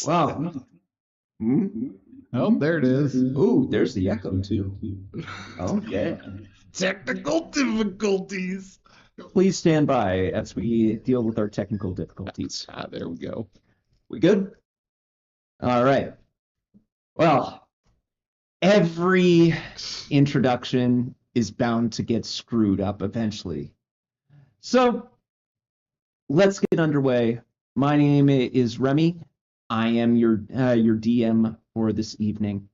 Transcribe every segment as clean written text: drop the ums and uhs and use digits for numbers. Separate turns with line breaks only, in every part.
Wow.
Oh, there it is.
Ooh, there's the echo too. Oh yeah.
Technical difficulties.
Please stand by as we deal with our technical difficulties.
There we go.
We good? All right. Well, every introduction is bound to get screwed up eventually. So let's get underway. My name is Remy. I am your DM for this evening.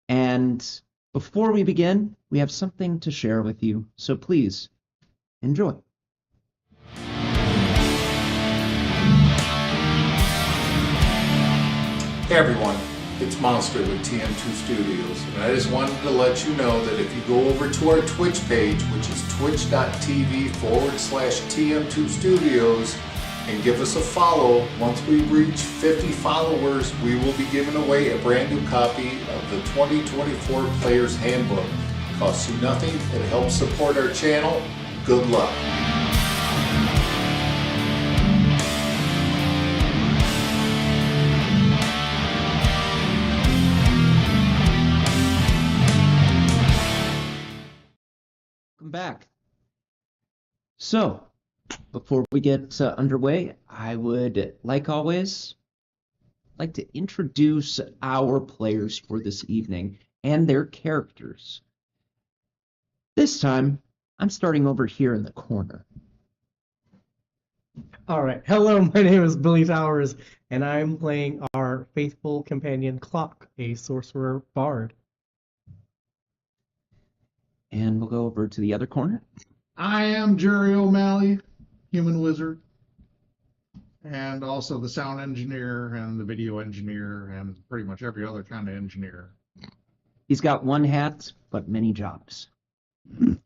And before we begin, we have something to share with you. So please enjoy.
Hey everyone, it's Monster with TM2 Studios, and I just wanted to let you know that if you go over to our Twitch page, which is twitch.tv/TM2 Studios, and give us a follow, once we reach 50 followers, we will be giving away a brand new copy of the 2024 Player's Handbook. It costs you nothing, it helps support our channel. Good luck.
Welcome back. So, before we get underway, I would, like always, like to introduce our players for this evening and their characters. This time, I'm starting over here in the corner.
All right. Hello, my name is Billy Towers, and I'm playing our faithful companion Clock, a sorcerer bard.
And we'll go over to the other corner.
I am Jerry O'Malley, human wizard, and also the sound engineer and the video engineer and pretty much every other kind of engineer.
He's got one hat, but many jobs. And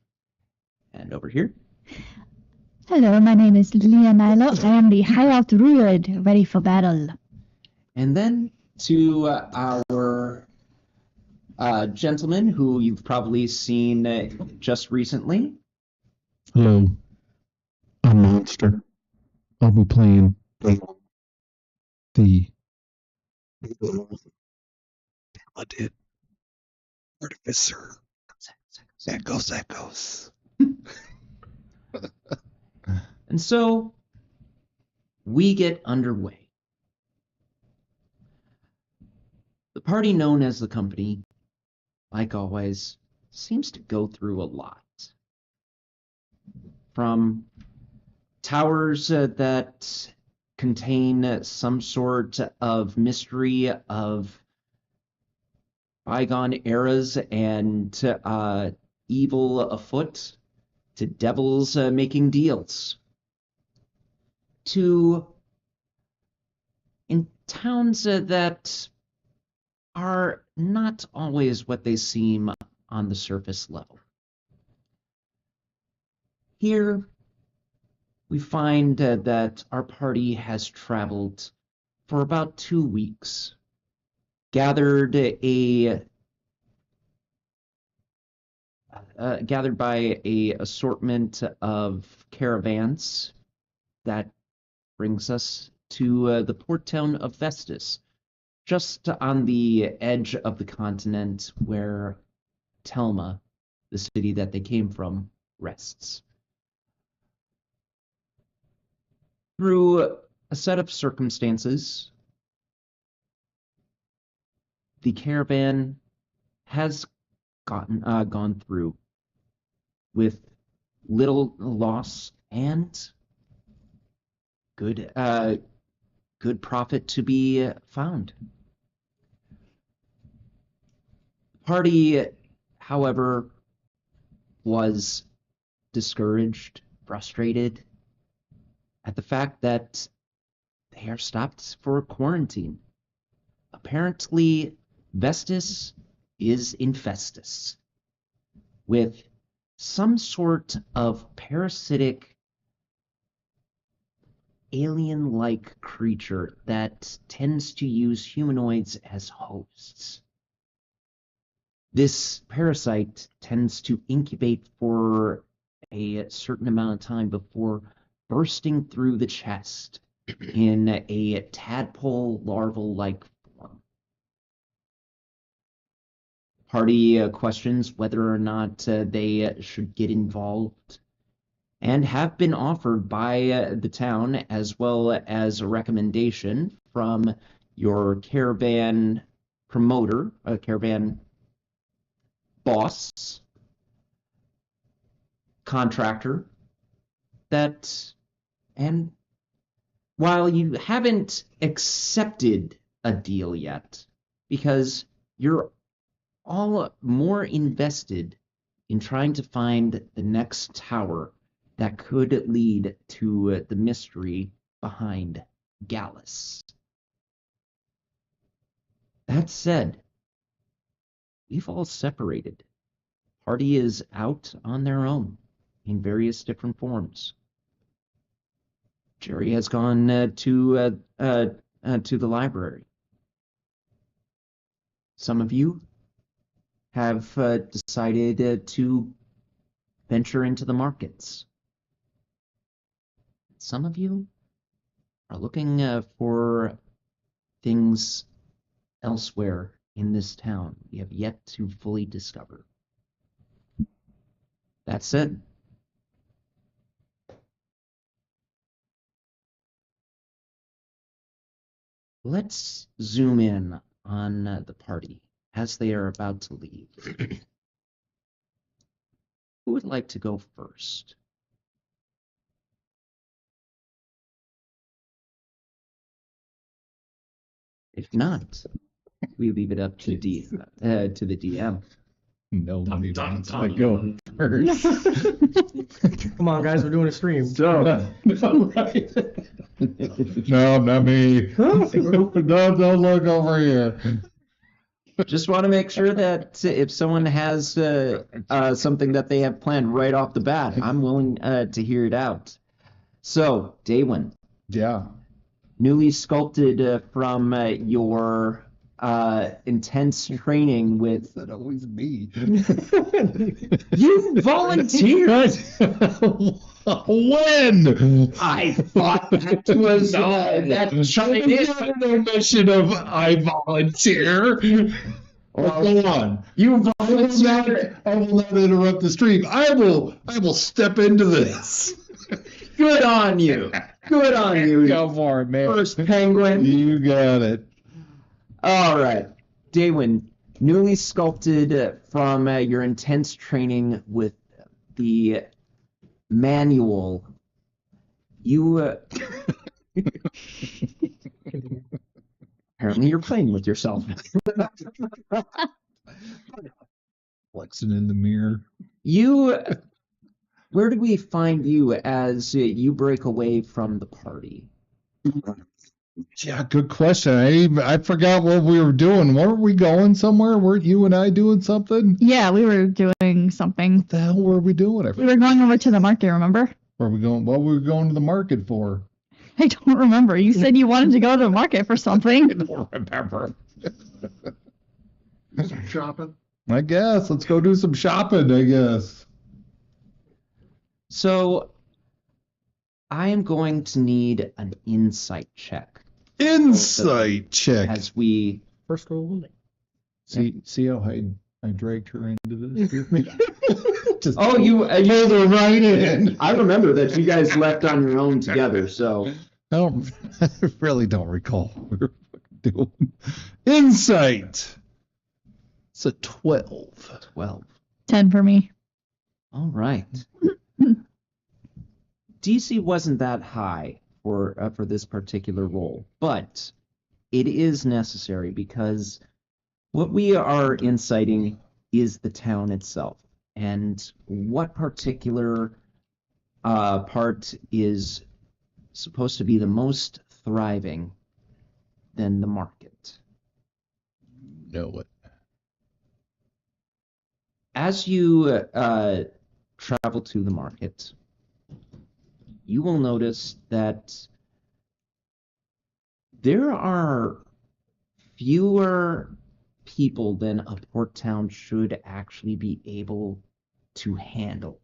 over here.
Hello, my name is Leonilo. I am the High Elf Druid, ready for battle.
And then to our gentleman who you've probably seen just recently.
Hello, I'm Monster. I'll be playing the talented artificer. Echoes.
And so we get underway. The party known as the company, like always, seems to go through a lot. From towers that contain some sort of mystery of bygone eras and evil afoot, to devils making deals, to in towns that are not always what they seem on the surface level. Here, we find that our party has traveled for about 2 weeks, gathered by a assortment of caravans that brings us to the port town of Vestus, just on the edge of the continent where Telma, the city that they came from, rests. Through a set of circumstances, the caravan has gone through with little loss and good profit to be found. The party, however, was discouraged, frustrated at the fact that they are stopped for quarantine. Apparently, Vestus is infestus, with some sort of parasitic alien-like creature that tends to use humanoids as hosts. This parasite tends to incubate for a certain amount of time before bursting through the chest in a tadpole larval-like form. Party questions whether or not they should get involved and have been offered by the town, as well as a recommendation from your caravan promoter, a caravan boss, contractor, and while you haven't accepted a deal yet, because you're all more invested in trying to find the next tower that could lead to the mystery behind Gallas. That said, we've all separated. Party is out on their own in various different forms. Jerry has gone to the library. Some of you have decided to venture into the markets. Some of you are looking for things elsewhere in this town we have yet to fully discover. That said, let's zoom in on the party as they are about to leave. Who would like to go first? If not, we leave it up to the DM.
No,
Dun,
we
dun,
don't.
dun.
I go first.
Come on, guys, we're doing a stream.
No, not me. Don't look over here.
Just want to make sure that if someone has something that they have planned right off the bat, I'm willing to hear it out. So, Daywin,
Yeah.
newly sculpted from your intense training with...
That always me.
You volunteered!
When?
I thought that was that Chinese.
No mission of I volunteer. Go on.
You volunteered.
I will not interrupt the stream. I will step into this.
Good on you. Good on you.
Go for it, man.
First penguin.
You got it.
All right. Daywin, newly sculpted from your intense training with the manual. You apparently you're playing with yourself.
Flexing in the mirror.
Where do we find you as you break away from the party?
Yeah, good question. I forgot what we were doing. Were we going somewhere? Weren't you and I doing something?
Yeah, we were doing something.
What the hell were we doing?
We were going over to the market, remember?
Where were we going? What were we going to the market for?
I don't remember. You said you wanted to go to the market for
I
something.
don't remember.
Some shopping.
I guess. Let's go do some shopping, I guess.
So I am going to need an insight check
Insight check.
as we
First roll.
See how I dragged her into this? Just
you
pulled her right in.
I remember that you guys left on your own together, so
I really don't recall what we were doing. Insight. It's a 12.
12.
10 for me.
All right. DC wasn't that high for this particular role, but it is necessary because what we are inciting is the town itself, and what particular part is supposed to be the most thriving than the market.
Know it.
As you travel to the market, you will notice that there are fewer people than a port town should actually be able to handle.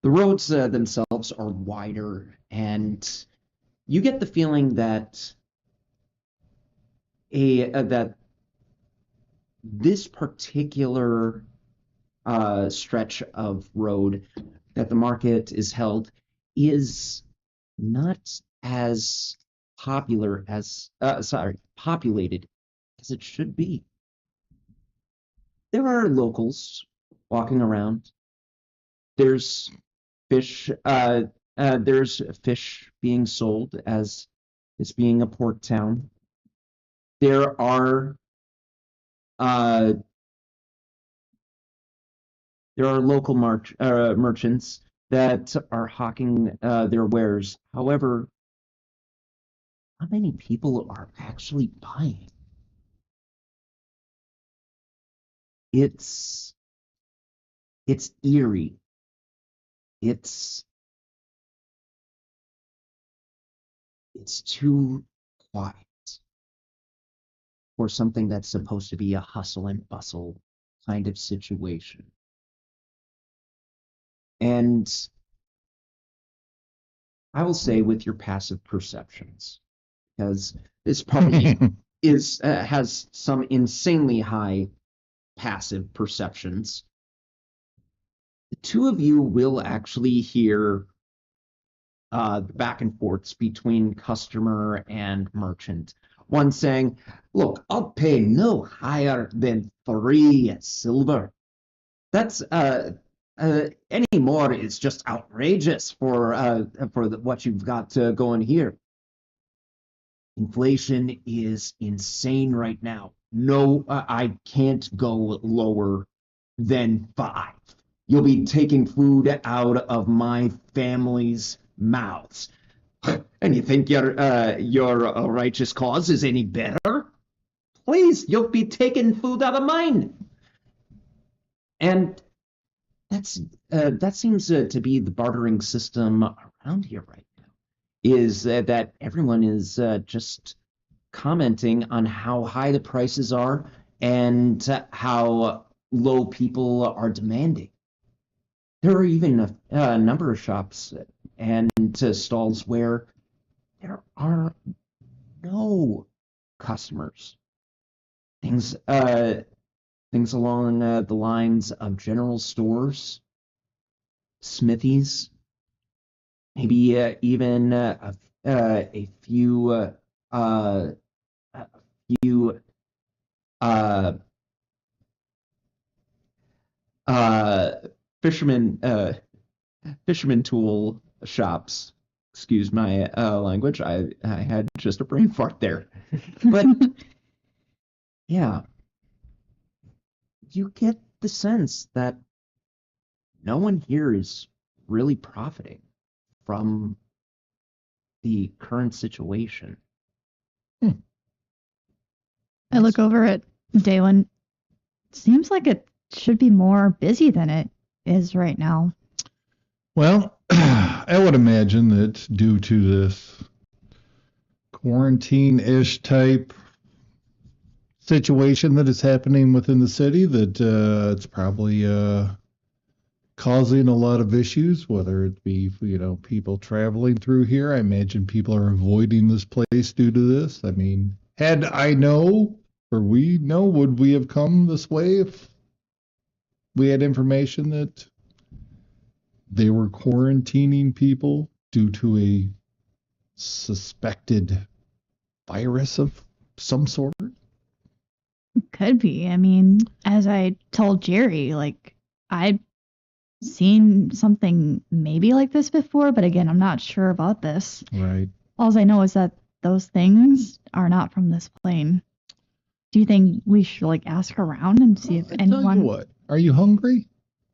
The roads themselves are wider, and you get the feeling that that this particular stretch of road that the market is held is not as populated as it should be. There are locals walking around. There's there's fish being sold as it's being a port town. There are uh, local merchants that are hawking their wares. However, how many people are actually buying? It's eerie. It's too quiet for something that's supposed to be a hustle and bustle kind of situation. And I will say with your passive perceptions, because this party has some insanely high passive perceptions. The two of you will actually hear the back and forths between customer and merchant. One saying, "Look, I'll pay no higher than 3 silver. That's any more is just outrageous for what you've got going here. Inflation is insane right now. No, I can't go lower than 5. You'll be taking food out of my family's mouths. And you think your righteous cause is any better? Please, you'll be taking food out of mine." And that seems to be the bartering system around here right now. Is that everyone is just commenting on how high the prices are and how low people are demanding. There are even a number of shops and stalls where there are no customers. Things along the lines of general stores, smithies, maybe even a few uh, fisherman tool shops. Excuse my language. I had just a brain fart there. But yeah, you get the sense that no one here is really profiting from the current situation.
I look over at Dalen. Seems like it should be more busy than it is right now.
Well, I would imagine that due to this quarantine-ish type situation that is happening within the city, that it's probably causing a lot of issues, whether it be, people traveling through here. I imagine people are avoiding this place due to this. I mean, had I know, or we know, would we have come this way if we had information that they were quarantining people due to a suspected virus of some sort?
Could be. I mean, as I told Jerry, like, I'd seen something maybe like this before, but again, I'm not sure about this.
Right.
All I know is that those things are not from this plane. Do you think we should, like, ask around and see if
I tell
anyone...
you what, are you hungry?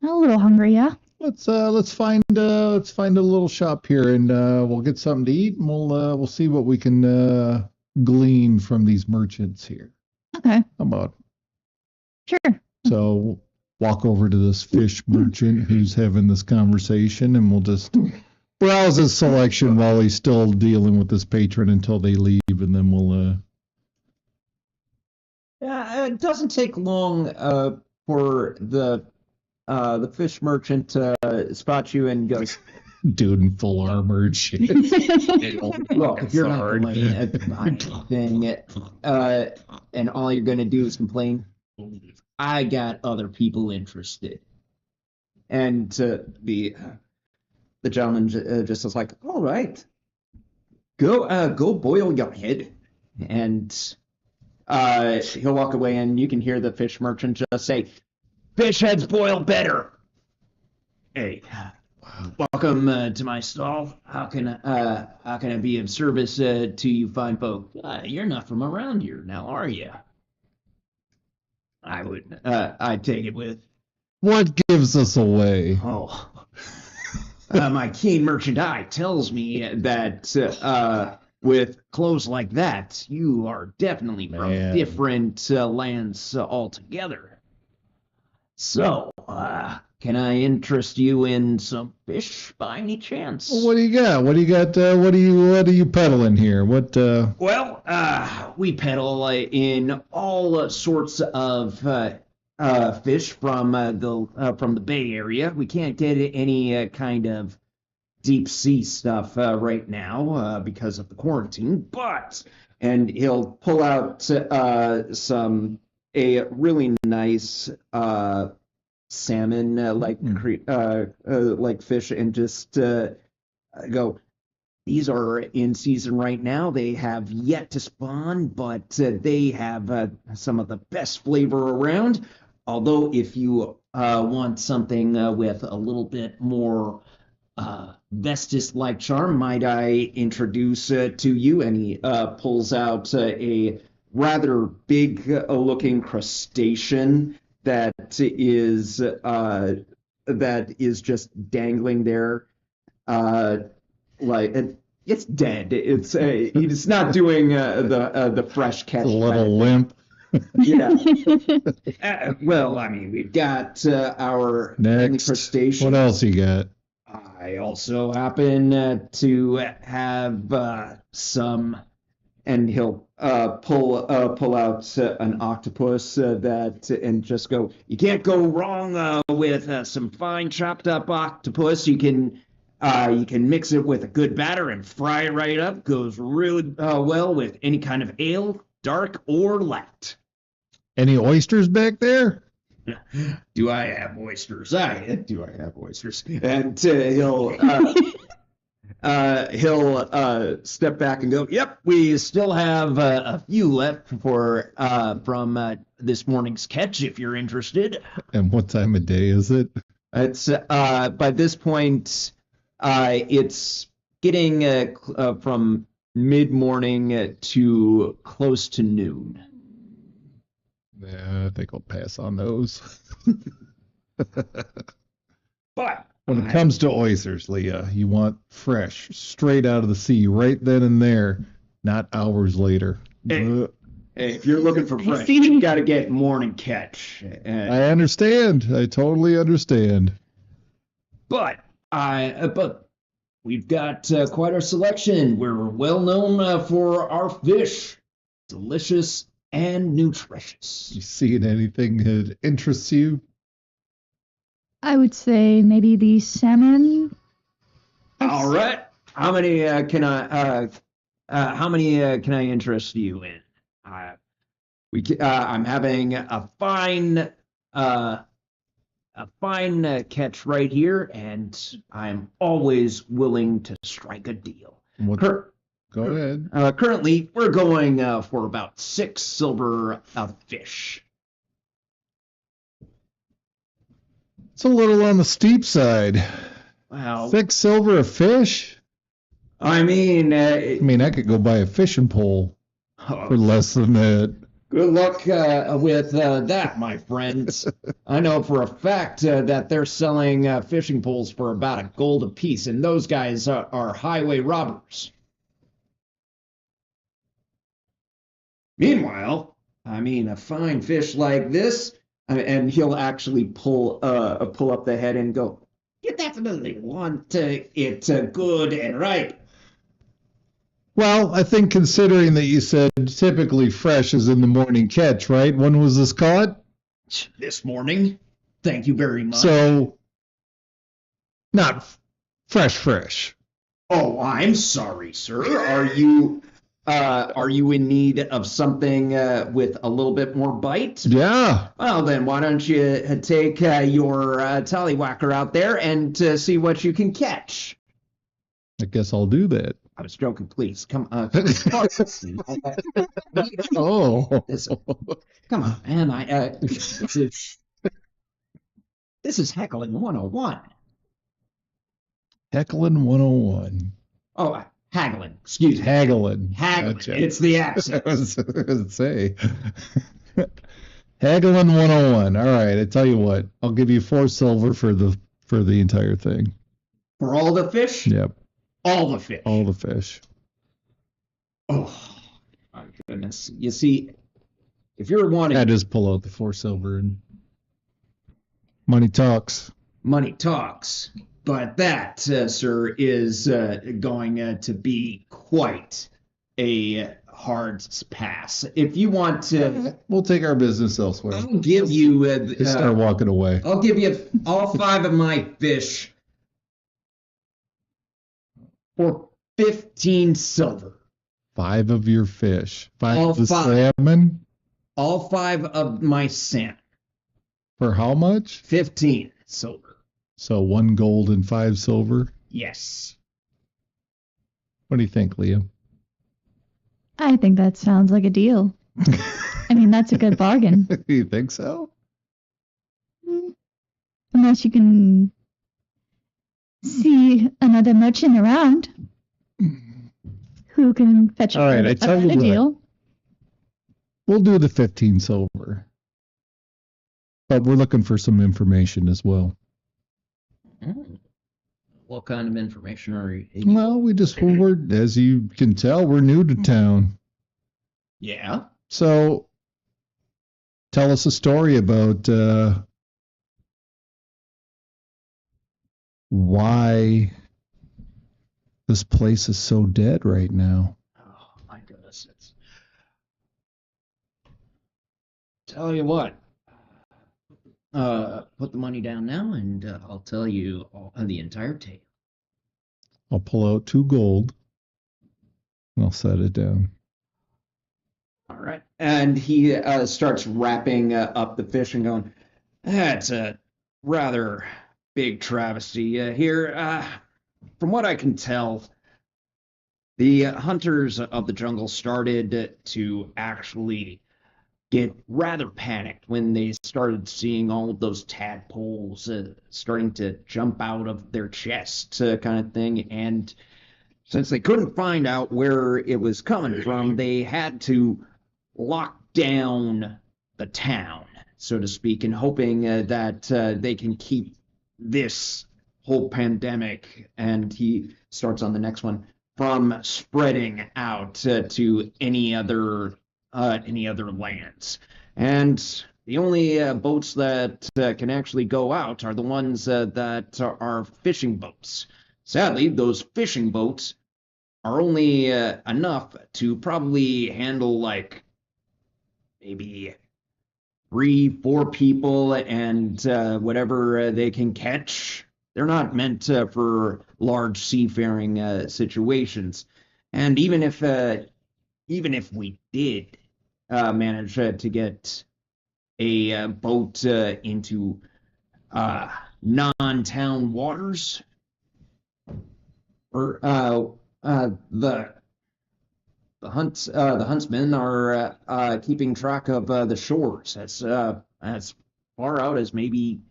A little hungry, yeah.
Let's find a little shop here, and we'll get something to eat, and we'll see what we can glean from these merchants here.
Okay,
How about?
sure.
So walk over to this fish merchant who's having this conversation, and we'll just browse his selection while he's still dealing with this patron until they leave, and then we'll.
Yeah, it doesn't take long for the fish merchant to spot you and goes,
Dude in full armor and shit.
"Look, if you're not going to buy anything, and all you're going to do is complain, I got other people interested." And the gentleman just was like, "All right, go boil your head," and he'll walk away, and you can hear the fish merchant just say, "Fish heads boil better." Hey, welcome to my stall. How can I be of service to you fine folk? You're not from around here now, are you? I'd take it with,
What gives us away?
oh, my keen merchant eye tells me that with clothes like that, you are definitely from
Man.
different lands altogether. So, can I interest you in some fish by any chance?
What do you got? What are you peddling here?
Well, we peddle in all sorts of fish from the Bay Area. We can't get any kind of deep sea stuff right now because of the quarantine. And he'll pull out a really nice salmon like fish, and just go, "These are in season right now. They have yet to spawn, but they have some of the best flavor around. Although if you want something with a little bit more Vestis-like charm, might I introduce to you?" And he pulls out a rather big looking crustacean that is just dangling there, it's dead. It's not doing the fresh catch.
A little limp.
Yeah. Well, I mean, we've got our only
Next.
crustacean.
What else you got?
I also happen to have some, and he'll pull out an octopus and just go, "You can't go wrong with some fine chopped up octopus. You can mix it with a good batter and fry it right up. Goes really well with any kind of ale, dark or light."
Any oysters back there?
Do I have oysters? Do I have oysters? And he'll step back and go, "Yep, we still have a few left from this morning's catch, if you're interested."
And what time of day is it?
It's by this point, it's getting from mid-morning to close to noon.
Yeah, I think I'll pass on those.
But
When it comes to oysters, Leah, you want fresh, straight out of the sea, right then and there, not hours later.
Hey. If you're looking for fresh,
see.
you got to get morning catch.
I understand. I totally understand.
But we've got quite our selection. We're well known for our fish, delicious and nutritious.
You seeing anything that interests you?
I would say maybe the salmon.
All right, how many can I interest you in? I'm having a fine catch right here, and I'm always willing to strike a deal.
Go ahead.
Currently, we're going for about 6 silver a fish.
It's a little on the steep side.
Wow.
6 silver a fish?
I mean,
I could go buy a fishing pole for less than that.
good luck with that, my friends. I know for a fact that they're selling fishing poles for about a gold apiece, and those guys are highway robbers. Meanwhile, I mean, a fine fish like this, And he'll actually pull up the head and go, "You definitely want it good and ripe."
Well, I think considering that you said typically fresh is in the morning catch, right? When was this caught?
This morning. Thank you very much.
So, not fresh.
Oh, I'm sorry, sir. Are you in need of something with a little bit more bite?
Yeah.
Well, then why don't you take your tallywhacker out there and see what you can catch?
I guess I'll do that.
I was joking. Please come.
Oh.
Come on, man. This is heckling 101.
Heckling 101.
Oh, haggling. Excuse me.
Haggling.
Haggling.
Gotcha.
It's the
I
accent.
was gonna say. Haggling 101. All right, I tell you what. I'll give you 4 silver for the entire thing.
For all the fish?
Yep.
All the fish.
All the fish.
Oh, my goodness. You see, if you're wanting
I just pull out the 4 silver and money talks.
money talks, but that, sir, is going to be quite a hard pass. If you want to,
We'll take our business elsewhere.
I'll give you
Just start walking away.
I'll give you all 5 of my fish for 15 silver.
5 of your fish. 5
All
of the
5.
salmon.
All 5 of my salmon.
For how much?
15 silver.
So 1 gold and 5 silver.
Yes.
What do you think, Liam?
I think that sounds like a deal. I mean, that's a good bargain.
You think so?
Unless you can see another merchant around who can fetch
All right, I
a
tell you
better
what.
deal.
We'll do the 15 silver. But we're looking for some information as well.
What kind of information are you?
Well, we're, as you can tell, we're new to town.
Yeah.
So tell us a story about why this place is so dead right now.
Oh my goodness. Tell you what. Put the money down now, and I'll tell you the entire tale.
I'll pull out 2 gold and I'll set it down.
All right. And he starts wrapping up the fish and going, "That's a rather big travesty here. From what I can tell, the hunters of the jungle started to actually get rather panicked when they started seeing all of those tadpoles starting to jump out of their chests, kind of thing. And since they couldn't find out where it was coming from, they had to lock down the town, so to speak, and hoping that they can keep this whole pandemic, and he starts on the next one, from spreading out to any other lands. And the only boats that can actually go out are the ones that are fishing boats. Sadly, those fishing boats are only enough to probably handle like maybe 3-4 people and whatever they can catch. They're not meant for large seafaring situations. And even if we did manage to get a boat into non-town waters, or the huntsmen are keeping track of the shores as far out as maybe,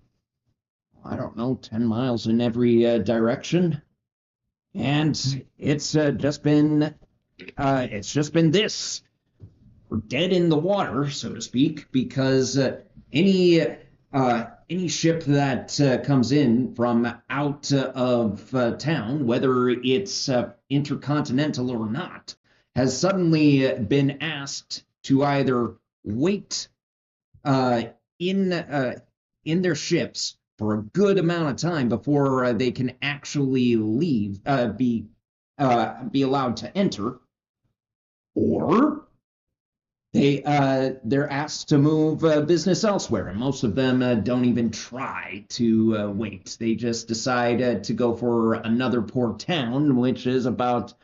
I don't know, 10 miles in every direction, and it's just been this. We're dead in the water, so to speak, because any ship that comes in from out of town, whether it's intercontinental or not, has suddenly been asked to either wait in their ships for a good amount of time before they can actually leave, be allowed to enter, or they're asked to move business elsewhere, and most of them don't even try to wait. They just decide to go for another port town, which is about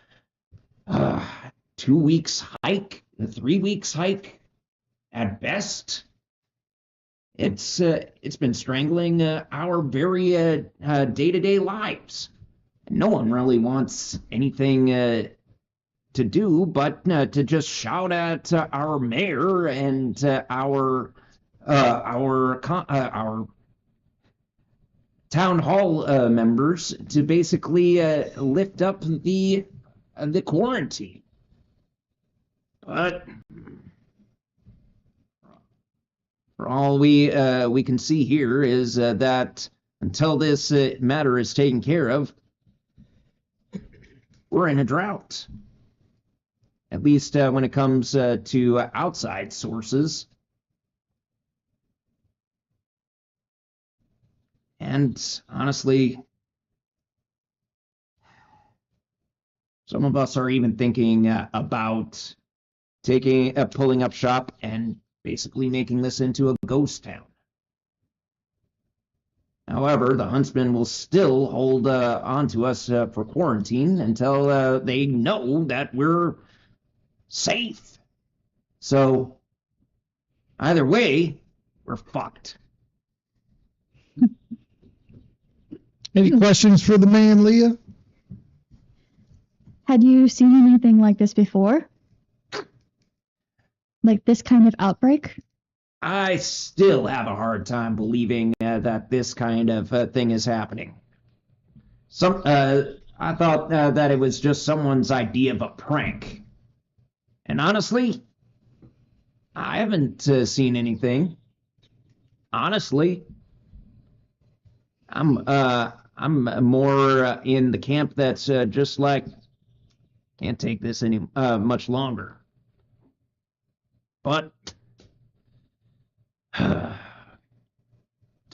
2 weeks hike, 3 weeks hike at best. It's been strangling our very day-to-day lives. No one really wants anything to do but to just shout at our mayor and our town hall members to basically lift up the quarantine. But for all we can see here is that until this matter is taken care of, we're in a drought. At least when it comes to outside sources. And honestly, some of us are even thinking about pulling up shop and basically making this into a ghost town. However, the huntsmen will still hold on to us for quarantine until they know that we're safe. So, either way, we're fucked.
Any questions for the man, Leah?
Had you seen anything like this before? Like this kind of outbreak?
I still have a hard time believing that this kind of thing is happening. I thought that it was just someone's idea of a prank. And honestly, I haven't seen anything. Honestly, I'm more in the camp that's just like, can't take this any much longer. But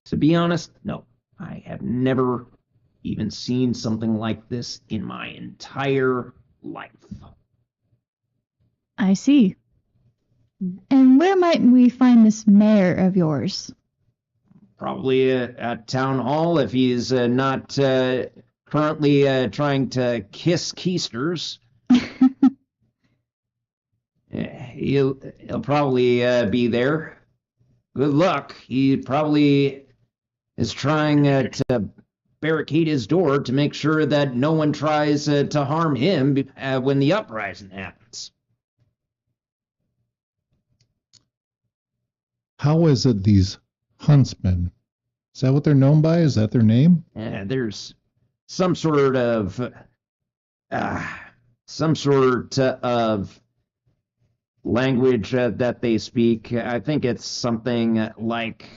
to be honest, no, I have never even seen something like this in my entire life.
I see. And where might we find this mayor of yours?
Probably at town hall if he's not currently trying to kiss keisters. He'll probably be there. Good luck. He probably is trying to barricade his door to make sure that no one tries to harm him when the uprising happens.
How is it these huntsmen? Is that what they're known by? Is that their name?
There's some sort of language that they speak. I think it's something like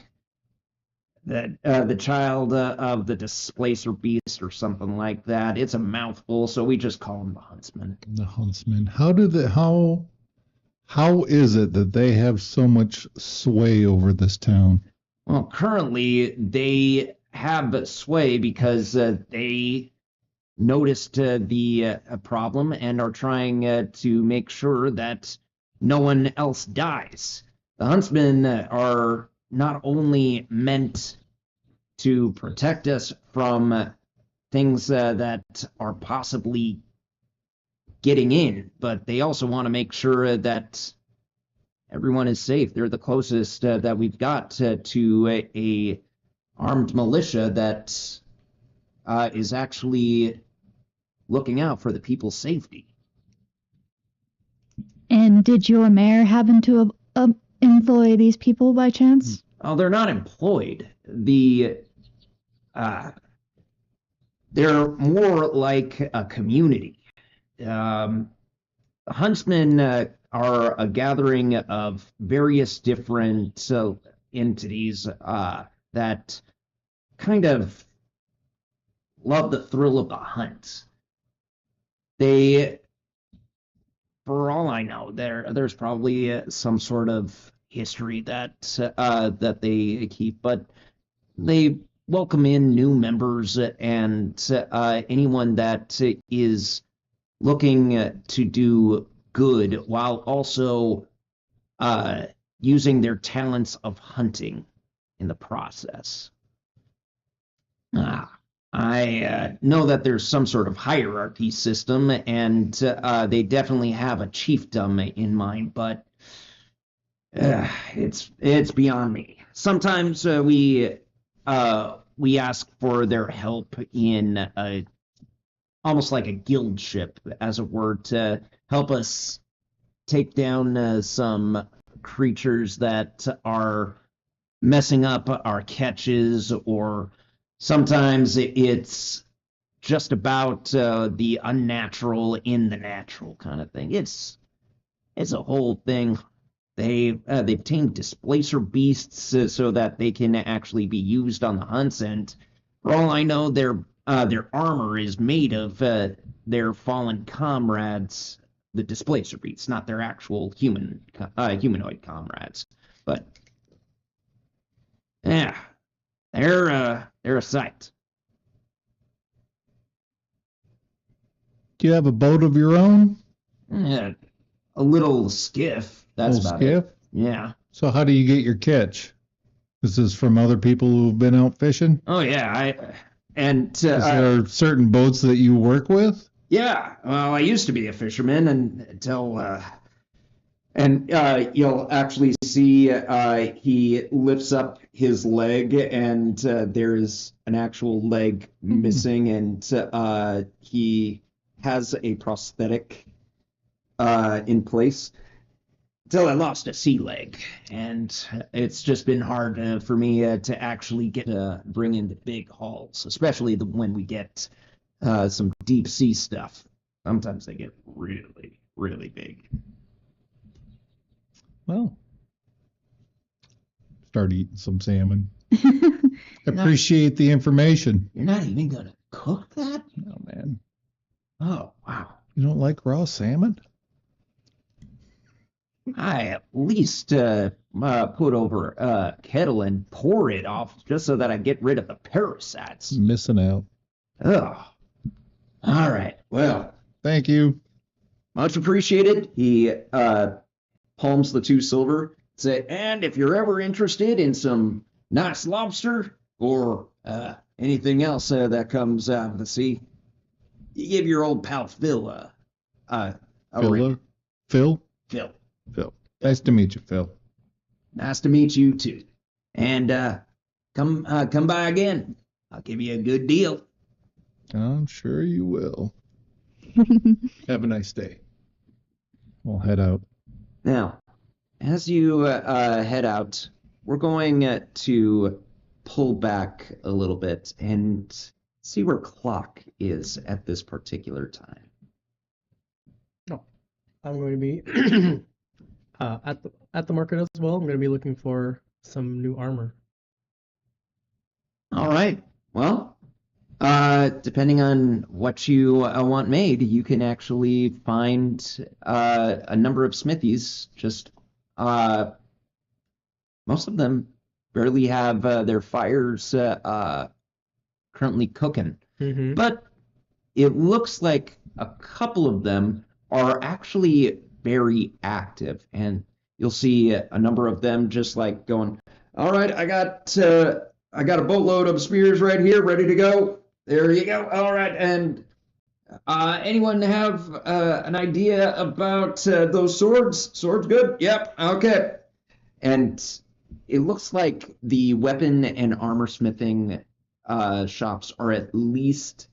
that the child of the displacer beast or something like that. It's a mouthful, so we just call them the huntsmen.
The huntsmen. How is it that they have so much sway over this town?
Well, currently they have sway because they noticed the problem and are trying to make sure that no one else dies. The huntsmen are not only meant to protect us from things that are possibly getting in, but they also want to make sure that everyone is safe. They're the closest that we've got to a armed militia that is actually looking out for the people's safety.
And did your mayor happen to employ these people by chance?
Oh, they're not employed. They're more like a community. Huntsmen are a gathering of various different entities that kind of love the thrill of the hunt. They, for all I know, there's probably some sort of history that they keep, but they welcome in new members and anyone that is looking to do good while also uh, using their talents of hunting in the process. I know that there's some sort of hierarchy system, and they definitely have a chiefdom in mind, but it's beyond me. Sometimes we ask for their help in almost like a guildship, as it were, to help us take down some creatures that are messing up our catches, or sometimes it's just about the unnatural in the natural kind of thing. It's a whole thing. They've tamed displacer beasts so that they can actually be used on the hunts, and for all I know, their armor is made of their fallen comrades, the displacer beasts, not their actual humanoid comrades. But yeah, they're a sight.
Do you have a boat of your own?
Yeah, a little skiff. That's
Little
about
skiff?
it. Yeah.
So how do you get your catch? This is from other people who've been out fishing?
Oh yeah. Is
Is there certain boats that you work with?
Yeah. Well, I used to be a fisherman and you'll actually see he lifts up his leg, and there's an actual leg missing, and he has a prosthetic in place. Till I lost a sea leg, and it's just been hard for me to actually get bring in the big hauls, especially when we get some deep sea stuff. Sometimes they get really, really big.
Well, start eating some salmon. Appreciate the information.
You're not even gonna cook that?
Oh, man.
Oh, wow.
You don't like raw salmon?
I at least put over a kettle and pour it off just so that I get rid of the parasites.
Missing out.
Oh. All right. Well,
Thank you.
much appreciated. He palms the 2 silver. Say, and if you're ever interested in some nice lobster or anything else that comes out of the sea, you give your old pal Phil a ring.
Phil?
Phil.
Phil. Nice to meet you, Phil.
Nice to meet you too. And come by again. I'll give you a good deal.
I'm sure you will. Have a nice day. We'll head out.
Now, as you head out, we're going to pull back a little bit and see where Clock is at this particular time.
I'm going to be at the market as well. I'm going to be looking for some new armor.
All right. Well, depending on what you want made, you can actually find a number of smithies. Just most of them barely have their fires currently cooking,
Mm-hmm.
but it looks like a couple of them are actually very active, and you'll see a number of them just like going, all right, I got a boatload of spears right here ready to go. There you go. All right. And anyone have an idea about those swords? Swords good? Yep. Okay. And it looks like the weapon and armor smithing shops are at least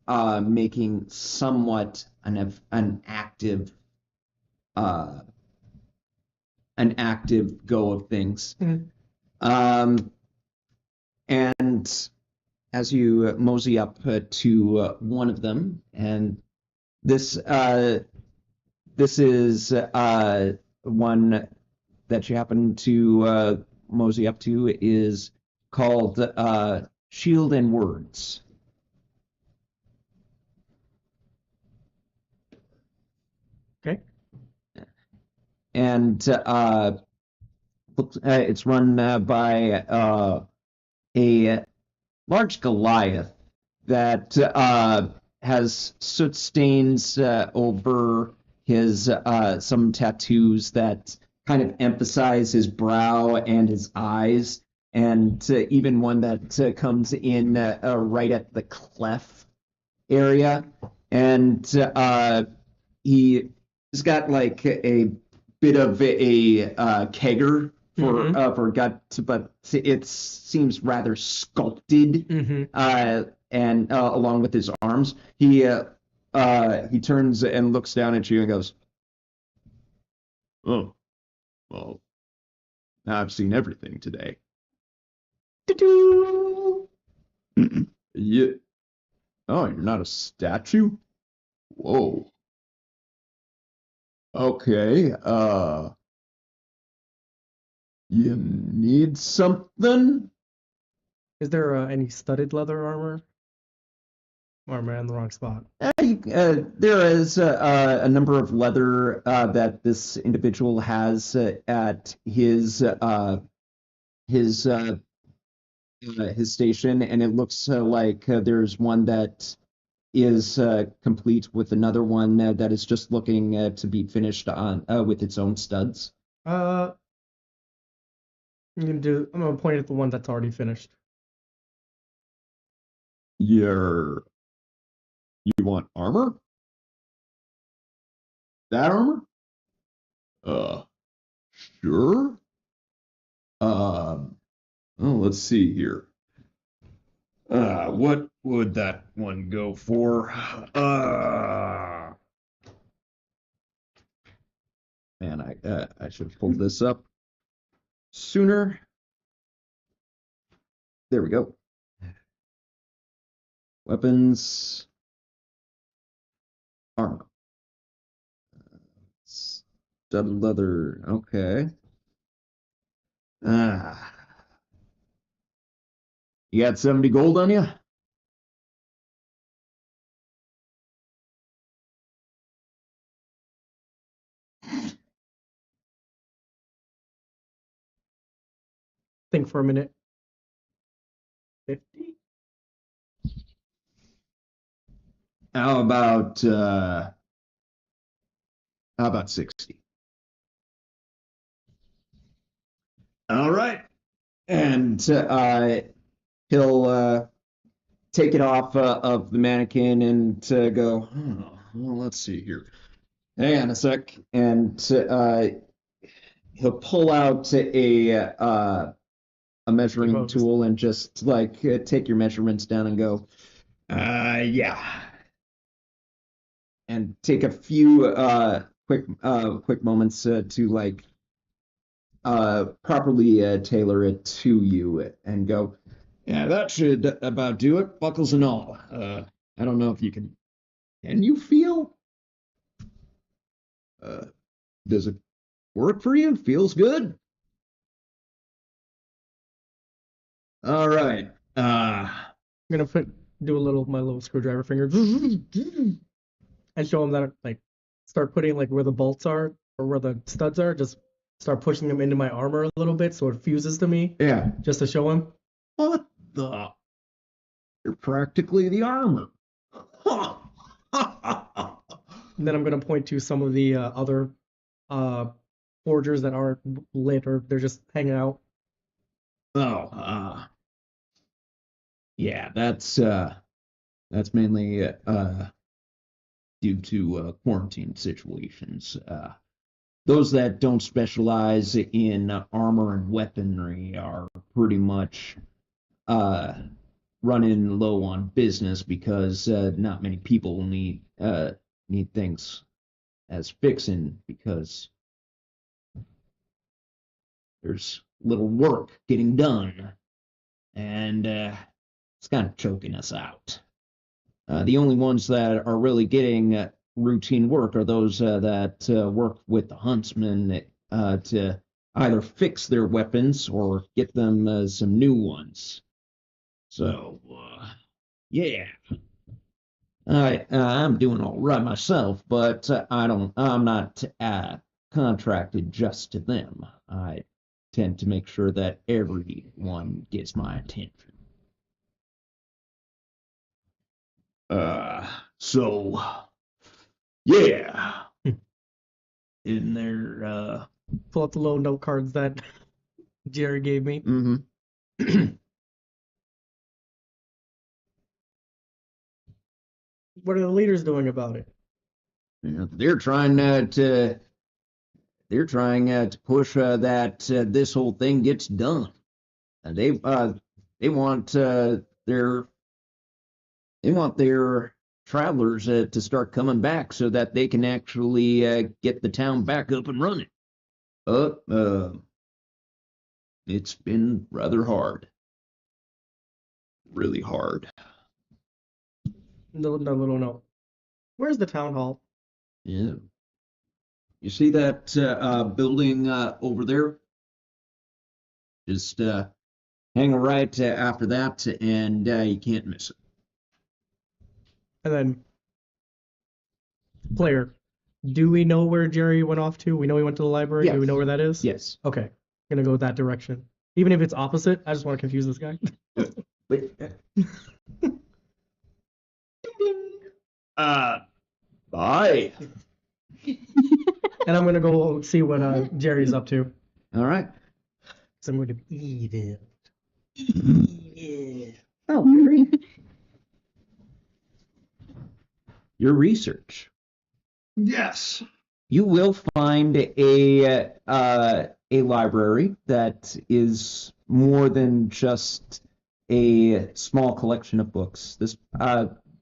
making somewhat an active go of things.
Mhm.
And as you mosey up to one of them, and this is one that you happen to mosey up to is called Shield and Words.
Okay.
And it's run by a large Goliath that has soot stains over his some tattoos that kind of emphasize his brow and his eyes, and even one that comes in right at the cleft area. And he's got like a bit of a kegger for gut, but it seems rather sculpted. And along with his arms, he turns and looks down at you and goes, "Oh, well, now I've seen everything today." Yeah. Oh, you're not a statue? Whoa. Okay. You need something?
Is there any studded leather armor? Or am I in the wrong spot?
There is a number of leather that this individual has at his station, and it looks like there's one that is complete with another one that is just looking to be finished on with its own studs.
I'm gonna point at the one that's already finished.
You want armor? That armor? Sure. Oh, let's see here. What would that one go for? Man, I should have pulled this up sooner. There we go. Weapons, armor, studded leather. Okay. You got 70 gold on you?
Think for a minute. 50?
How about 60? All right. And he'll take it off of the mannequin and go, oh, well, let's see here. Hang on a sec. And he'll pull out a measuring tool and just like take your measurements down and go, yeah. And take a few quick moments to like properly tailor it to you and go, yeah, that should about do it, buckles and all. I don't know if you can you feel? Does it work for you? Feels good? All right.
I'm gonna do my little screwdriver finger and show him that like start putting like where the bolts are or where the studs are, just start pushing them into my armor a little bit so it fuses to me.
Yeah.
Just to show him.
What the? You're practically the armor.
And then I'm gonna point to some of the other forgers that aren't lit or they're just hanging out.
Oh, yeah, that's mainly due to quarantine situations. Those that don't specialize in armor and weaponry are pretty much running low on business because not many people need things as fixing because there's little work getting done, and it's kind of choking us out. The only ones that are really getting routine work are those that work with the huntsmen to either fix their weapons or get them some new ones. So, yeah. I'm doing all right myself, but I'm not contracted just to them. I tend to make sure that everyone gets my attention. So, yeah. In there,
Pull out the little note cards that Jerry gave me. What are the leaders doing about it?
They're trying to push that this whole thing gets done. They want their travelers to start coming back so that they can actually get the town back up and running. It's been rather hard. Really hard.
No little note. Where's the town hall?
Yeah. You see that building over there? Just hang a right after that, and you can't miss it.
And then, player, do we know where Jerry went off to? We know he went to the library.
Yes.
Do we know where that is?
Yes.
Okay. Gonna go that direction. Even if it's opposite, I just want to confuse this guy.
Wait. Bye.
And I'm gonna go see what Jerry's up to.
All right.
So I'm going to eat it.
Oh, great. Your research.
Yes.
You will find a library that is more than just a small collection of books.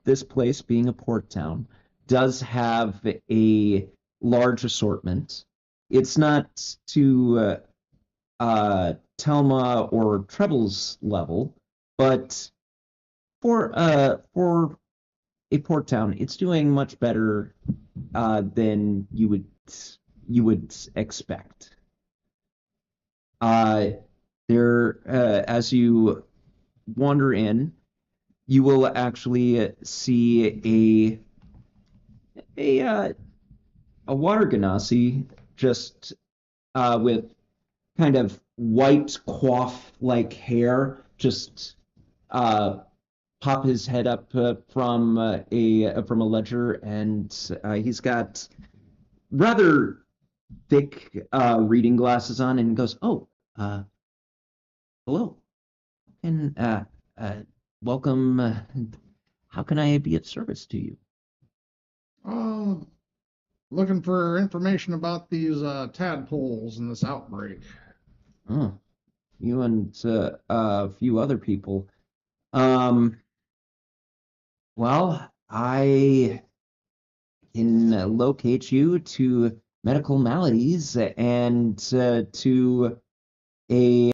This place, being a port town, does have a large assortment. It's not to Telma or Treble's level, but for a port town, it's doing much better than you would expect. As you wander in, you will actually see a water ganassi just with kind of white coif-like hair, just pop his head up from a ledger, and he's got rather thick reading glasses on, and goes, "Oh, hello, and welcome. How can I be of service to you?"
Looking for information about these tadpoles and this outbreak.
Oh, you and a few other people. Well, I can locate you to medical maladies and to the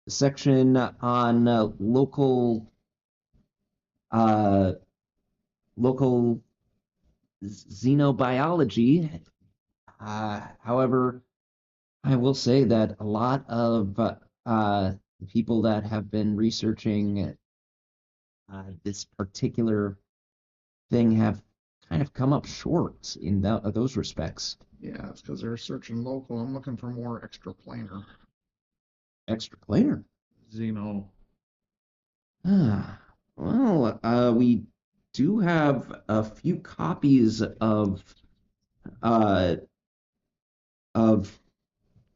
section on local xenobiology. However, I will say that a lot of people that have been researching this particular thing have kind of come up short in those respects.
Yeah, it's because they're searching local. I'm looking for more extraplanar.
Extraplanar.
Xeno.
Well, we do have a few copies of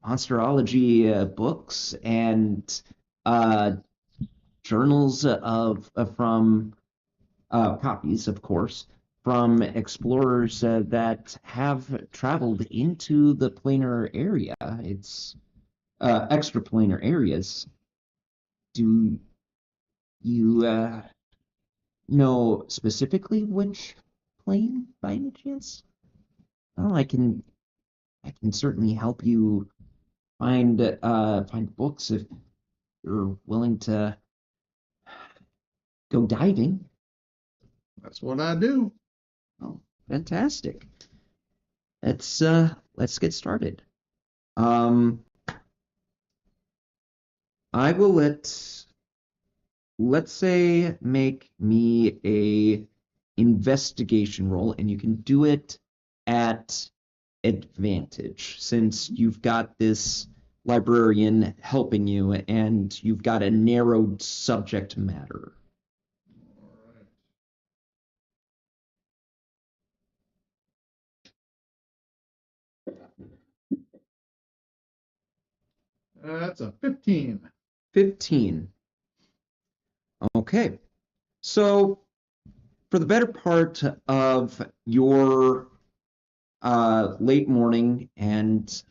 monsterology books and journals from copies, of course, from explorers that have traveled into the planar area. It's extraplanar areas. Do you know specifically which plane by any chance? Well, I can certainly help you find books if you're willing to go diving.
That's what I do.
Oh, fantastic. Let's get started. I will let's say make me a investigation roll, and you can do it at advantage since you've got this librarian helping you and you've got a narrowed subject matter.
That's a 15.
15. Okay. So for the better part of your late morning and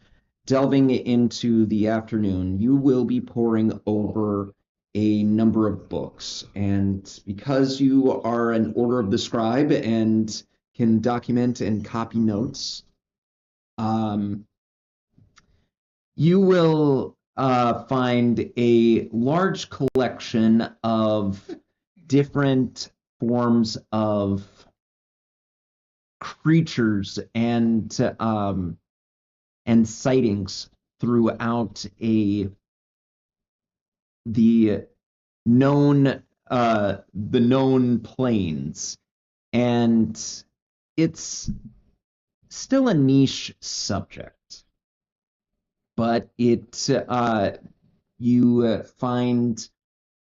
delving into the afternoon, you will be poring over a number of books. And because you are an order of the scribe and can document and copy notes, you will find a large collection of different forms of creatures and sightings throughout the known planes, and it's still a niche subject, but you find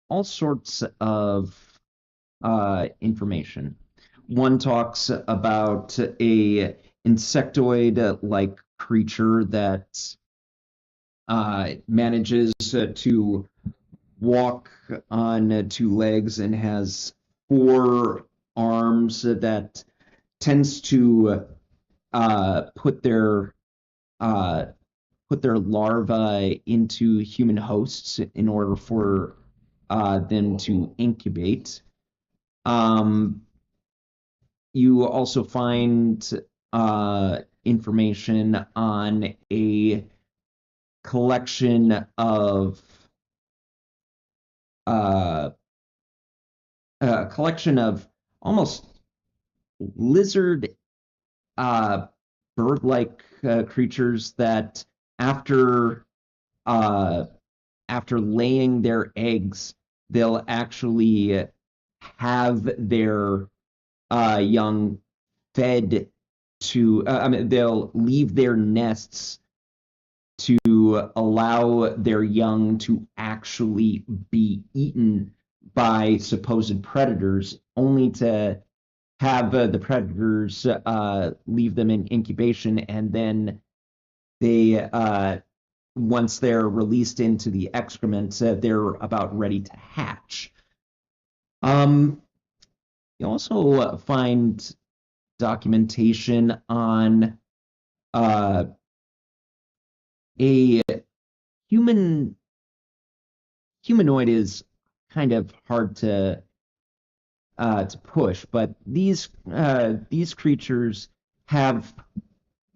all sorts of information. One talks about a insectoid-like creature that manages to walk on two legs and has four arms that tends to put their larvae into human hosts in order for them to incubate. You also find information on a collection of almost lizard bird-like creatures that after laying their eggs, they'll actually have their young fed to they'll leave their nests to allow their young to actually be eaten by supposed predators, only to have the predators leave them in incubation, and then they once they're released into the excrement, they're about ready to hatch. You also find documentation on a humanoid is kind of hard to push, but these creatures have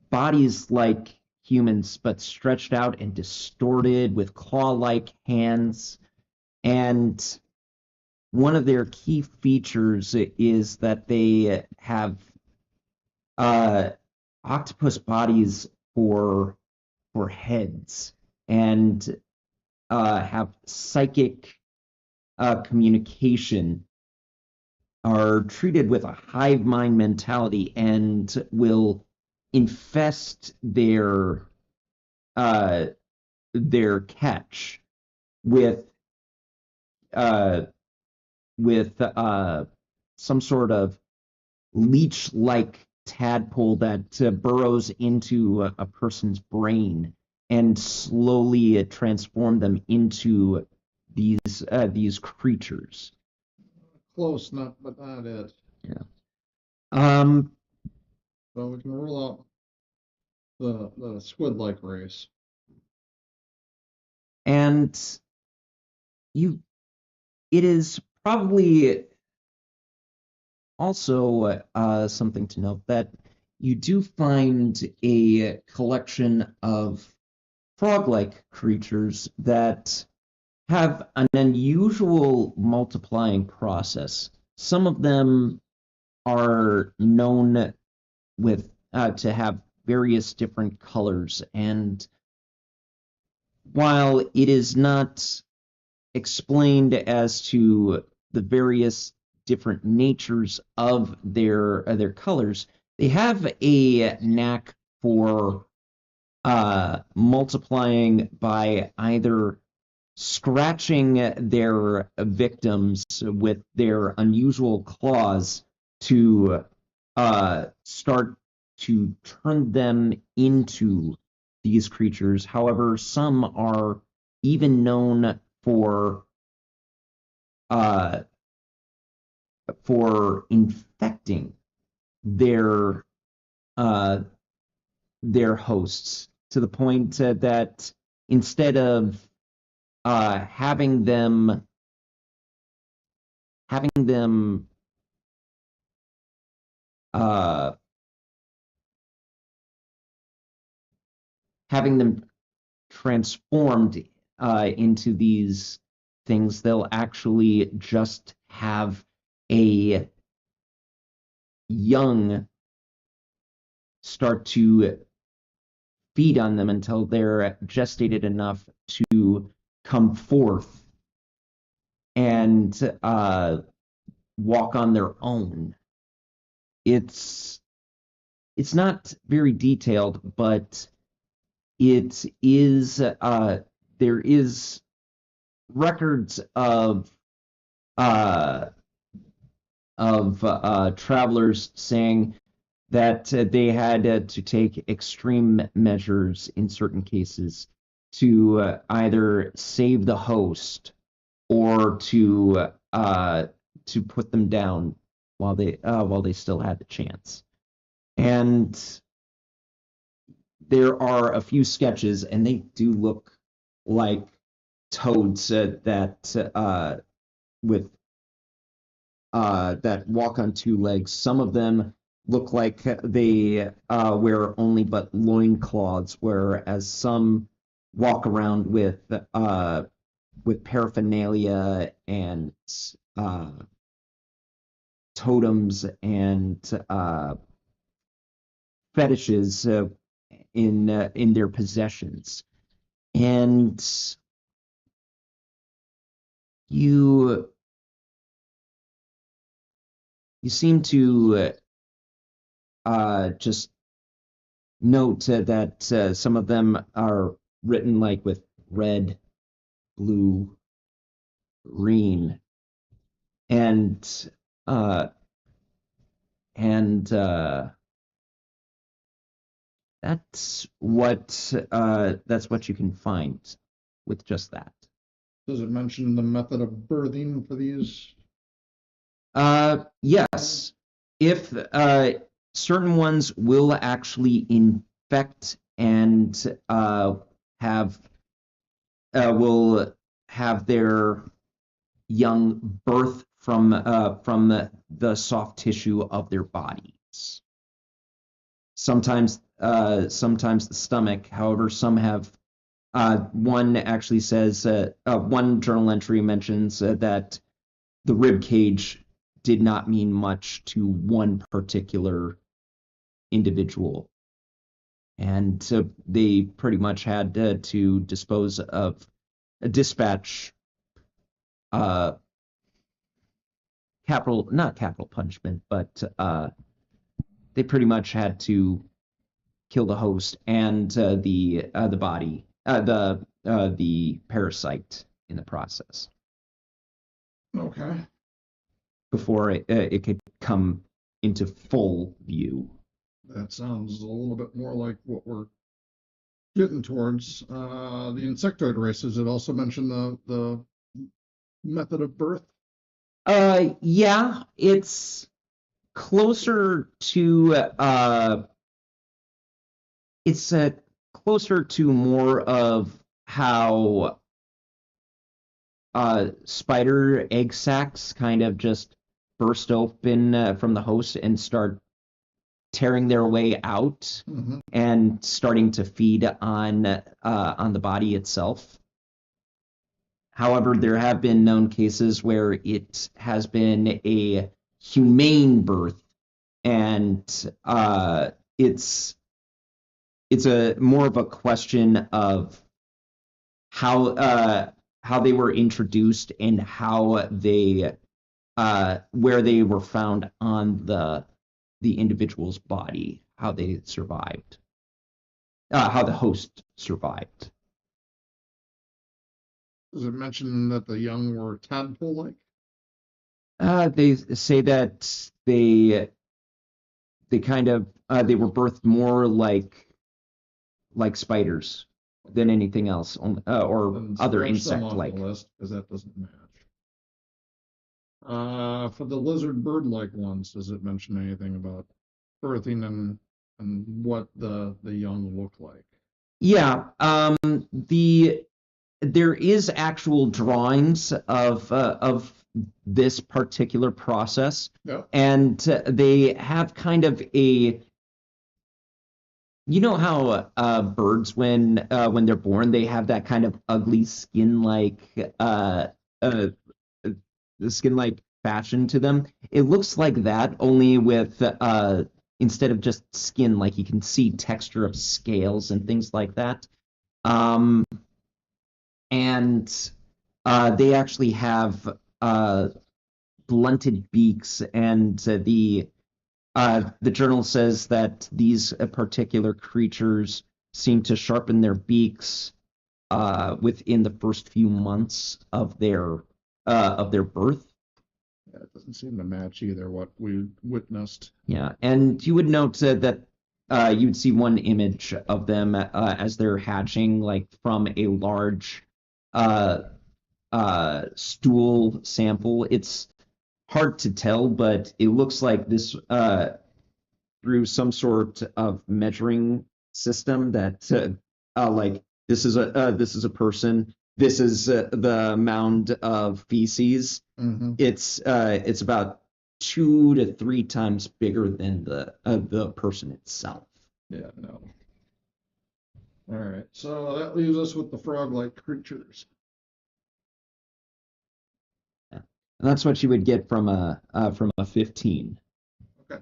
bodies like humans, but stretched out and distorted with claw-like hands. And one of their key features is that they have octopus bodies for heads and have psychic communication, are treated with a hive mind mentality, and will infest their catch with some sort of leech-like tadpole that burrows into a person's brain and slowly transform them into these creatures.
Close enough, but not it.
Yeah.
So we can rule out the squid-like race.
And it is probably also something to note that you do find a collection of frog-like creatures that have an unusual multiplying process. Some of them are known with to have various different colors, and while it is not explained as to the various different natures of their colors, they have a knack for multiplying by either scratching their victims with their unusual claws to start to turn them into these creatures. However, some are even known for infecting their hosts to the point that instead of having them uh, having them transformed into these things, they'll actually just have a young start to feed on them until they're gestated enough to come forth and walk on their own. It's not very detailed, but it is there is records of travelers saying that they had to take extreme measures in certain cases to either save the host or to put them down while they still had the chance. And there are a few sketches, and they do look like toads that walk on two legs. Some of them look like they wear only but loincloths, whereas some walk around with paraphernalia and totems and fetishes in their possessions. And you seem to just note that some of them are written like with red, blue, green, and that's what you can find with just that.
Does it mention the method of birthing for these?
Yes. If certain ones will actually infect and will have their young birth from the soft tissue of their bodies. Sometimes the stomach. However, some have. One actually says one journal entry mentions that the rib cage did not mean much to one particular individual, and they pretty much had to dispose of a dispatch not capital punishment, but they pretty much had to kill the host and the body, the parasite in the process.
Okay.
Before it could come into full view.
That sounds a little bit more like what we're getting towards. The insectoid races, it also mentioned the method of birth.
Yeah, it's closer to closer to more of how spider egg sacs kind of just burst open from the host and start tearing their way out and starting to feed on the body itself. However, there have been known cases where it has been a humane birth, and it's a more of a question of how they were introduced and how they where they were found on the individual's body, how they survived. how the host survived.
Does it mention that the young were tadpole-like?
They say that they kind of they were birthed more like spiders than anything else, or
Then
other
scratch them off
insect-like.
the list because that doesn't match. For the lizard bird-like ones, does it mention anything about birthing and what the young look like?
Yeah, there is actual drawings of this particular process,
Yeah.
and they have kind of a, you know how birds when they're born they have that kind of ugly skin-like uh, skin-like fashion to them. It looks like that, only with instead of just skin, like you can see texture of scales and things like that. Um, and they actually have blunted beaks, and the journal says that these particular creatures seem to sharpen their beaks within the first few months of their birth.
Yeah, it doesn't seem to match either what we witnessed.
Yeah, and you would note that you would see one image of them as they're hatching, like from a large uh, stool sample. It's hard to tell, but it looks like this through some sort of measuring system that like this is a person. This is the mound of feces.
Mm-hmm.
It's about 2 to 3 times bigger than the person itself.
Yeah, no. All right, so that leaves us with the frog-like creatures.
Yeah. And that's what you would get from a 15.
Okay.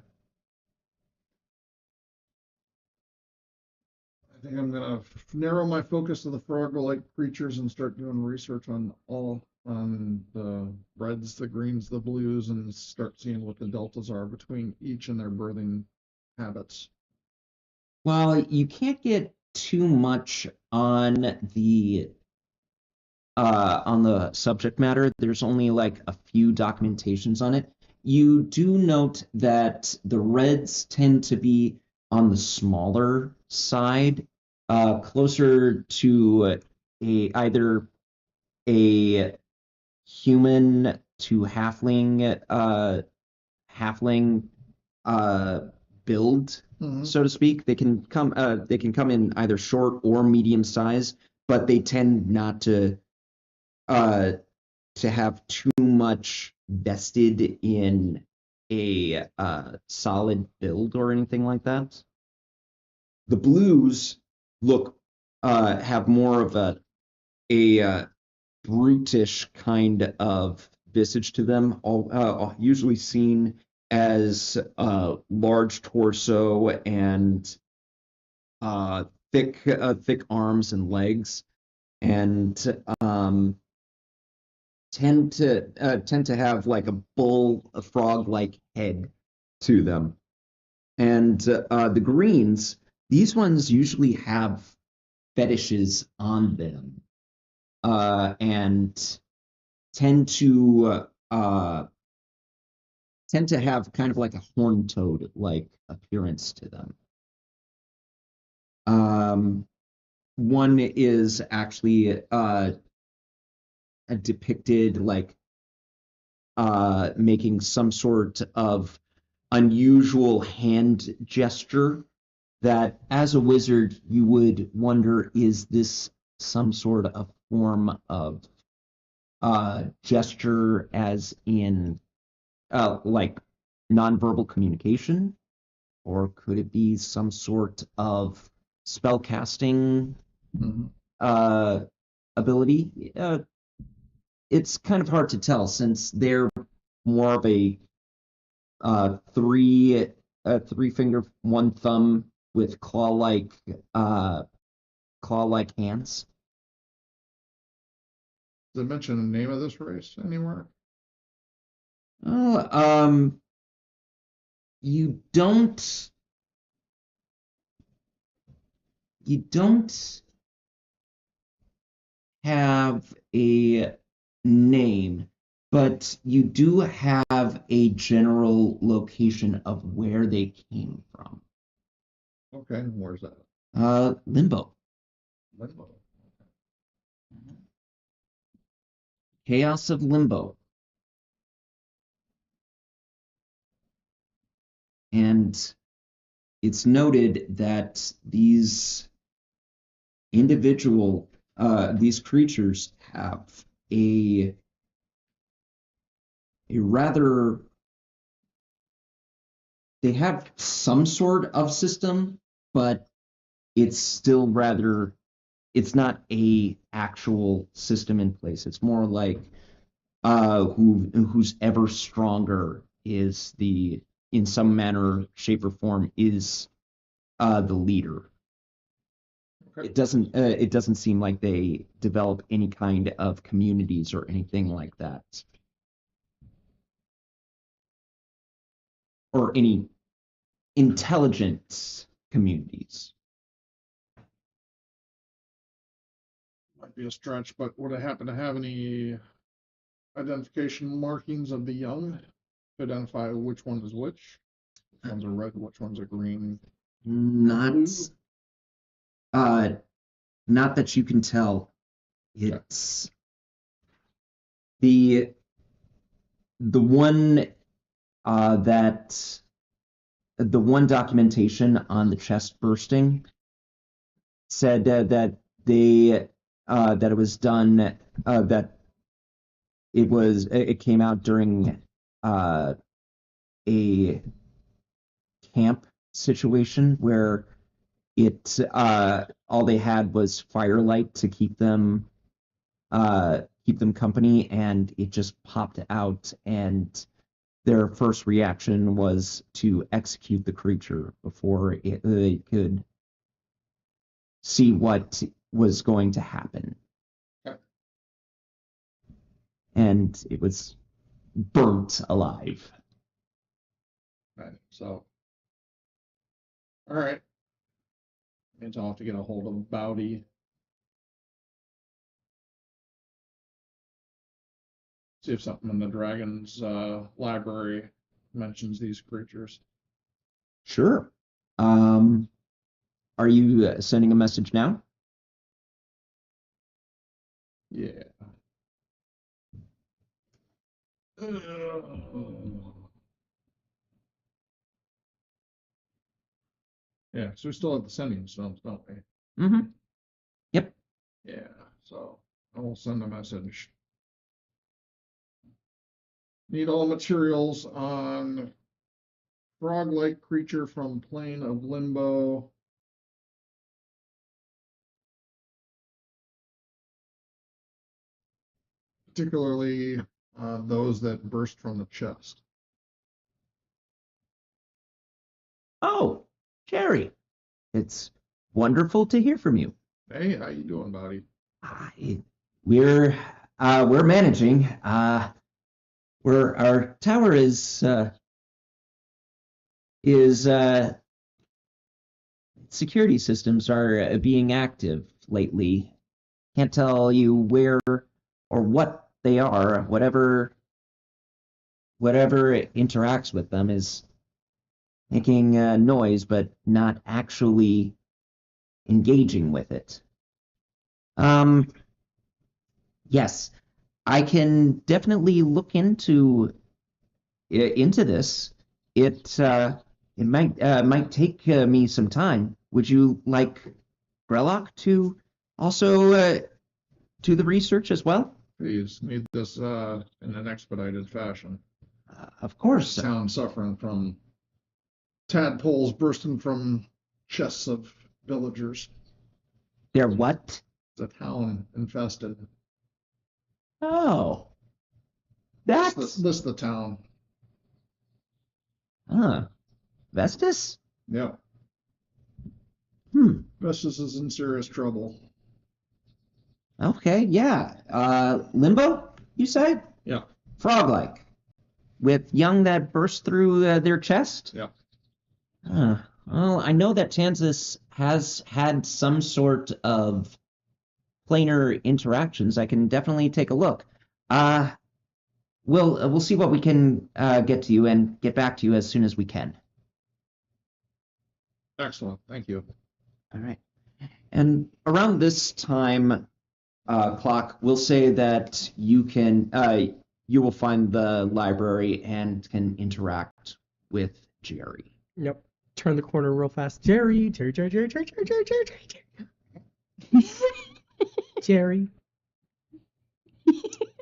I think I'm gonna narrow my focus to the frog-like creatures and start doing research on the reds, the greens, the blues, and start seeing what the deltas are between each and their birthing habits.
Well, you can't get too much on the subject matter. There's only like a few documentations on it. You do note that the reds tend to be on the smaller side, closer to either a human to halfling uh, build,
Mm-hmm.
so to speak. They can come in either short or medium size, but they tend not uh, to have too much vested in a solid build or anything like that. The blues look have more of a brutish kind of visage to them, usually seen as large torso and thick arms and legs, and tend to have like a frog-like head to them. And the greens, these ones usually have fetishes on them, and tend to uh, tend to have kind of like a horned toad like appearance to them. One is actually depicted like making some sort of unusual hand gesture that, as a wizard, you would wonder, is this some sort of form of gesture, as in like nonverbal communication, or could it be some sort of spell casting
Mm-hmm.
ability? It's kind of hard to tell since they're more of a three finger, one thumb with claw-like hands.
Does it mention the name of this race anywhere?
Oh, you don't. You don't have a name, but you do have a general location of where they came from.
Okay, where's that?
Limbo.
Limbo.
Chaos of Limbo. And it's noted that these these creatures have a rather, they have some sort of system, but it's still rather, it's not a actual system in place. It's more like who's ever stronger is the, in some manner, shape, or form, is the leader.
Okay.
It doesn't seem like they develop any kind of communities or anything like that, or any intelligent communities.
Might be a stretch, but would I happen to have any identification markings of the young to identify which one is which? Which ones are red, which ones are green?
Not, not that you can tell. It's the one that the one documentation on the chest bursting said that they that it was done that it came out during a camp situation where it all they had was firelight to keep them company, and it just popped out, and their first reaction was to execute the creature before they could see what was going to happen.
Okay.
And it was burnt alive.
Right, so. All right. Means I'll have to get a hold of Bowdy. See if something in the dragon's library mentions these creatures.
Sure. Are you sending a message now?
Yeah. Yeah, so we still have the sending stones, don't we?
Mm-hmm. Yep.
Yeah, so I will send a message. Need all materials on frog-like creature from plane of limbo. Particularly those that burst from the chest.
Oh, Jerry, it's wonderful to hear from you.
Hey, how you doing, buddy?
We're managing. Our tower is security systems are being active lately. Can't tell you where or what they are. Whatever interacts with them is making noise, but not actually engaging with it. Yes, I can definitely look into this. It might take me some time. Would you like Grellock to also do the research as well?
Please, need this in an expedited fashion.
Of course.
Town suffering from tadpoles bursting from chests of villagers.
They're what?
The town infested.
Oh,
This
that's
is the town.
Vestus?
Yeah. Vestus is in serious trouble.
Okay, yeah. Limbo, you said?
Yeah.
Frog-like. With young that burst through their chest?
Yeah.
Well, I know that Tansis has had some sort of planar interactions, I can definitely take a look. We'll see what we can get to you and get back to you as soon as we can.
Excellent. Thank you.
All right. And around this time, clock, we'll say that you will find the library and can interact with Jerry.
Yep. Turn the corner real fast. Jerry. Jerry.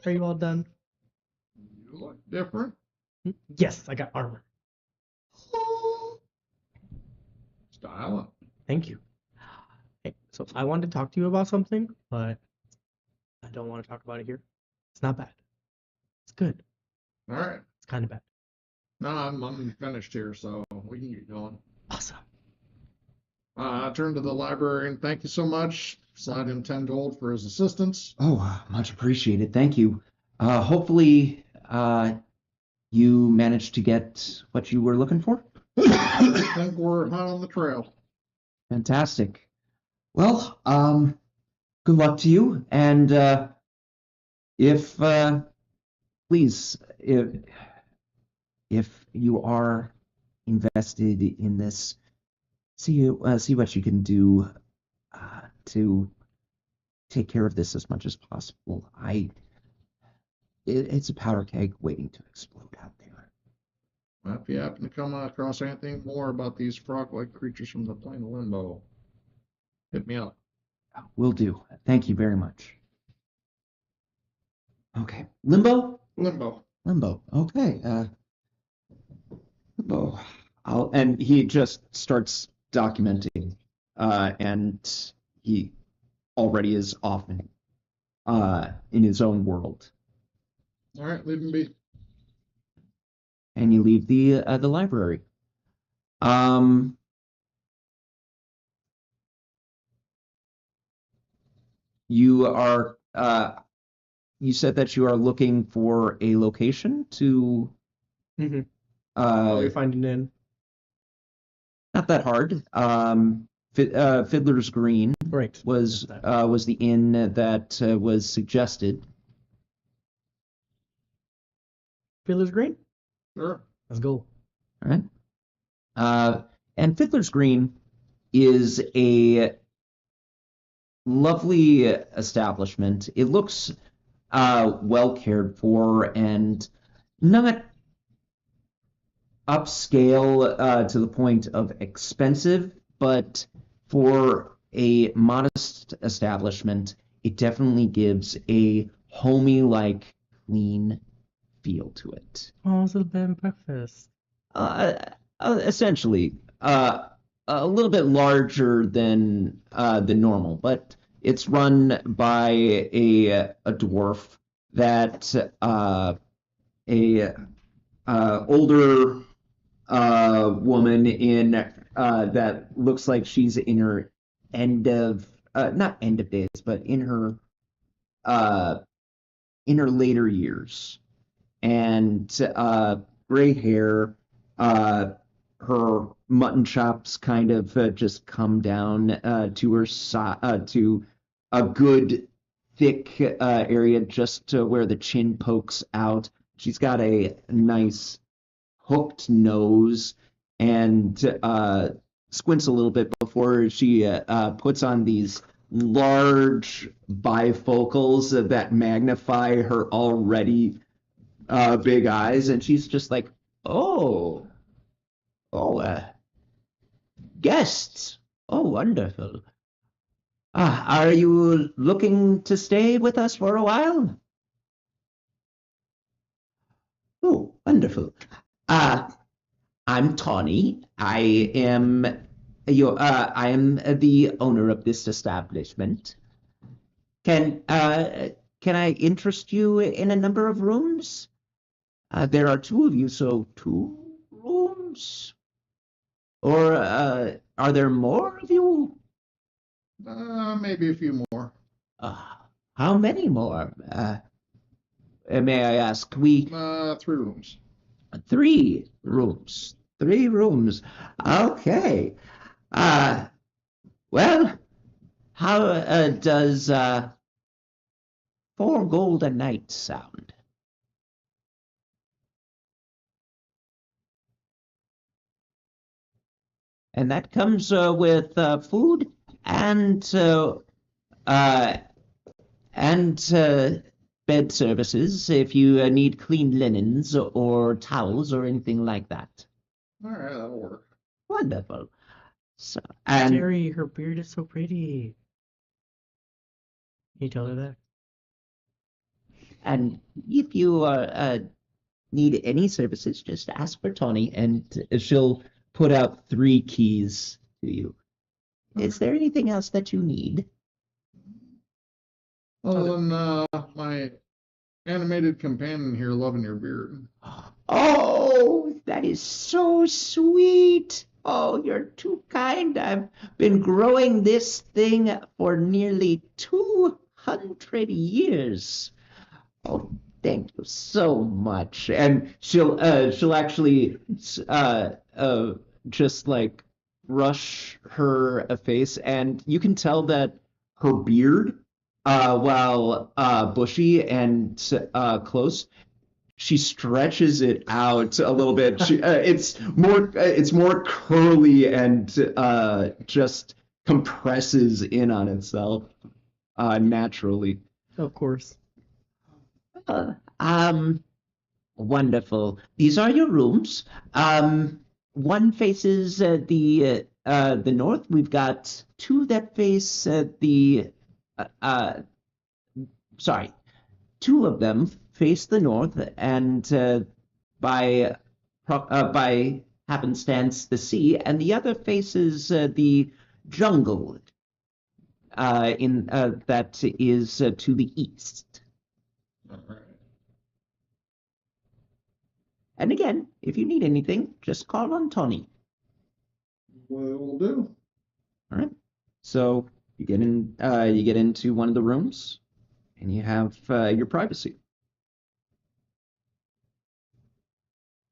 Are you all done?
You look different.
Yes, I got armor.
Style up.
Thank you. Okay, so I wanted to talk to you about something, but I don't want to talk about it here. It's not bad. It's good.
All right.
It's kind of bad.
No, I'm finished here, so we can get going.
Awesome.
I turn to the librarian. Thank you so much. Slide him 10 gold for his assistance.
Oh, much appreciated. Thank you. Hopefully, you managed to get what you were looking for.
I think we're hot on the trail.
Fantastic. Well, good luck to you. And if please, if you are invested in this, see what you can do to take care of this as much as possible. It's a powder keg waiting to explode out there.
If you happen to come across anything more about these frog-like creatures from the plane of limbo, hit me up.
Will do. Thank you very much. Okay. Limbo?
Limbo.
Limbo. Okay. Limbo. And he just starts documenting, and he already is off in his own world.
All right, leave him be.
And you leave the library. You are you said that you are looking for a location to
Mm-hmm. Probably
uh
find an inn.
not that hard. Fiddler's Green
Right.
was
That's that.
was the inn that was suggested.
Fiddler's Green?
Sure.
Let's go.
All right. And Fiddler's Green is a lovely establishment. It looks well cared for and not upscale to the point of expensive, but for a modest establishment, it definitely gives a homey-like, clean feel to it.
Oh, it's a bed and breakfast.
Essentially, a little bit larger than normal, but it's run by a dwarf that a older woman in that looks like she's in her not end of days, but in her later years, and gray hair. Her mutton chops kind of just come down to her to a good thick area just to where the chin pokes out. She's got a nice hooked nose and squints a little bit before she puts on these large bifocals that magnify her already big eyes, and she's just like, oh, guests. Oh, wonderful. Are you looking to stay with us for a while? Oh, wonderful. I'm Tawny. I am the owner of this establishment. Can I interest you in a number of rooms? There are two of you, so 2 rooms? Or are there more of you?
Maybe a few more.
How many more? May I ask? We
3 rooms.
3 rooms. 3 rooms. Okay. Well, how does 4 gold a night sound? And that comes with food and uh, and bed services if you need clean linens or towels or anything like that.
All right, that'll work.
Wonderful. So, and
Jerry, her beard is so pretty. Can you tell her that?
and if you need any services, just ask for Tawny, and she'll put out 3 keys to you. Is there anything else that you need?
Other than my animated companion here loving your beard.
Oh, that is so sweet. Oh, you're too kind. I've been growing this thing for nearly 200 years. Oh, thank you so much. And she'll actually just like brush her face, and you can tell that her beard, while bushy and close, she stretches it out a little bit. It's more curly and just compresses in on itself naturally.
Of course.
Uh, um, Wonderful. These are your rooms. One faces the north. We've got 2 that face uh, uh, sorry, 2 of them face the north, and by happenstance the sea, and the other faces the jungle in that is to the east.
All right.
And again, if you need anything, just call on Tony.
Will do.
All right. So you get into one of the rooms, and you have your privacy.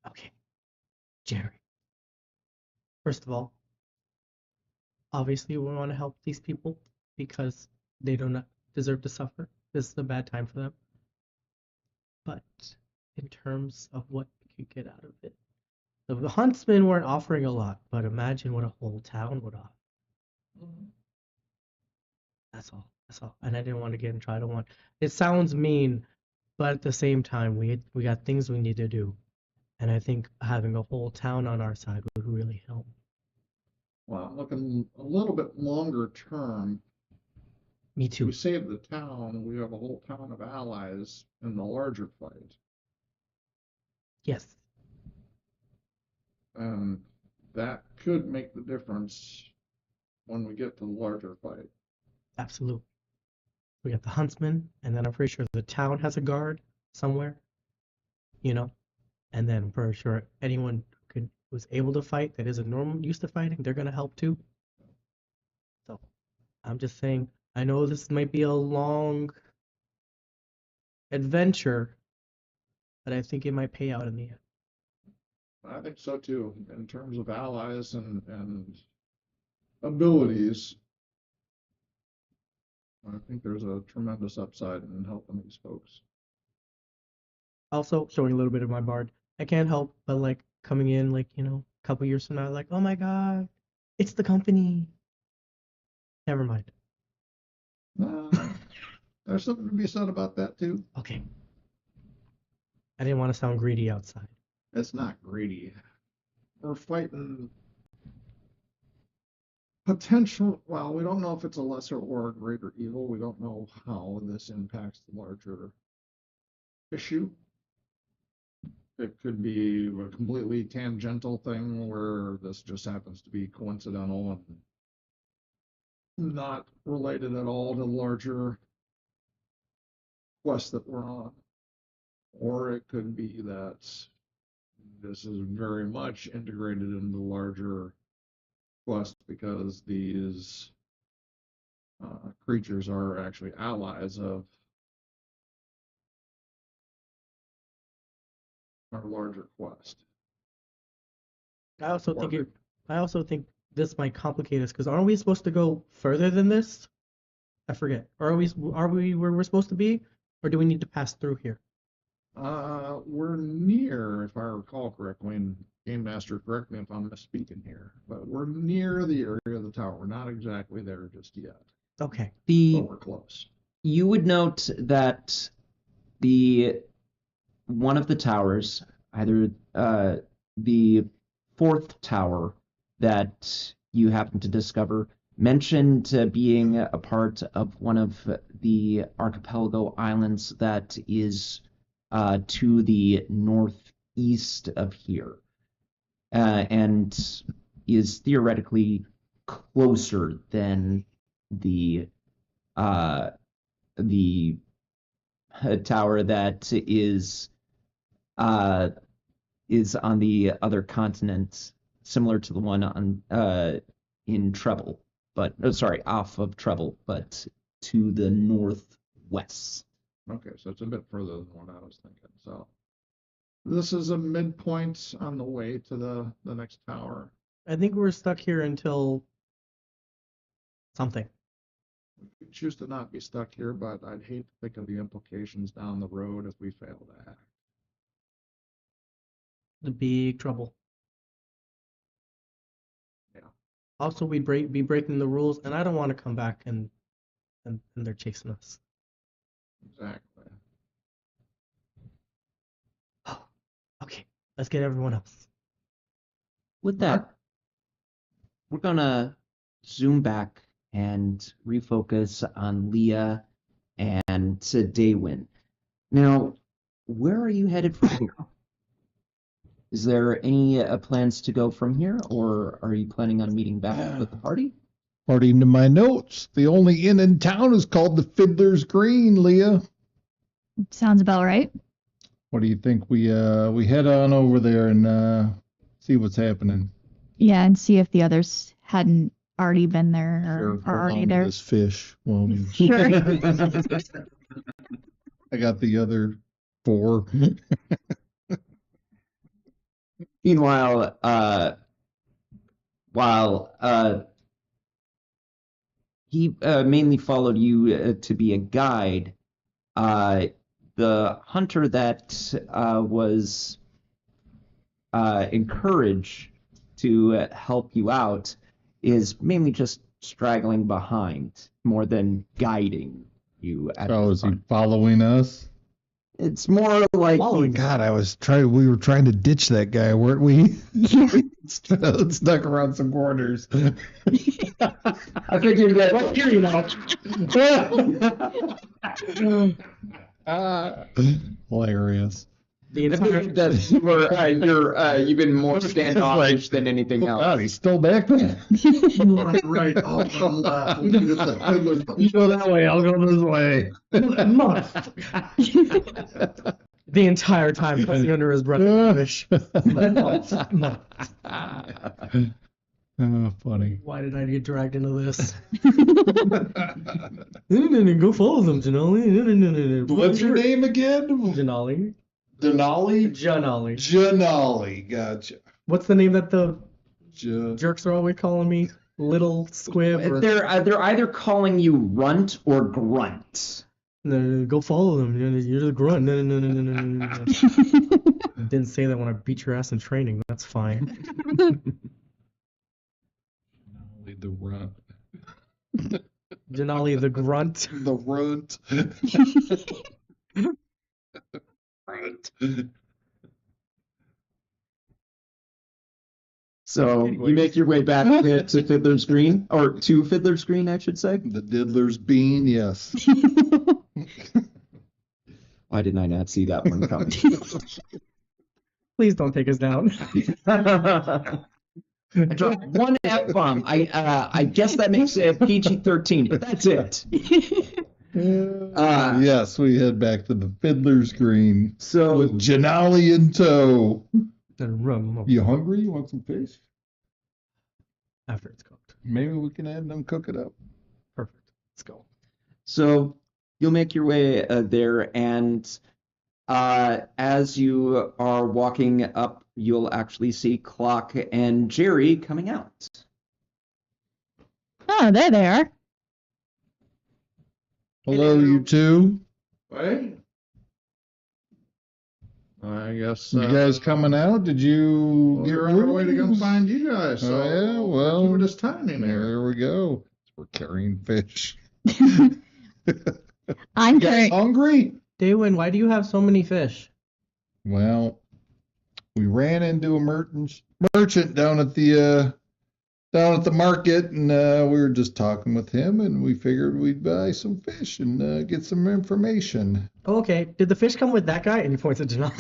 Okay. Jerry. First of all, obviously we want to help these people because they do not deserve to suffer. This is a bad time for them. But in terms of what we could get out of it, the huntsmen weren't offering a lot, but imagine what a whole town would offer. That's all. That's all. And I didn't want to get in trouble. I don't want. It sounds mean, but at the same time, we got things we need to do, and I think having a whole town on our side would really help.
Well, I'm looking a little bit longer term.
Me
We
too.
save the town, we have a whole town of allies in the larger fight.
Yes.
And that could make the difference when we get to the larger fight.
Absolutely. We got the huntsman, and then I'm pretty sure the town has a guard somewhere, you know, and then I'm pretty sure anyone who's able to fight that isn't normal used to fighting, they're gonna help too. So I'm just saying, I know this might be a long adventure, but I think it might pay out in the end.
I think so too, in terms of allies and abilities. I think there's a tremendous upside in helping these folks.
Also, showing a little bit of my bard, I can't help but like coming in like, a couple years from now, like, oh my God, it's the company. Never mind.
There's something to be said about that too.
Okay. I didn't want to sound greedy outside.
It's not greedy. We're fighting potential. Well, we don't know if it's a lesser or a greater evil. We don't know how this impacts the larger issue. It could be a completely tangential thing where this just happens to be coincidental and not related at all to the larger quest that we're on. Or it could be that this is very much integrated into the larger quest because these creatures are actually allies of our larger quest.
I also think this might complicate us because aren't we supposed to go further than this? I forget. Are we where we're supposed to be, or do we need to pass through here?
We're near, if I recall correctly, and Game Master, correct me if I'm misspeaking here, but we're near the area of the tower. We're not exactly there just yet,
Okay.
but we're close.
You would note that one of the towers, either the fourth tower that you happen to discover, mentioned being a part of one of the archipelago islands that is to the northeast of here, and is theoretically closer than the tower that is on the other continent, similar to the one on in Treble, but sorry, off of Treble, but to the northwest.
Okay, so it's a bit further than what I was thinking. So this is a midpoint on the way to the next tower.
I think we're stuck here until something.
We choose to not be stuck here, but I'd hate to think of the implications down the road if we fail to act.
The big trouble.
Yeah.
Also, we'd be breaking the rules, and I don't want to come back and they're chasing us.
Exactly.
Oh, okay. Let's get everyone else.
With that, we're gonna zoom back and refocus on Leah and Daywin. Now, where are you headed from here? Is there any plans to go from here, or are you planning on meeting back with the party?
According to my notes, the only inn in town is called the Fiddler's Green, Leah.
Sounds about right.
What do you think? We head on over there and see what's happening.
Yeah, and see if the others hadn't already been there or
Sure,
are already
hold on to
there.
this fish. Well,
Sure.
I got the other 4.
Meanwhile, while he mainly followed you to be a guide, the hunter that was encouraged to help you out is mainly just straggling behind more than guiding you at
Oh,
the
is he
front.
following us?
It's more like
Following
God, we were trying to ditch that guy, weren't we?
Yeah.
Stuck around some corners.
I figured that. Well, here you know.
Hilarious.
The
I figured that you were you've been more standoffish than anything
God,
else.
he's still back there.
Right. Oh, I'm laughing.
You go that way, I'll go this way.
The entire time passing under his breath. Fish.
Oh, funny.
Why did I get dragged into this? Go follow them, Janali.
What's your name again?
Janali.
Denali?
Janali.
Janali, gotcha.
What's the name that the
Ja-
jerks are always calling me? Little squib? Or...
They're either calling you runt or grunt.
No, go follow them. You're the grunt. No. Didn't say that when I beat your ass in training. That's fine.
Denali the runt.
Janali the grunt.
The runt.
So you make your way back to Fiddler's Green, or to Fiddler's Green, I should say.
The diddler's bean, yes.
Why didn't I not see that one coming?
Please don't take us down.
I dropped one F-bomb. I guess that makes it PG-13, but that's it.
Yes, we head back to the Fiddler's Green
So
with Janali in tow.
Rum
You hungry? You want some fish?
after it's cooked.
Maybe we can have them cook it up.
Perfect. Let's go.
So you'll make your way there, and as you are walking up, you'll actually see Clock and Jerry coming out.
Oh, there they are.
Hello, you two.
Right? I guess.
You guys coming out? Did you
Well,
get
we're on our way to come
rooms?
find you guys. So
Oh, yeah, well,
fortuitous timing there.
There we go. We're carrying fish.
I'm
You guys
carrying.
hungry?
Daywin, why do you have so many fish?
Well, we ran into a merchant down at the market, and we were just talking with him, and we figured we'd buy some fish and get some information.
Oh, okay. Did the fish come with that guy? And he points at Janelle.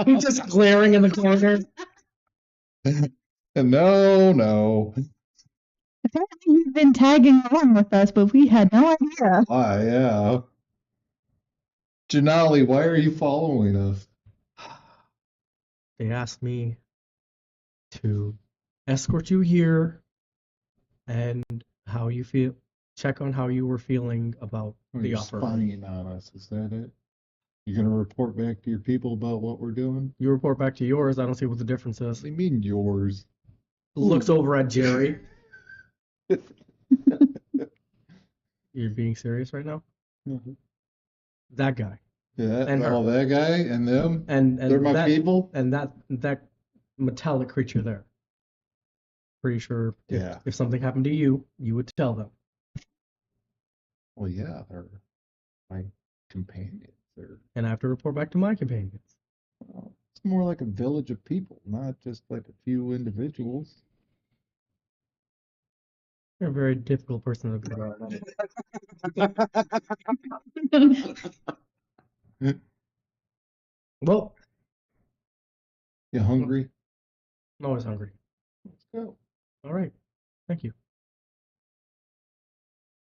He's just glaring in the corner.
And no.
Apparently, you've been tagging along with us, but we had no idea.
Yeah. Janali, why are you following us?
They asked me to escort you here and how you feel, check on how you were feeling about
Are
the
you
offer.
spying on us? Is that it? You're gonna report back to your people about what we're doing?
You report back to yours. I don't see what the difference is.
What do you mean yours?
Looks over at Jerry. You're being serious right now?
Mhm.
That guy.
Yeah,
And her.
that guy and them.
And
They're my
that,
people.
and that metallic creature there. Pretty sure
Yeah.
if something happened to you, you would tell them.
Well, yeah, they're my companions.
And I have to report back to my companions.
Well, it's more like a village of people, not just like a few individuals.
You're a very difficult person to be around. Well,
You hungry?
I'm always hungry.
Let's go.
All right. Thank you.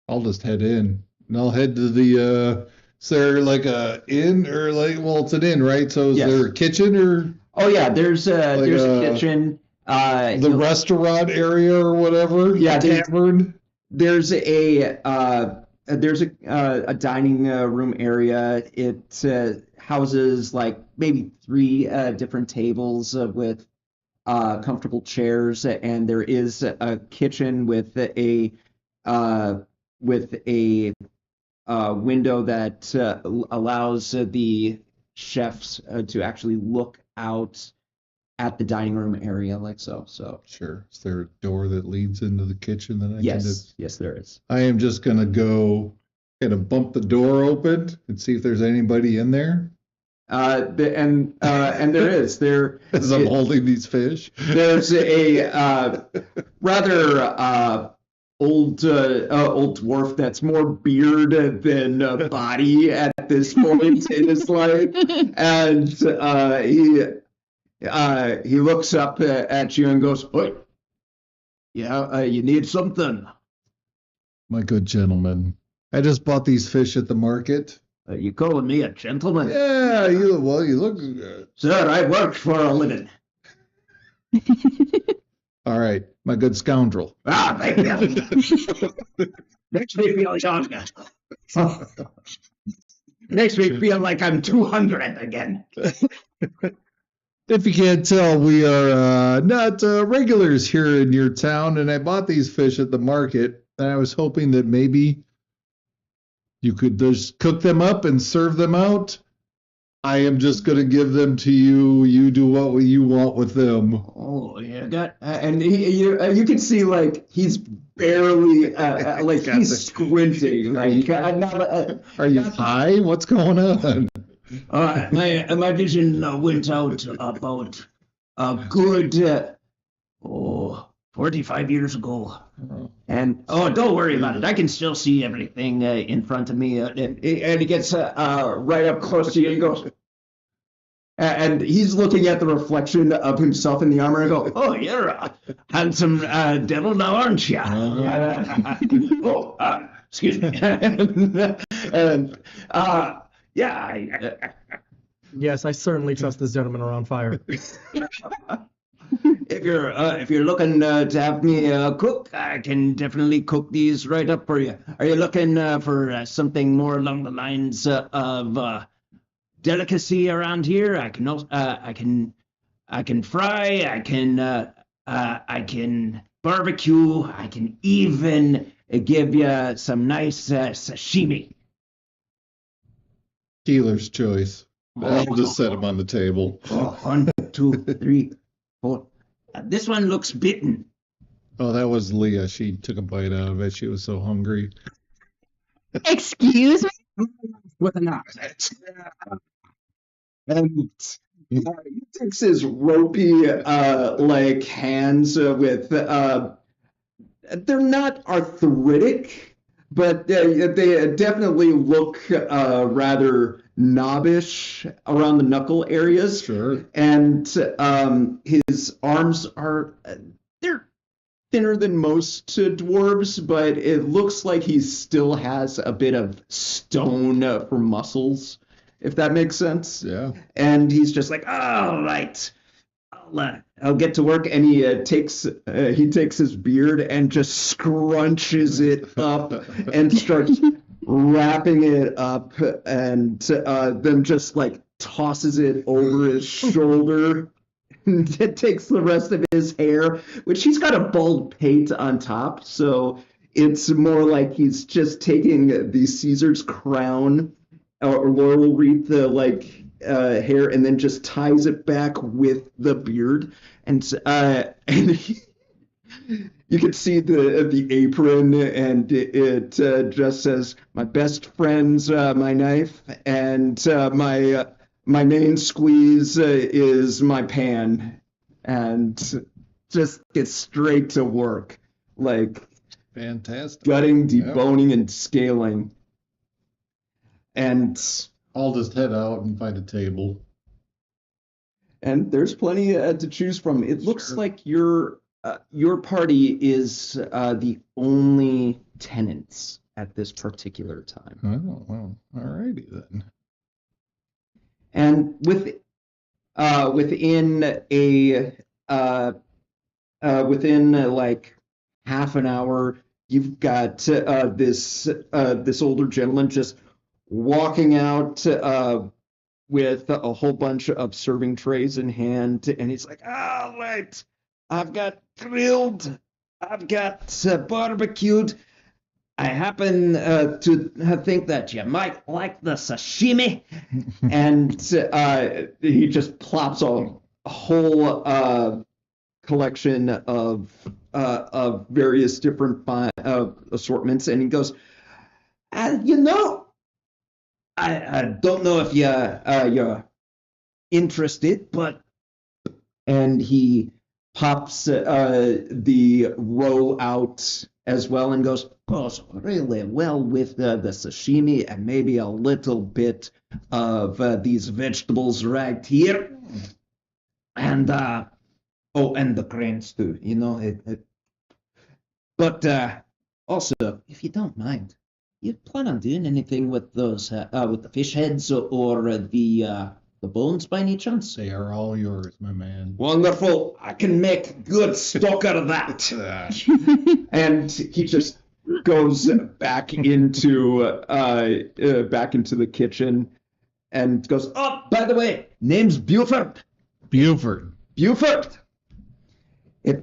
I'll just head in, and I'll head to the. Is there like a inn or like? Well, it's an inn, right? So is
Yes.
there a kitchen or
Oh yeah, there's a kitchen.
the
you'll-
restaurant area or whatever?
Yeah, there's-
tavern.
There's a dining room area. It houses like maybe 3 different tables with comfortable chairs, and there is a kitchen with a window that allows the chefs to actually look out at the dining room area, like so. So
Sure. Is there a door that leads into the kitchen that I can just?
yes, there is.
I am just gonna go kind of bump the door open and see if there's anybody in there
And there is there.
as I'm
it-
holding these fish.
There's a rather old dwarf that's more beard than body at this point in his life, and he looks up at you and goes, "Oi, yeah, you need something?
My good gentleman, I just bought these fish at the market.
You calling me a gentleman,
Yeah, you look good.
sir? I work for a living."
All right, my good scoundrel.
Ah, thank you. Makes me feel younger. Makes me feel like I'm 200 again.
If you can't tell, we are not regulars here in your town, and I bought these fish at the market, and I was hoping that maybe you could just cook them up and serve them out. I am just going to give them to you. You do what you want with them.
Oh, yeah, that and you can see like he's barely like
Got
he's
the-
squinting. Like
Are you high? What's going on?
my vision went out about a good 45 years ago. And don't worry about it. I can still see everything in front of me. And he gets right up close to you and goes, and he's looking at the reflection of himself in the armor and go, "Oh, you're a handsome devil now, aren't you?" Excuse me. and yeah.
Yes, I certainly trust this gentleman around fire.
If you're looking to have me cook, I can definitely cook these right up for you. Are you looking for something more along the lines of delicacy around here? I can also, I can fry. I can barbecue. I can even give you some nice sashimi.
Dealer's choice. I'll just set them on the table.
Oh, 1, 2, 3, 4. This one looks bitten.
Oh, that was Leah. She took a bite out of it. She was so hungry.
Excuse me?
With an ox. And he takes his ropey, like hands with. They're not arthritic, but they definitely look rather knobbish around the knuckle areas.
Sure.
And his arms are they're thinner than most dwarves, but it looks like he still has a bit of stone for muscles, if that makes sense.
Yeah.
And he's just like, all right, I'll get to work. And he takes his beard and just scrunches it up and starts wrapping it up, and then just like tosses it over his shoulder. It takes the rest of his hair, which he's got a bald pate on top, so it's more like he's just taking the Caesar's crown or laurel wreath, hair, and then just ties it back with the beard, and you can see the apron, and it just says, "My best friend's my knife, and my main squeeze is my pan," and just get straight to work, like
Fantastic.
gutting,
Yeah.
deboning, and scaling. And
I'll just head out and find a table.
there's plenty to choose from. It looks
Sure.
like your party is the only tenants at this particular time.
Oh, well, all righty then.
And within like half an hour, you've got this older gentleman just walking out with a whole bunch of serving trays in hand, and he's like, "All right, I've got grilled, I've got barbecued. I happen to think that you might like the sashimi," and he just plops a whole collection of various different assortments, and he goes, I don't know if you're interested, but," and he pops the roe out as well and goes really well with the sashimi and maybe a little bit of these vegetables right here, and and the grains too, but also, if you don't mind, you plan on doing anything with those with the fish heads or the bones by any chance?
They are all yours, my man.
Wonderful. I can make good stock out of that. And he just goes back into the kitchen and goes, "Oh, by the way, name's Buford.
Buford.
Buford. If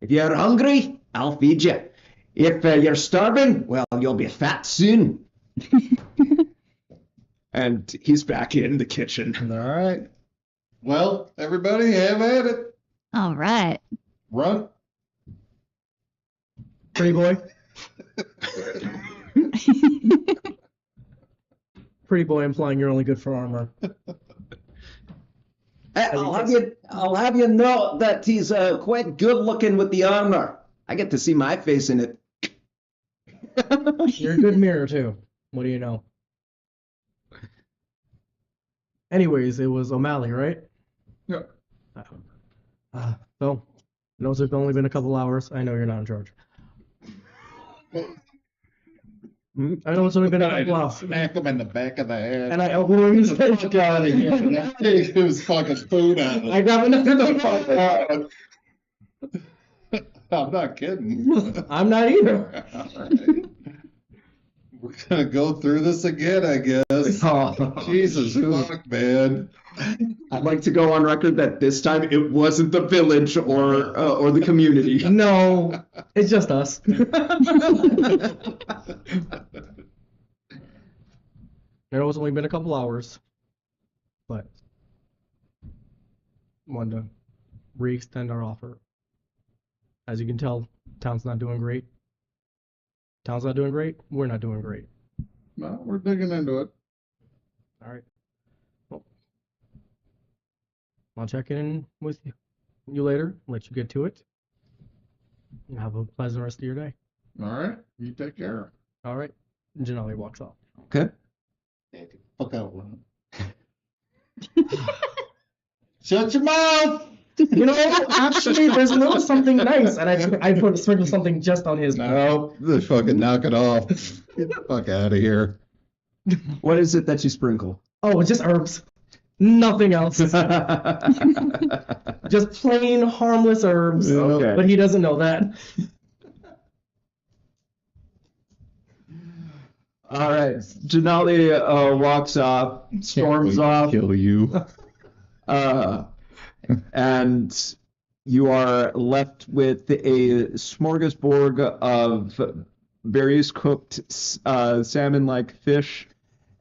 you're hungry, I'll feed you. If you're starving, well, you'll be fat soon." And he's back in the kitchen.
All right. Well, everybody, have at it.
All right.
Run.
Pretty boy. Pretty boy implying you're only good for armor.
I'll have you know that he's quite good looking with the armor. I get to see my face in it.
You're a good mirror too. What do you know? Anyways, it was O'Malley, right?
Yeah.
So, knows it's only been a couple hours. I know you're not in charge. I know it's only been a couple hours.
Smack him in the back of the head.
And I elbow him in his face.
Fuck out of here. Take his fucking food out of
I
it.
got enough to fuck out.
I'm not kidding.
I'm not either.
All right. We're gonna go through this again, I guess.
Oh,
Jesus fuck, man.
I'd like to go on record that this time it wasn't the village or the community.
No, it's just us. I know it's only been a couple hours, but wanted to re-extend our offer. As you can tell, town's not doing great. Town's not doing great. We're not doing great.
Well, we're digging into it.
All right. Well, I'll check in with you later. Let you get to it. And have a pleasant rest of your day.
All right. You take care.
All right. Janelle walks off.
Okay.
Fuck out, Ron. Shut your mouth!
You know, actually, there's a little something nice, and I put sprinkle something just on his.
No, just fucking knock it off. Get the fuck out of here.
What is it that you sprinkle?
Oh, it's just herbs. Nothing else. Just plain harmless herbs.
Okay.
But he doesn't know that.
All right. Janali walks off, storms off,
Kill you.
and you are left with a smorgasbord of various cooked salmon-like fish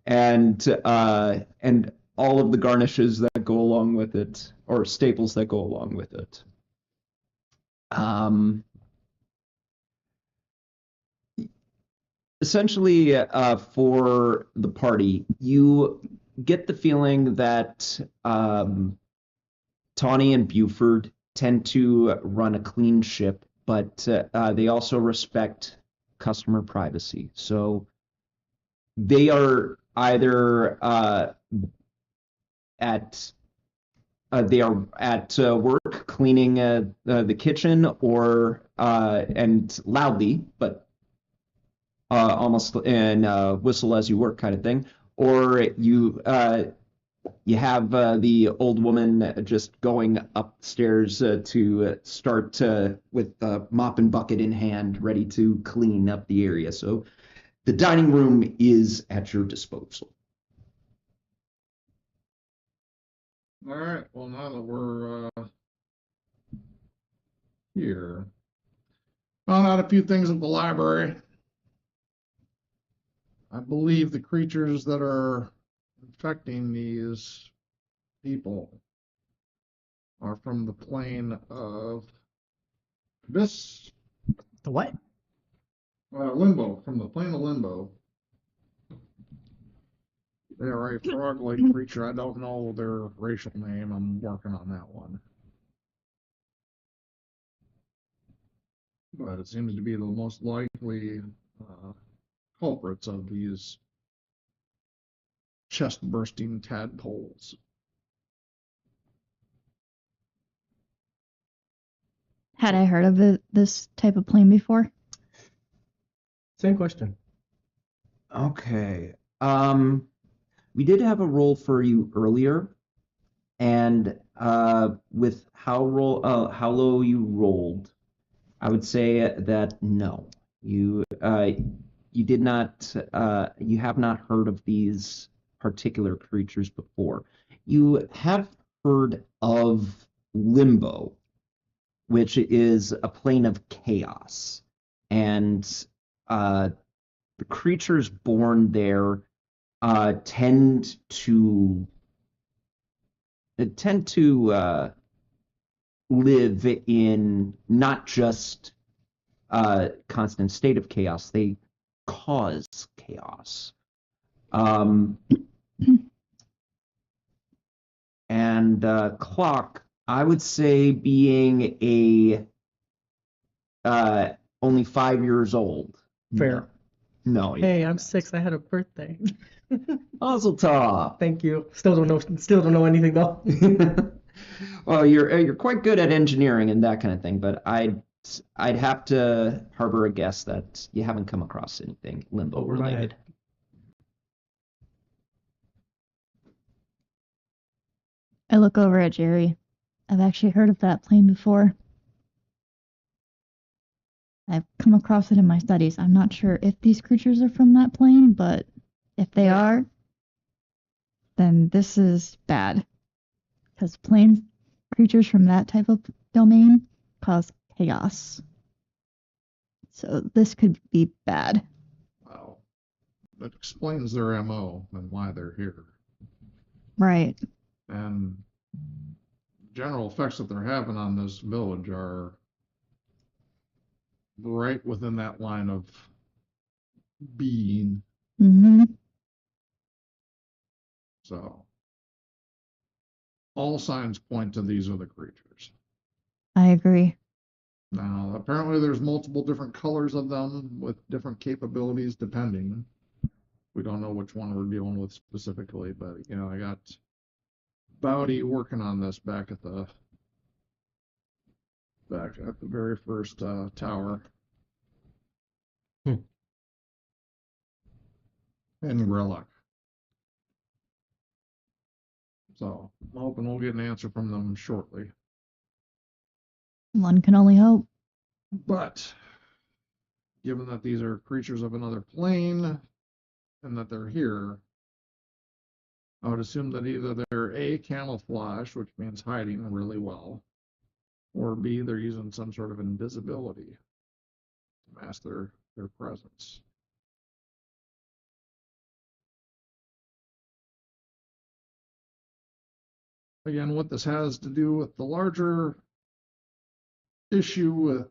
and all of the garnishes that go along with it, or staples that go along with it. Essentially, for the party, you get the feeling that Tawny and Buford tend to run a clean ship, but they also respect customer privacy. So they are either at work cleaning the kitchen, or and loudly, but almost in whistle as you work kind of thing, or you have the old woman just going upstairs to start with mop and bucket in hand, ready to clean up the area. So the dining room is at your disposal.
All right. Well, now that we're here, found out a few things at the library. I believe the creatures that are infecting these people are from the plane of this
The what?
limbo, from the plane of limbo. They are a frog-like creature. I don't know their racial name. I'm working on that one. But it seems to be the most likely culprits of these chest-bursting tadpoles.
Had I heard of this type of plane before?
Same question.
Okay. We did have a roll for you earlier, and with how low you rolled, I would say that no, you did not, you have not heard of these particular creatures before. You have heard of Limbo, which is a plane of chaos, and the creatures born there tend to live in not just a constant state of chaos, they cause chaos. And Clock, I would say, being only 5 years old.
Fair.
No.
Hey, I'm 6. I had a birthday.
Mazel tov.
Thank you. Still don't know anything though.
Well, you're quite good at engineering and that kind of thing, but I'd have to harbor a guess that you haven't come across anything Limbo
Over my
related.
head.
I look over at Jerry. I've actually heard of that plane before. I've come across it in my studies. I'm not sure if these creatures are from that plane, but if they are, then this is bad. because planes creatures from that type of domain cause chaos. So this could be bad.
Wow. That explains their MO and why they're here.
Right.
And general effects that they're having on this village are right within that line of being.
Mm-hmm.
So all signs point to these are the creatures.
I agree.
Now, apparently there's multiple different colors of them with different capabilities depending. We don't know which one we're dealing with specifically, but I got Bowdy working on this back at the very first tower.
Hmm.
And Relic. So I'm hoping we'll get an answer from them shortly.
One can only hope.
But given that these are creatures of another plane and that they're here, I would assume that either they're A, camouflage, which means hiding really well, or B, they're using some sort of invisibility to mask their presence. Again, what this has to do with the larger issue with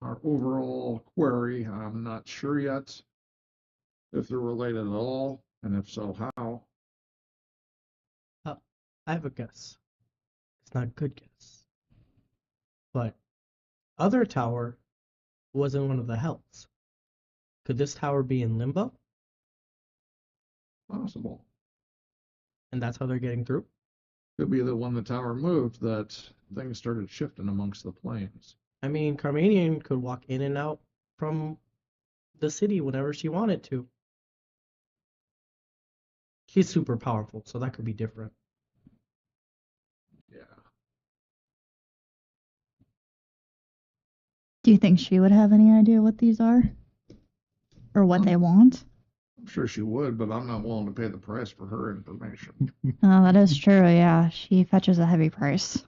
our overall query, I'm not sure yet if they're related at all, and if so, how.
I have a guess. It's not a good guess. But other tower was in one of the hells. Could this tower be in limbo?
Possible.
And that's how they're getting through?
Could be that when the tower moved, that things started shifting amongst the planes.
I mean, Carmanian could walk in and out from the city whenever she wanted to. She's super powerful, so that could be different.
Yeah.
Do you think she would have any idea what these are? Or what they want?
I'm sure she would, but I'm not willing to pay the price for her information.
Oh, that is true, yeah. She fetches a heavy price.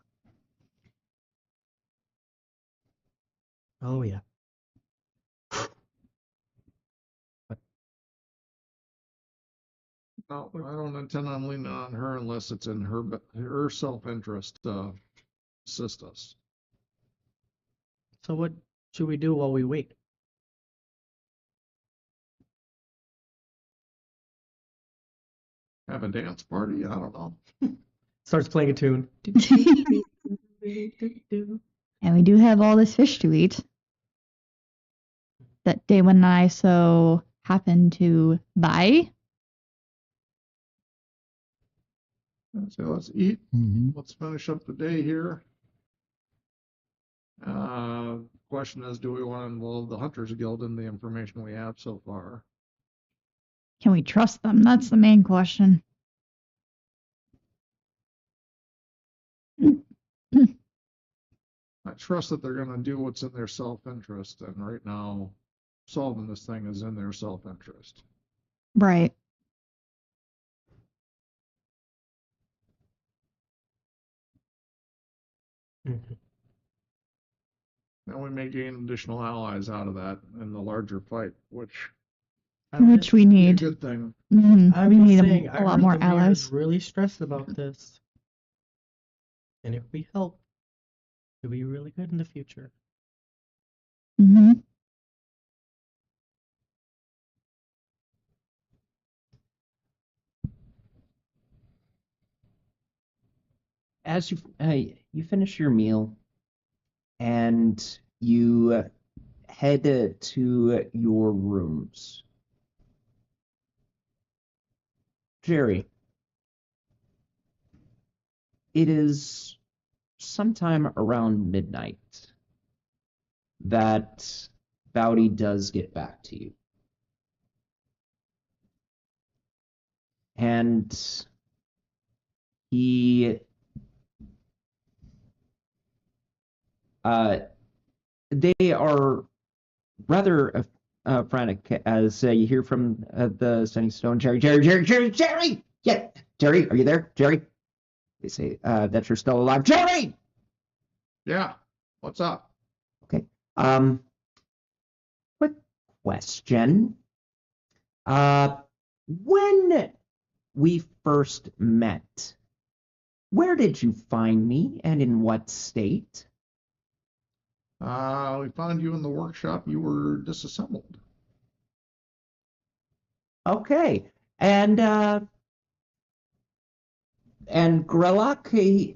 Oh, yeah.
No, I don't intend on leaning on her unless it's in her self-interest to assist us.
So what should we do while we wait?
Have a dance party? I don't know.
Starts playing a tune.
And we do have all this fish to eat. That Daywin and I so happen to buy.
So let's eat.
Mm-hmm.
Let's finish up the day here. Question is, do we want to involve the Hunters Guild in the information we have so far?
Can we trust them? That's the main question.
I trust that they're going to do what's in their self-interest, and right now, solving this thing is in their self-interest.
Right.
Mhm.
Then we may gain additional allies out of that in the larger fight, which
Which we
is a
need.
good thing.
I've
We
been
need
saying,
a lot more
the mayor is
allies.
really stressed about this. And if we help, it'll be really good in the future.
Mm-hmm.
As you finish your meal and you head to your rooms. Jerry, it is sometime around midnight that Bowdy does get back to you. And he they are rather frantic as you hear from the Sunny Stone. Jerry, Jerry! Yeah, Jerry, are you there? Jerry? They say that you're still alive. Jerry!
Yeah. What's up?
Okay. Quick question. When we first met, where did you find me and in what state?
We found you in the workshop. You were disassembled.
Okay. And Grellock, he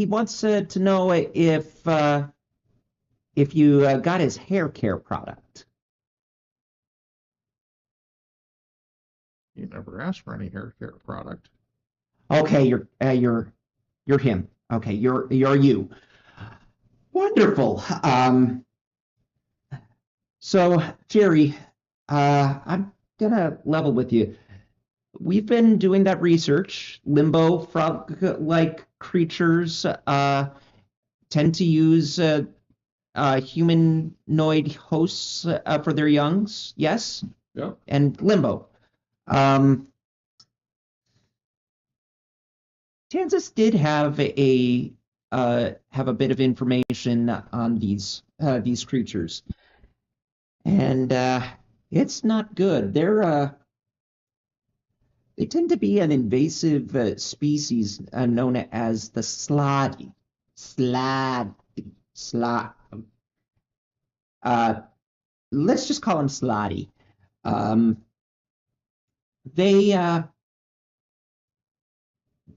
wants to know if you got his hair care product.
You never asked for any hair care product.
Okay, you're him. Okay, you're you. Wonderful. So Jerry, I'm gonna level with you. We've been doing that research. Limbo frog-like creatures tend to use humanoid hosts for their youngs. Yes,
Yep.
and limbo. Kansas did have a bit of information on these creatures, and it's not good. They tend to be an invasive species known as the Slaad. Slaad. Let's just call them Slaady.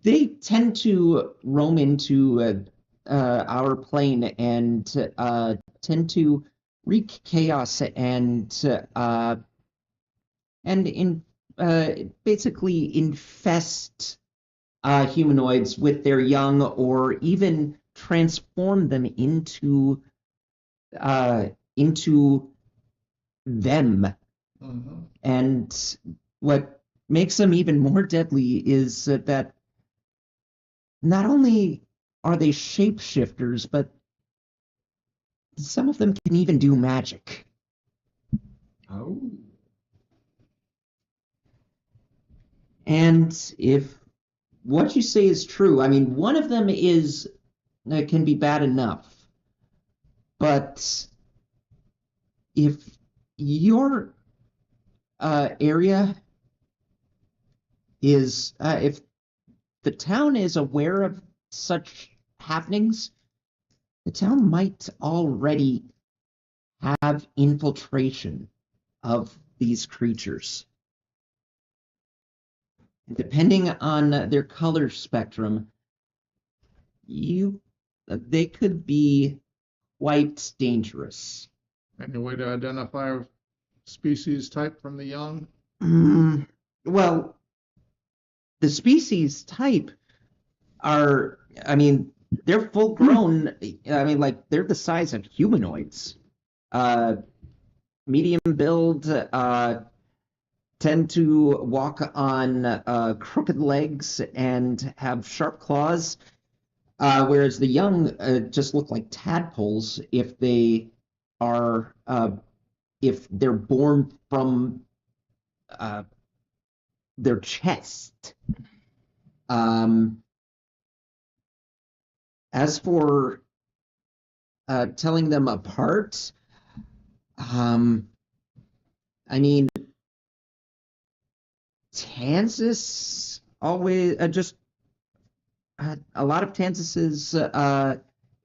They tend to roam into our plane and tend to wreak chaos and basically infest humanoids with their young, or even transform them into them.
Mm-hmm.
And what makes them even more deadly is that not only are they shapeshifters, but some of them can even do magic.
Oh.
And if what you say is true, I mean, one of them can be bad enough. But if your area is, if the town is aware of such happenings, the town might already have infiltration of these creatures. Depending on their color spectrum, they could be quite dangerous.
Any way to identify species type from the young?
Well, the species type are, I mean, they're full grown. I mean, like, they're the size of humanoids. Medium build, tend to walk on crooked legs and have sharp claws, whereas the young just look like tadpoles if they are if they're born from their chest. As for telling them apart, I mean, Kansas always just a lot of Kansas's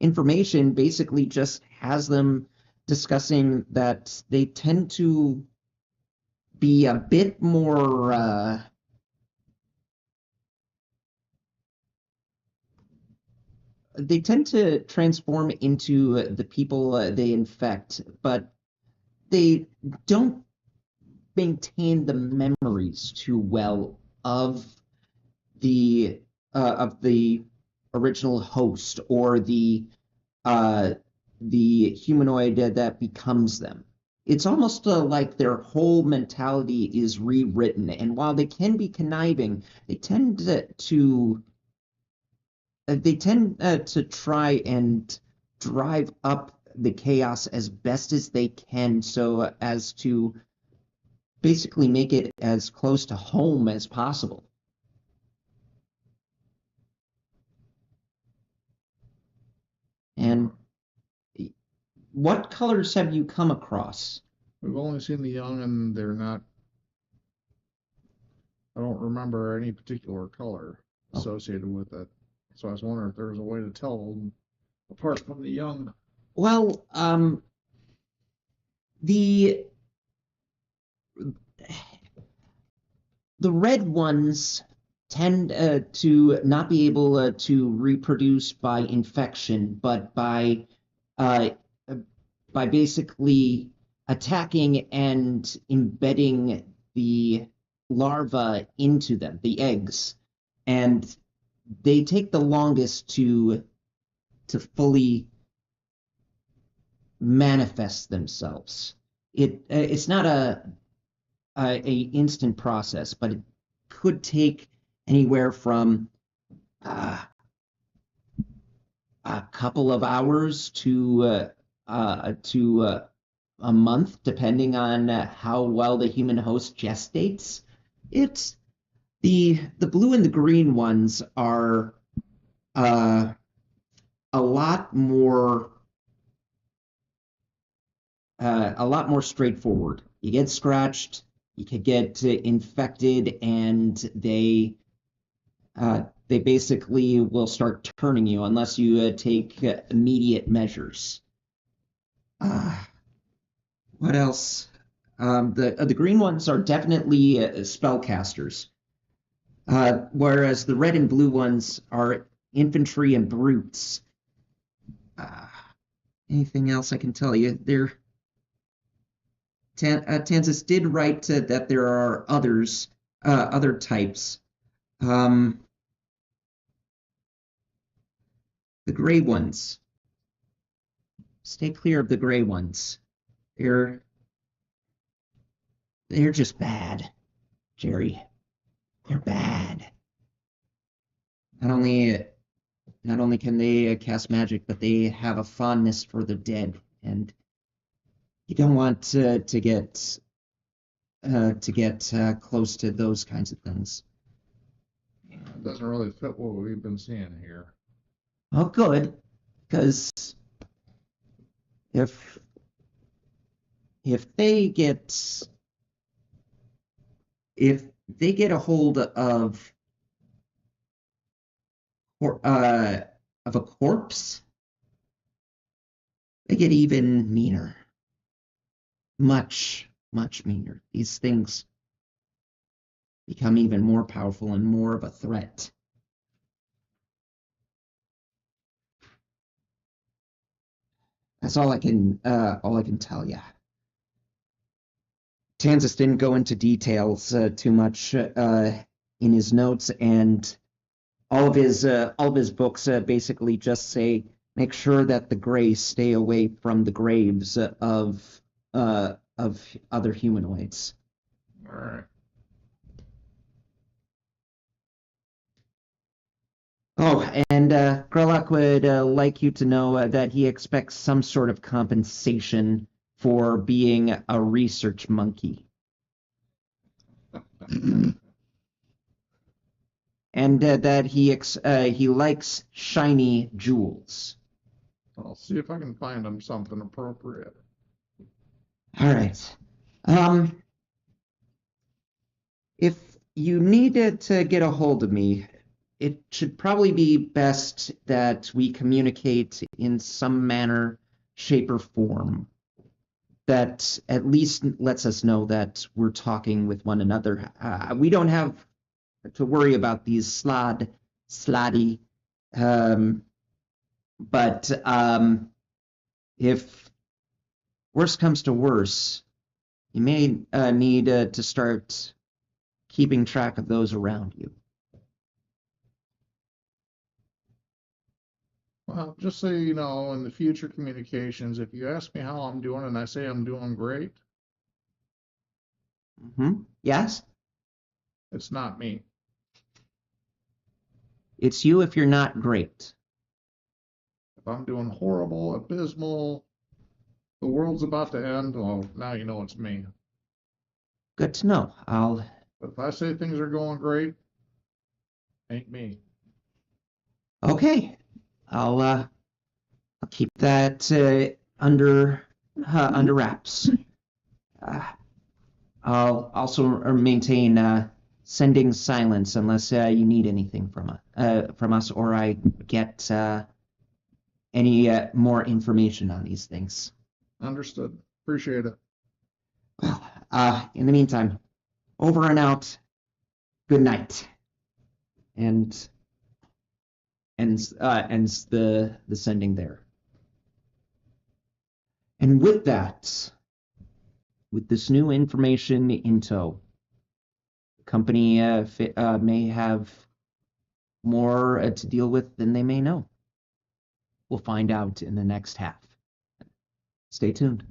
information basically just has them discussing that they tend to be a bit more they tend to transform into the people they infect, but they don't maintain the memories too well of the original host or the humanoid that becomes them. It's almost like their whole mentality is rewritten, and while they can be conniving, they tend to try and drive up the chaos as best as they can, so as to basically make it as close to home as possible. And what colors have you come across?
We've only seen the young, and they're not. I don't remember any particular color associated with it. So I was wondering if there was a way to tell them apart from the young.
Well, the red ones tend to not be able to reproduce by infection, but by basically attacking and embedding the larva into them, the eggs, and they take the longest to fully manifest themselves. It's not a instant process, but it could take anywhere from a couple of hours to a month, depending on how well the human host gestates. It's the blue and the green ones are a lot more straightforward. You get scratched, you could get infected, and they basically will start turning you unless you take immediate measures. What else? The green ones are definitely spellcasters, whereas the red and blue ones are infantry and brutes. Anything else I can tell you? Tansis did write that there are other types. The gray ones. Stay clear of the gray ones. They're just bad, Jerry. They're bad. Not only can they cast magic, but they have a fondness for the dead, and you don't want to get close to those kinds of things.
It doesn't really fit what we've been seeing here.
Oh, good, because if they get a hold of a corpse, they get even meaner. Much, much meaner. These things become even more powerful and more of a threat. That's all I can tell you. Tansis didn't go into details too much in his notes, and all of his books basically just say make sure that the Greys stay away from the graves of other humanoids.
All right.
Oh, and Grellock would like you to know that he expects some sort of compensation for being a research monkey. And that he likes shiny jewels.
I'll see if I can find him something appropriate.
All right. If you needed to get a hold of me, it should probably be best that we communicate in some manner, shape, or form that at least lets us know that we're talking with one another. We don't have to worry about these Slaadi, but if worse comes to worse, you may need to start keeping track of those around you.
Well, just so you know, in the future communications, if you ask me how I'm doing and I say I'm doing great,
Yes?
it's not me.
It's you if you're not great.
If I'm doing horrible, abysmal, the world's about to end, well, now you know it's me.
Good to know.
But if I say things are going great, ain't me.
Okay. I'll keep that under wraps. I'll also maintain sending silence unless you need anything from us, or I get any more information on these things.
Understood. Appreciate it.
Well, in the meantime, over and out. Good night. And ends the sending there. And with that, with this new information in tow, the company may have more to deal with than they may know. We'll find out in the next half. Stay tuned.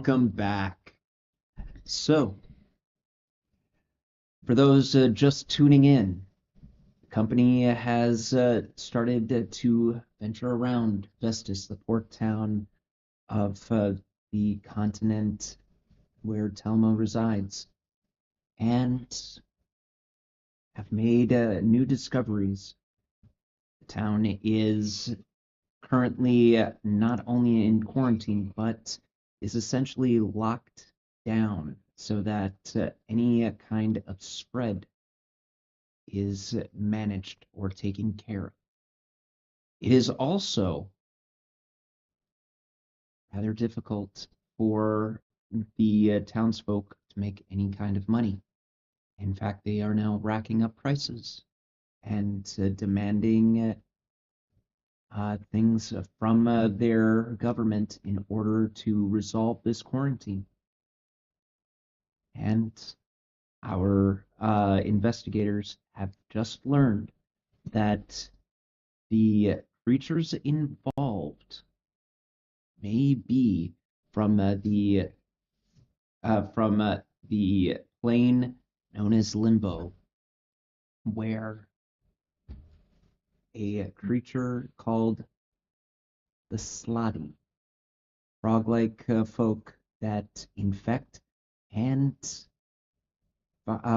welcome back. So, for those just tuning in, the company has started to venture around Vestus, the port town of the continent where Telma resides, and have made new discoveries. The town is currently not only in quarantine, but is essentially locked down so that any kind of spread is managed or taken care of. It is also rather difficult for the townsfolk to make any kind of money. In fact, they are now racking up prices and demanding things from their government in order to resolve this quarantine. And our investigators have just learned that the creatures involved may be from the plane known as Limbo, where a creature called the Slaadi, frog-like folk that infect and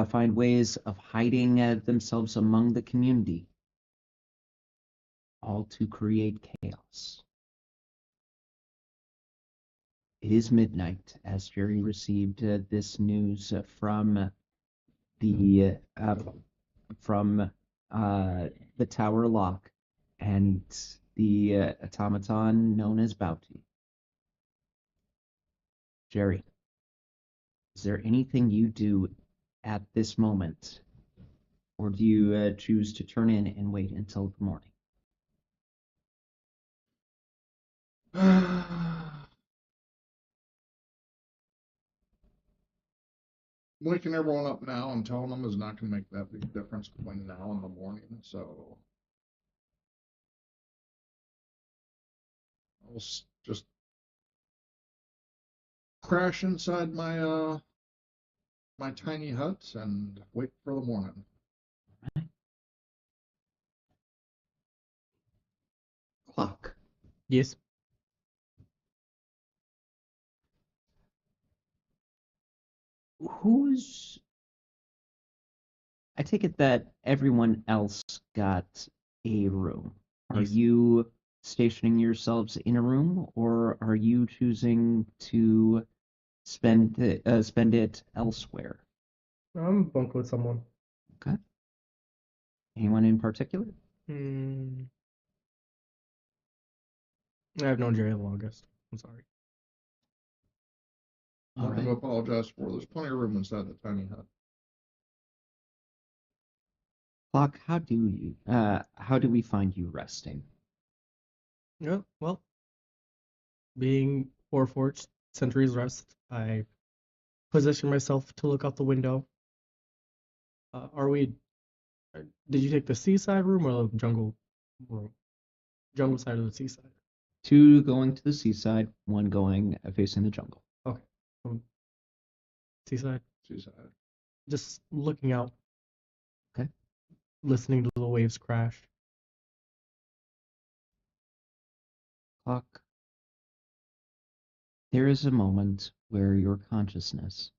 find ways of hiding themselves among the community, all to create chaos. It is midnight as Jerry received this news from the tower lock and the automaton known as Bounty. Jerry, is there anything you do at this moment, or do you choose to turn in and wait until the morning?
Waking everyone up now and telling them is not going to make that big difference between now and the morning. So I'll just crash inside my my tiny hut and wait for the morning.
Clock.
Yes.
Who's I take it that everyone else got a room. Are
Yes.
you stationing yourselves in a room, or are you choosing to spend it elsewhere?
I'm bunked with someone.
Okay. Anyone in particular?
Hmm. I've known Jerry the longest. I'm sorry.
All
Nothing to
right.
apologize for. There's plenty of room inside the tiny hut.
Clock, how do we find you resting?
Yeah, well, being Warforged, Century's Rest, I position myself to look out the window. Did you take the seaside room or the jungle room? Jungle side of the seaside.
Two going to the seaside, one going facing the jungle.
Okay. Seaside.
Seaside.
Just looking out.
Okay.
Listening to the waves crash.
Clock. There is a moment where your consciousness,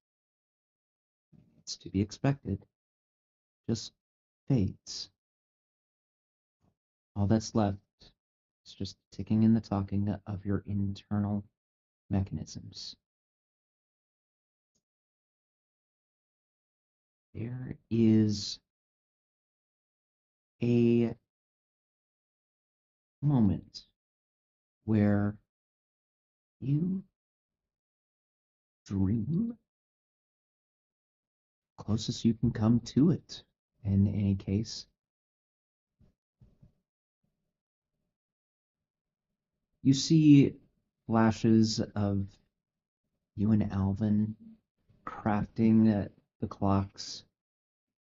it's to be expected, just fades. All that's left is just ticking and the talking of your internal mechanisms. There is a moment where you dream closest you can come to it in any case. You see flashes of you and Alvin crafting the clocks,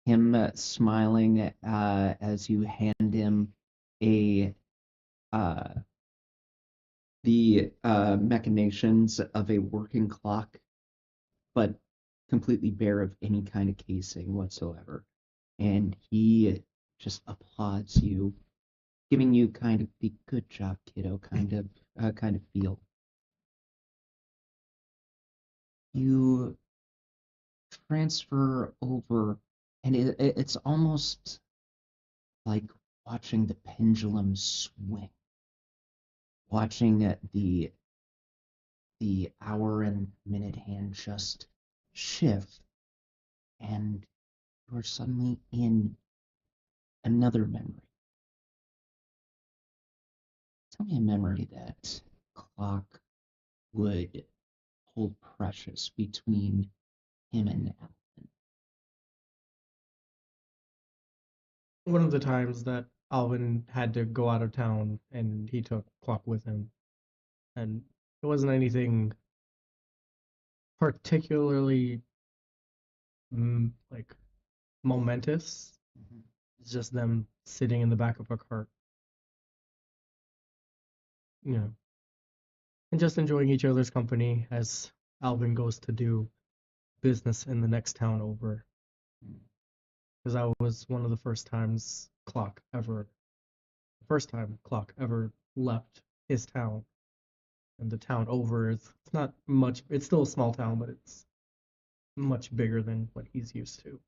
him smiling as you hand him a the machinations of a working clock, but completely bare of any kind of casing whatsoever. And he just applauds you, giving you kind of the good job, kiddo kind of feel. You transfer over, and it's almost like watching the pendulum swing, watching the hour and minute hand just shift, and you're suddenly in another memory. Tell me a memory that clock would hold precious between him and Alvin.
One of the times that Alvin had to go out of town and he took Clock with him. And it wasn't anything particularly like momentous. It's just them sitting in the back of a cart, you know, and just enjoying each other's company as Alvin goes to do business in the next town over. Because that was one of the first time Clock ever left his town. And the town over is it's not much, it's still a small town, but it's much bigger than what he's used to.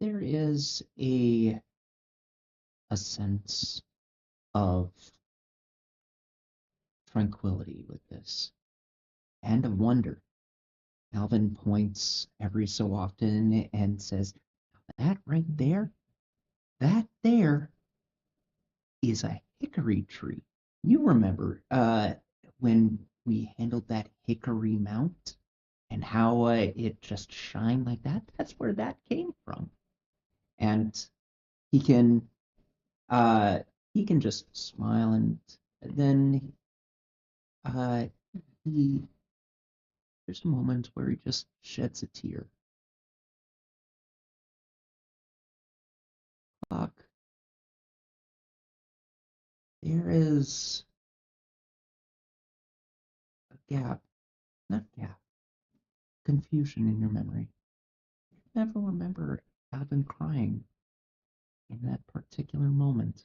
There is a sense of tranquility with this, and of wonder. Alvin points every so often and says, that right there, that there is a hickory tree. You remember when we handled that hickory mount and how it just shined like that? That's where that came from. And he can uh, he can just smile, and then uh, he there's a moment where he just sheds a tear. Clock, there is a gap, not gap, confusion in your memory. You never remember Alvin crying in that particular moment.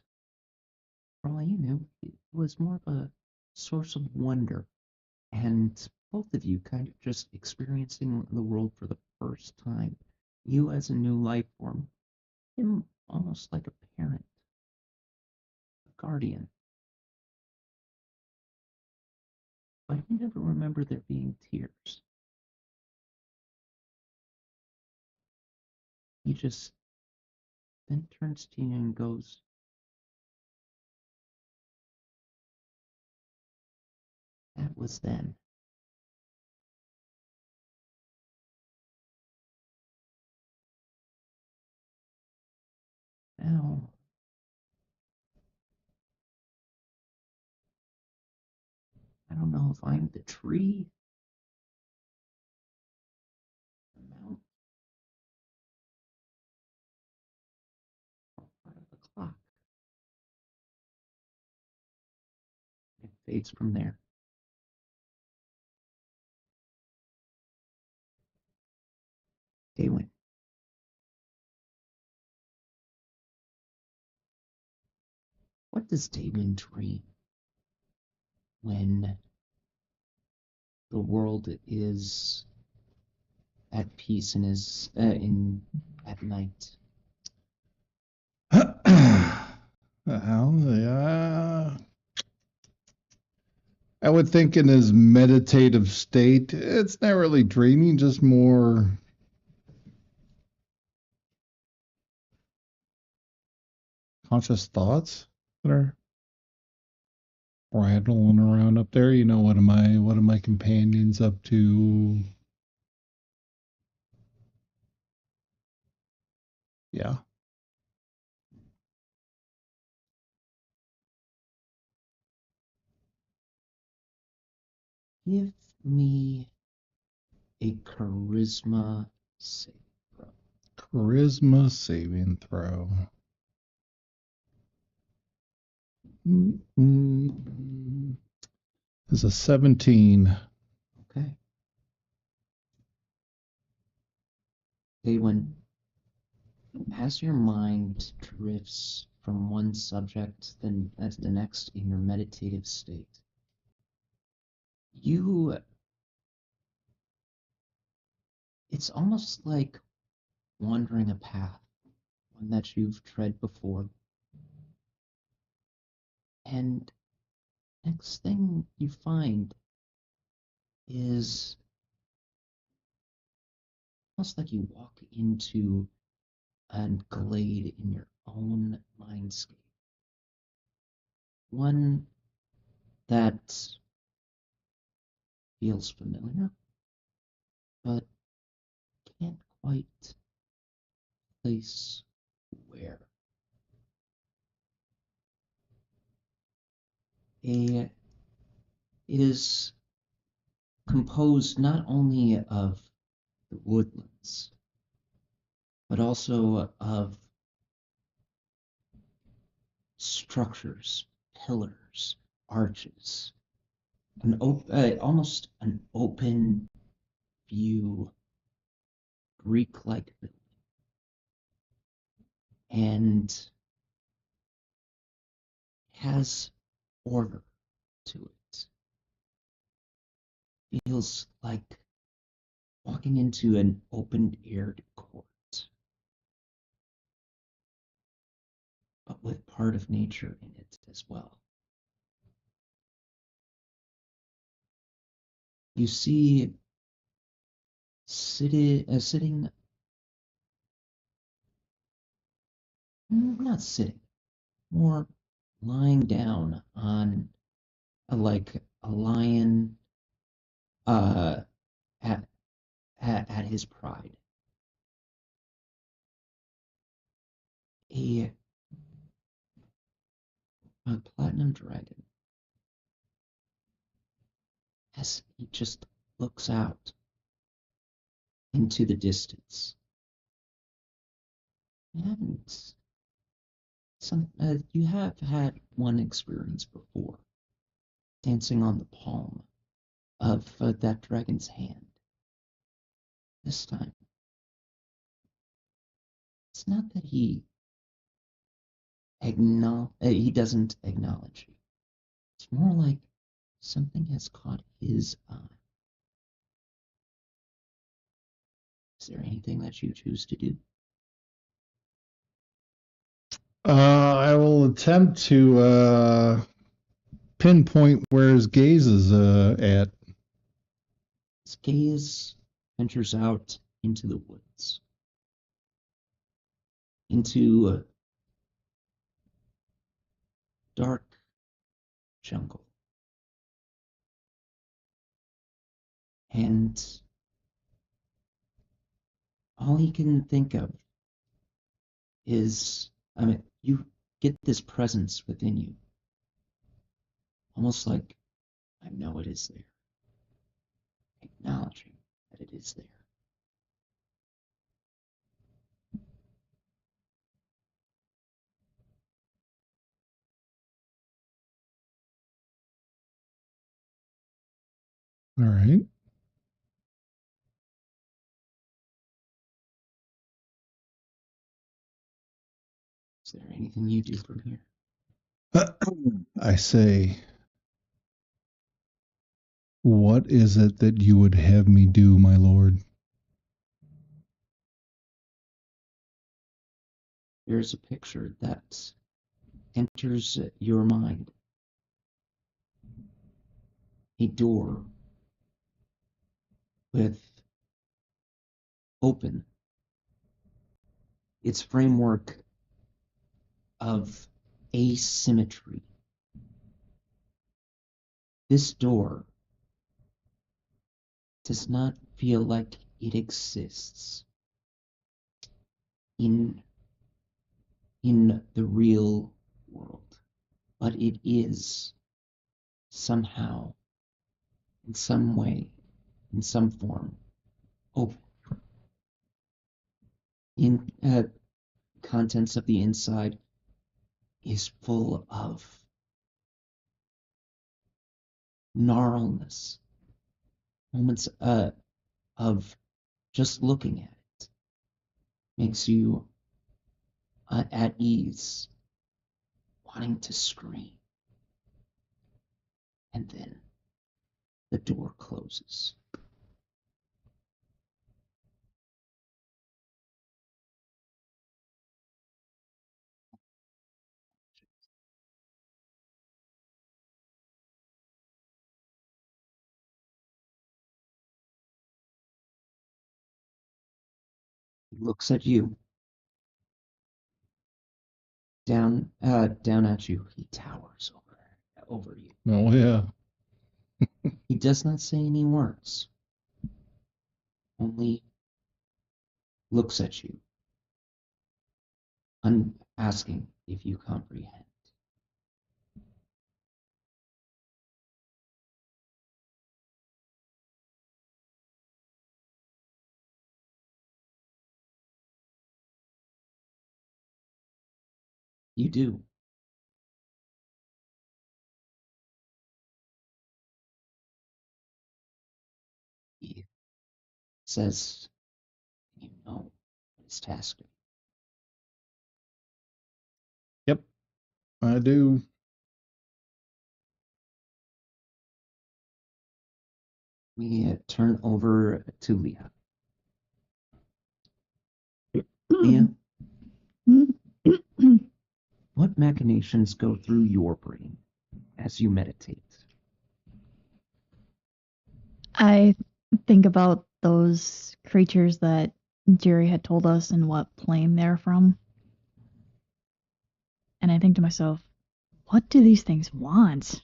For all you knew, it was more of a source of wonder, and both of you kind of just experiencing the world for the first time. You as a new life form, him almost like a parent, a guardian. But you never remember there being tears. He just then turns to you and goes, that was then. Now, I don't know if I'm the tree, the mountain, or part of the clock. It fades from there. Daywin, what does Daywin dream when the world is at peace and is in at night?
Well, yeah. I would think in his meditative state, it's not really dreaming, just more conscious thoughts that are rattling around up there. You know, what are my companions up to? Yeah.
Give me a charisma save throw.
Charisma saving throw. Is a 17.
Okay. When as your mind drifts from one subject then to the next in your meditative state, it's almost like wandering a path, one that you've tread before. And next thing you find is almost like you walk into a glade in your own mindscape. One that feels familiar, but can't quite place where. It is composed not only of the woodlands, but also of structures, pillars, arches, almost an open view, Greek-like building, and has order to it. Feels like walking into an open-aired court, but with part of nature in it as well. You see sitting, not sitting, more lying down on like a lion uh, at, at his pride. A, a platinum dragon, as he just looks out into the distance. You have had one experience before, dancing on the palm of that dragon's hand. This time, it's not that he doesn't acknowledge you. It's more like something has caught his eye. Is there anything that you choose to do?
I will attempt to pinpoint where his gaze is at.
His gaze ventures out into the woods, into a dark jungle. And all he can think of is, you get this presence within you, almost like, I know it is there, acknowledging that it is there.
All right.
Is there anything you do from here?
I say, what is it that you would have me do, my lord?
There's a picture that enters your mind. A door with open, its framework of asymmetry. This door does not feel like it exists in the real world, but it is somehow, in some way, in some form, open. In contents of the inside is full of gnarlness, moments of just looking at it makes you at ease, wanting to scream. And then the door closes. He looks at you, down at you. He towers over you.
Oh yeah.
He does not say any words, only looks at you, asking if you comprehend. You do. He says, you know what his task is.
Yep. I do.
We turn over to Leah. Leah, what machinations go through your brain as you meditate?
I think about those creatures that Jerry had told us and what plane they're from. And I think to myself, what do these things want?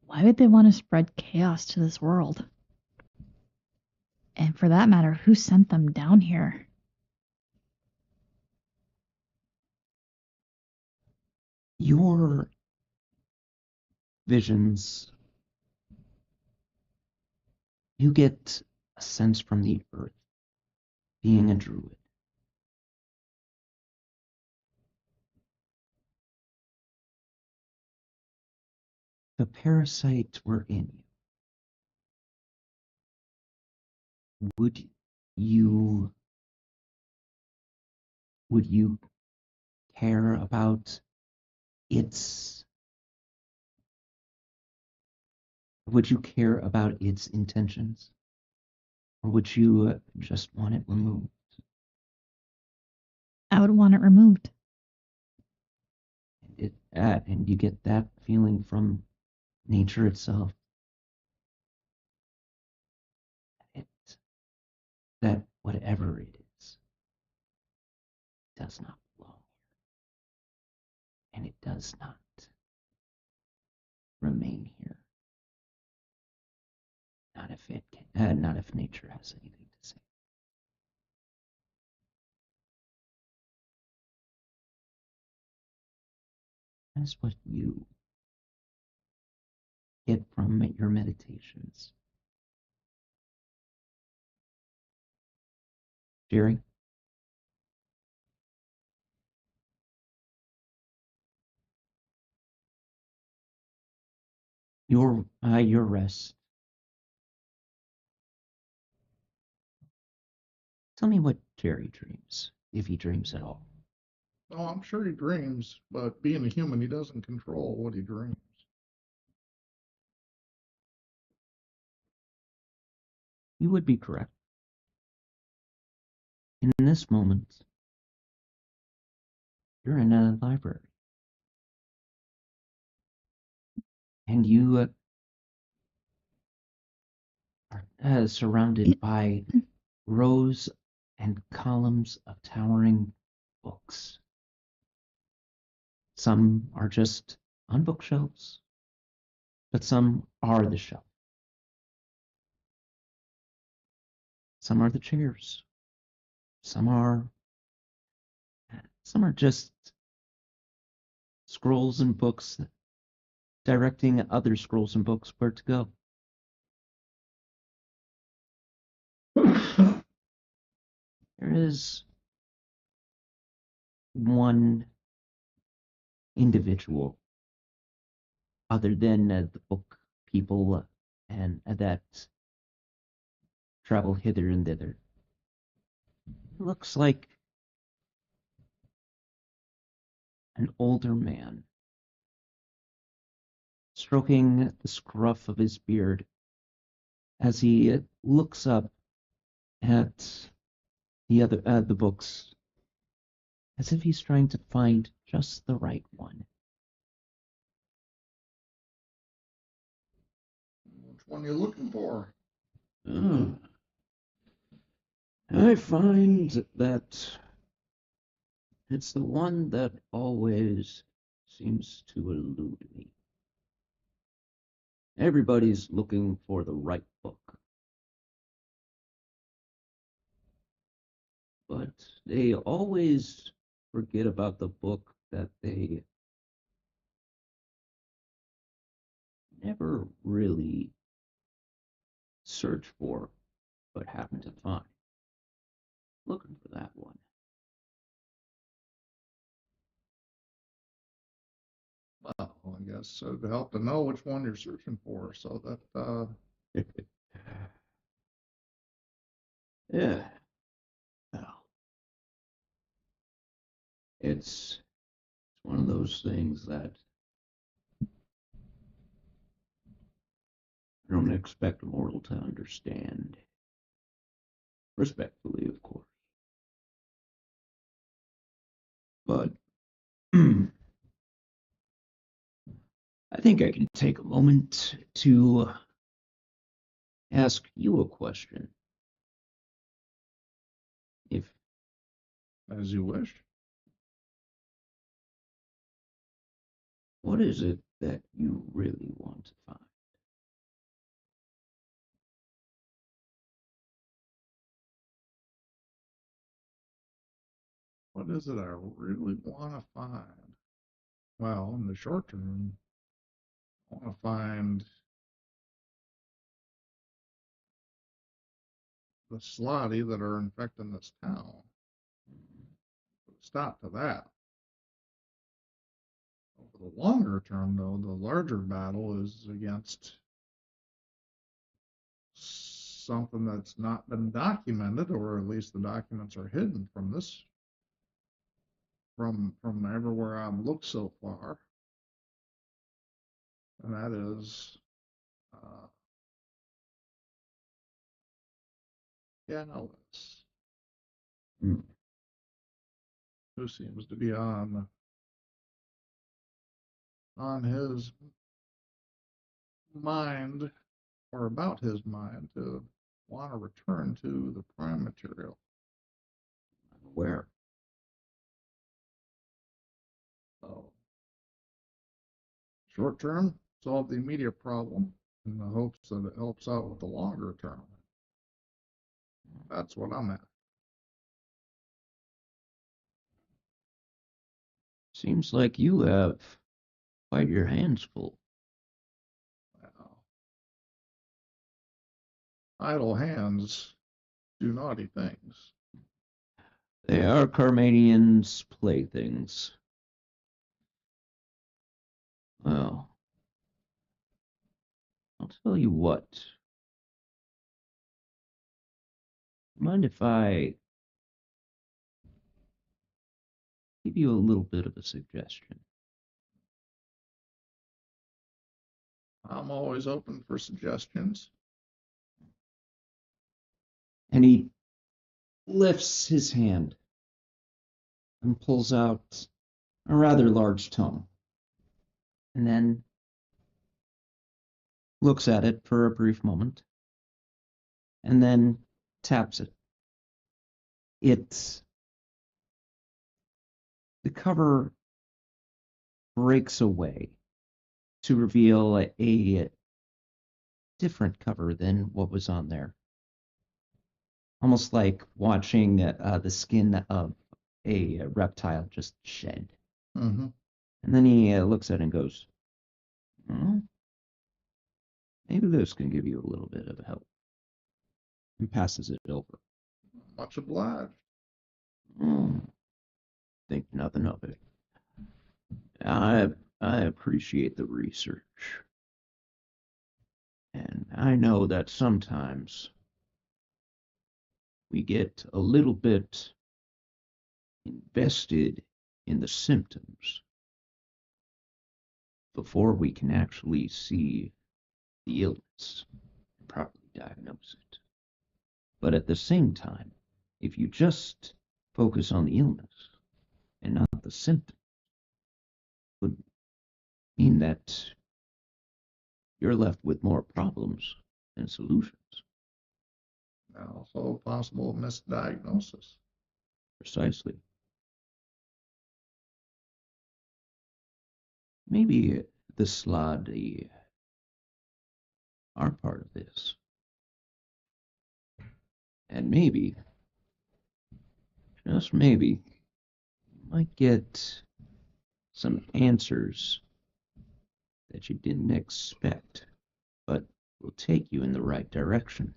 Why would they want to spread chaos to this world? And for that matter, who sent them down here?
Your visions, you get a sense from the earth, being a druid. The parasite were in you. You would you care about its would you care about its intentions, or would you just want it removed?
I would want it removed.
And you get that feeling from nature itself. It, that whatever it is does not belong here, and it does not remain here. Not if nature has anything to say. That's what you get from your meditations. Jerry? Your rest. Tell me what Jerry dreams, if he dreams at all.
Oh, I'm sure he dreams, but being a human, he doesn't control what he dreams.
You would be correct. In this moment, you're in a library. And you are surrounded by rows and columns of towering books. Some are just on bookshelves, but some are the shelf. Some are the chairs. Some are just scrolls and books directing other scrolls and books where to go. There is one individual other than the book people and that travel hither and thither. It looks like an older man, stroking the scruff of his beard as he looks up at the books, as if he's trying to find just the right one.
Which one are you looking for?
I find that it's the one that always seems to elude me. Everybody's looking for the right book, but they always forget about the book that they never really search for, but happen to find. Looking for that one.
Well, I guess it would help to know which one you're searching for, so that
Yeah. Well, it's one of those things that I don't expect a mortal to understand. Respectfully, of course. But I think I can take a moment to ask you a question. If
as you wish.
What is it that you really want to find?
What is it I really want to find? Well, in the short term, I want to find the Slaadi that are infecting this town. Stop to that. Over the longer term, though, the larger battle is against something that's not been documented, or at least the documents are hidden from this, from everywhere I've looked so far, and that is Gallas,
Hmm.
who seems to be on his mind, or about his mind, to want to return to the prime material.
Where?
So, short term, solve the immediate problem in the hopes that it helps out with the longer term. That's what I'm at.
Seems like you have quite your hands full.
Now, idle hands do naughty things.
They are Carmanians' playthings. Well, I'll tell you what. Mind if I give you a little bit of a suggestion?
I'm always open for suggestions.
And he lifts his hand and pulls out a rather large tome. And then looks at it for a brief moment. And then taps it. The cover breaks away to reveal a different cover than what was on there. Almost like watching the skin of a reptile just shed.
Mm-hmm.
And then he looks at it and goes, "Hmm, maybe this can give you a little bit of help." And passes it over.
Much obliged.
"Hmm, think nothing of it. I appreciate the research. And I know that sometimes we get a little bit invested in the symptoms before we can actually see the illness and properly diagnose it. But at the same time, if you just focus on the illness and not the symptom, it would mean that you're left with more problems than solutions.
And also possible misdiagnosis.
Precisely. Maybe the Slaad are part of this. And maybe, just maybe, you might get some answers that you didn't expect, but will take you in the right direction.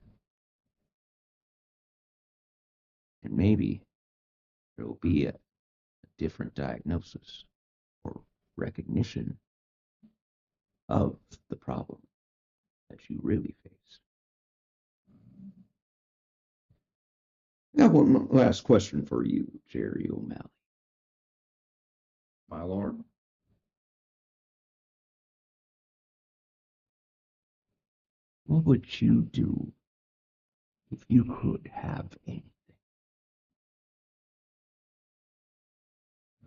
And maybe there will be a different diagnosis or recognition of the problem that you really face. I got one last question for you, Jerry O'Malley.
My lord.
What would you do if you could have anything?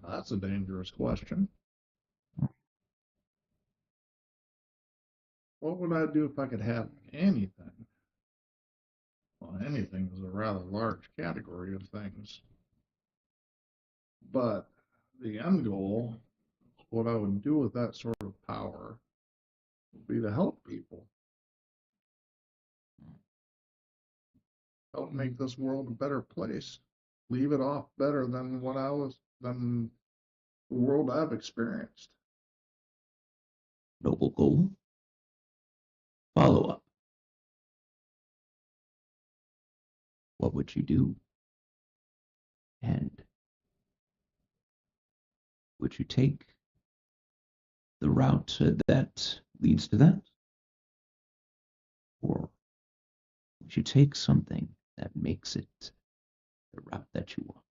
That's a dangerous question. What would I do if I could have anything? Well, anything is a rather large category of things. But the end goal, what I would do with that sort of power, would be to help people. Help make this world a better place. Leave it off better than than the world I've experienced.
Noble goal. Follow up. What would you do? And would you take the route that leads to that? Or would you take something that makes it the route that you want?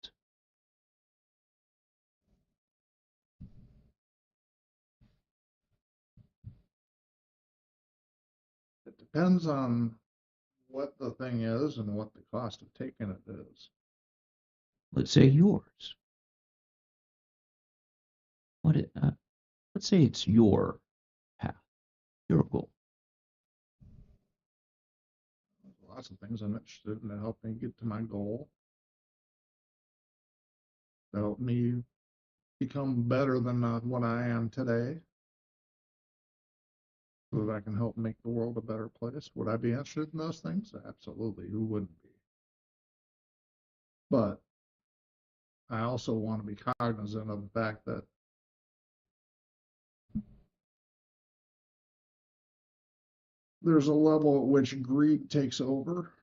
It depends on what the thing is and what the cost of taking it is.
Let's say yours. Let's say it's your path, your goal.
There's lots of things I'm interested in to help me get to my goal, to help me become better than what I am today, so that I can help make the world a better place. Would I be interested in those things? Absolutely. Who wouldn't be? But I also want to be cognizant of the fact that there's a level at which greed takes over,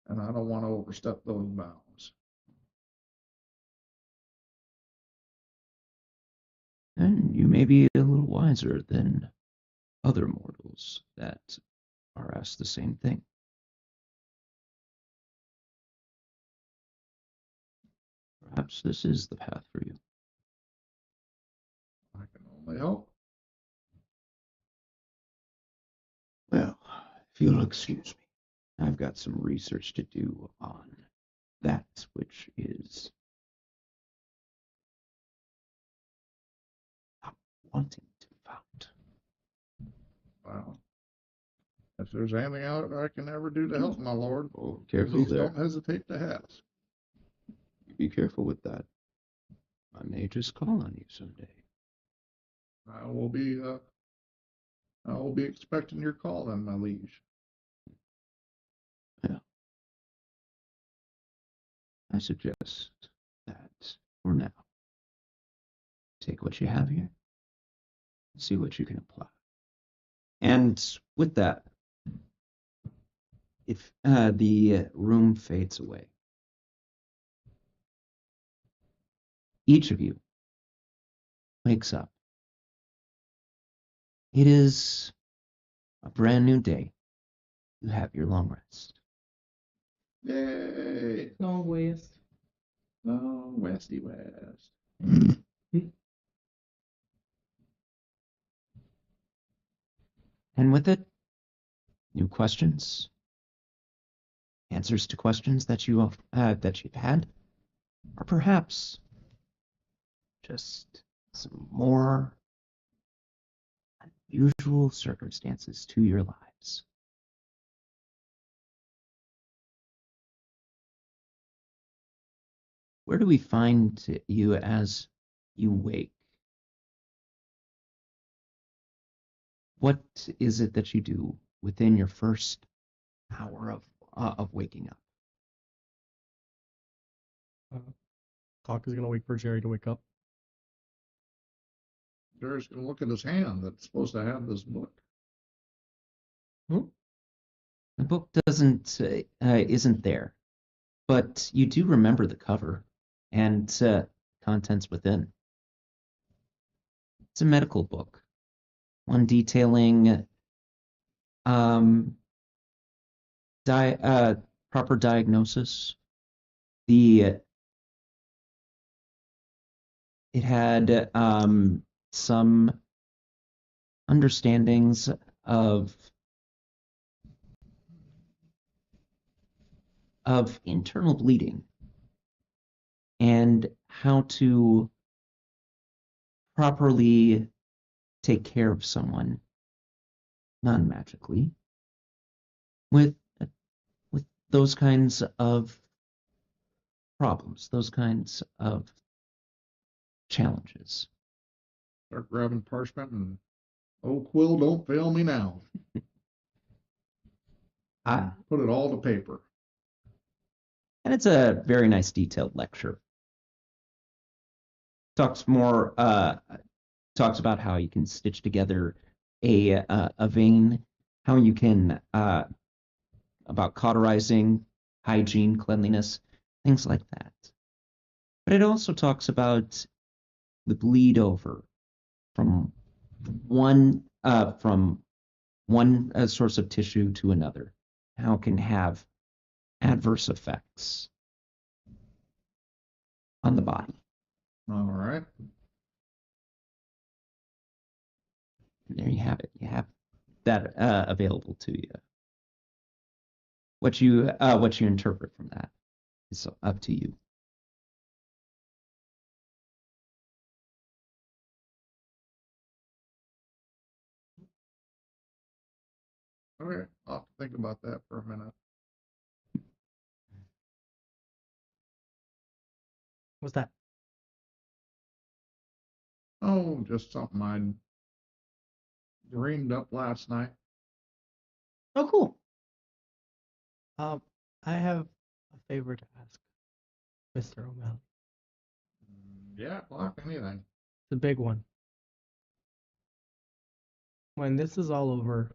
and I don't want to overstep those bounds.
And you may be a little wiser than other mortals that are asked the same thing. Perhaps this is the path for you.
I can only hope.
Well, if you'll excuse me, I've got some research to do on that which is not wanting to found.
Well, if there's anything I can ever do to help, my lord,
Oh, careful
please
there.
don't hesitate to ask.
Be careful with that. I may just call on you someday.
I will be expecting your call then, my liege.
Yeah. I suggest that for now, take what you have here and see what you can apply. And with that, if the room fades away, each of you wakes up. It is a brand new day. You have your long rest.
Yay!
Long ways.
Oh, Westy West.
And with it, new questions, answers to questions that you've had, or perhaps just some more unusual circumstances to your lives. Where do we find you as you wake? What is it that you do within your first hour of waking up?
Cock is gonna wait for Jerry to wake up.
Jerry's gonna look at his hand that's supposed to have this book.
The book isn't there, but you do remember the cover and contents within. It's a medical book, one detailing proper diagnosis. It had some understandings of internal bleeding and how to properly take care of someone non-magically with those kinds of problems, those kinds of challenges.
Start grabbing parchment and, oh, quill, don't fail me now. Put it all to paper.
And it's a very nice detailed lecture. Talks about how you can stitch together a vein, how you can about cauterizing, hygiene, cleanliness, things like that. But it also talks about the bleed over from one source of tissue to another, how it can have adverse effects on the body.
All right.
And there you have it. You have that available to you. What you interpret from that is up to you.
Okay, I'll have to think about that for a minute.
What's that?
Oh, just something I dreamed up last night.
Oh, cool. I have a favor to ask, Mr. O'Malley.
Yeah, block anything.
It's a big one. When this is all over,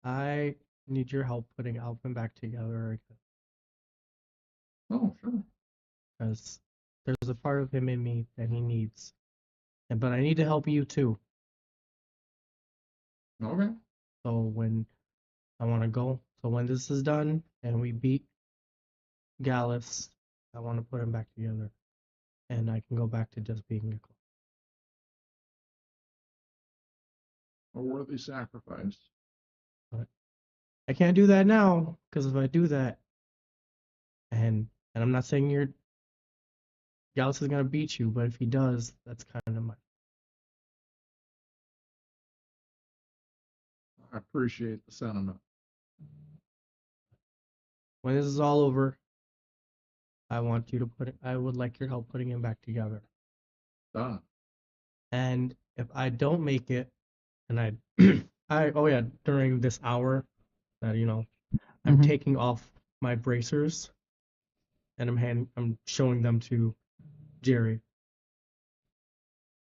I need your help putting Alvin back together again.
Oh, sure.
Because there's a part of him in me that he needs. But I need to help you too.
Okay.
So when this is done and we beat Gallas, I want to put him back together. And I can go back to just being a clone.
A worthy sacrifice.
But I can't do that now, because if I do that, and I'm not saying Gallas is gonna beat you, but if he does, that's kind of my.
I appreciate the sentiment.
When this is all over, I would like your help putting him back together.
Done.
And if I don't make it, and during this hour that I'm taking off my bracers, and I'm showing them to Jerry.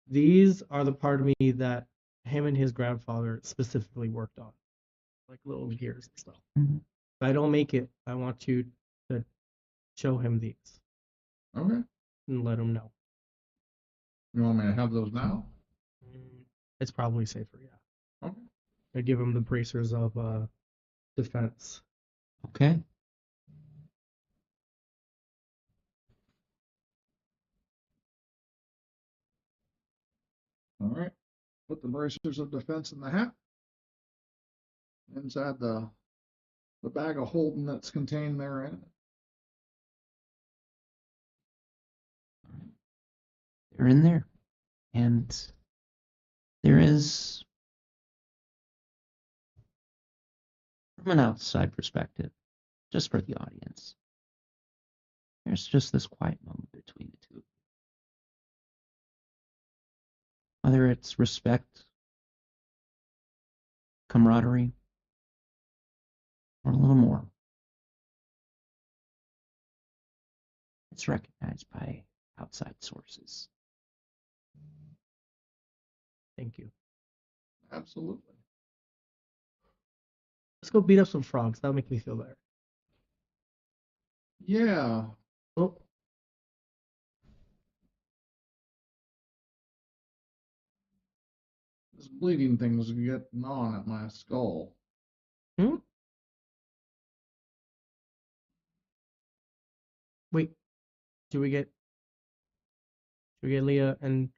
These are the part of me that him and his grandfather specifically worked on, like little gears and stuff.
Mm-hmm.
If I don't make it, I want you to show him these.
Okay.
And let him know.
You want me to have those now?
It's probably safer, yeah.
Okay.
I give him the bracers of defense.
Okay.
All right. Put the bracers of defense in the hat. Inside the bag of holding that's contained therein.
They're in there. And there is, from an outside perspective, just for the audience, there's just this quiet moment between the two. Whether it's respect, camaraderie, or a little more, it's recognized by outside sources.
Thank you.
Absolutely.
Let's go beat up some frogs. That'll make me feel better.
Yeah.
Oh,
This bleeding thing's getting on at my skull.
wait. Do we get Leah and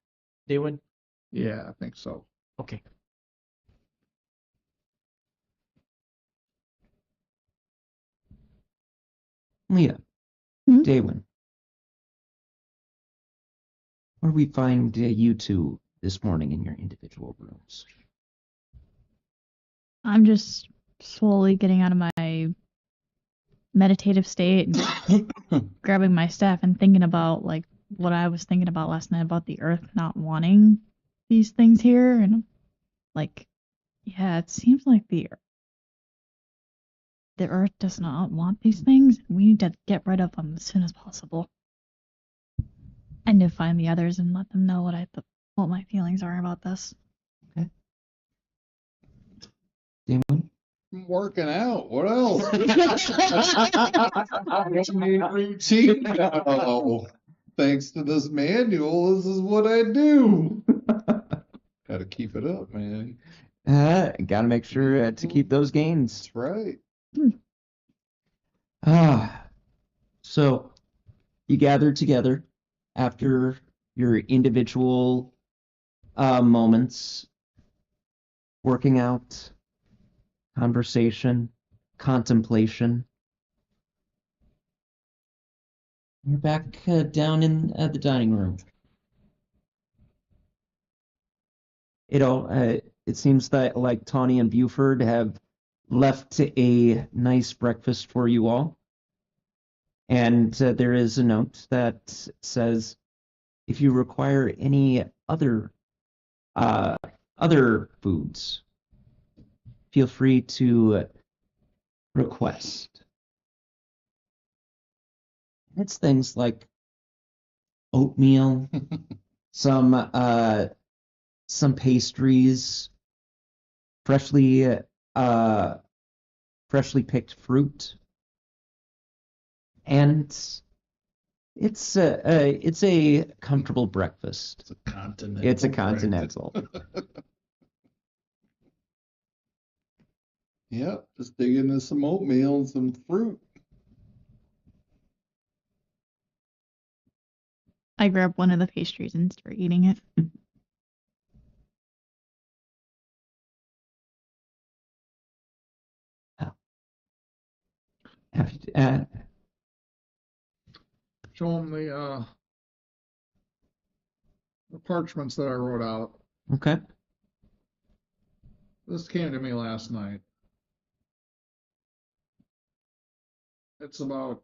Daywin?
Yeah, I think so.
Okay.
Leah,
Hmm?
Daywin, where do we find you two this morning in your individual rooms?
I'm just slowly getting out of my meditative state and grabbing my staff and thinking about like what I was thinking about last night about the earth not wanting these things here, and like, yeah, it seems like the earth does not want these things. We need to get rid of them as soon as possible. I need to find the others and let them know what my feelings are about this.
Daywin?
I'm working out. What else? Routine now. Thanks to this manual, this is what I do. Got to keep it up, man.
Gotta make sure to keep those gains.
That's right.
So you gathered together after your individual moments, working out, conversation, contemplation. You're back down in the dining room. It seems that like Tawny and Buford have left a nice breakfast for you all. And there is a note that says, if you require any other foods, feel free to request. It's things like oatmeal, some pastries, freshly picked fruit, and it's a comfortable breakfast.
It's a continental.
It's a continental.
Yep, just dig into some oatmeal and some fruit.
I grab one of the pastries and start eating it.
Show them the parchments that I wrote out.
Okay.
This came to me last night. It's about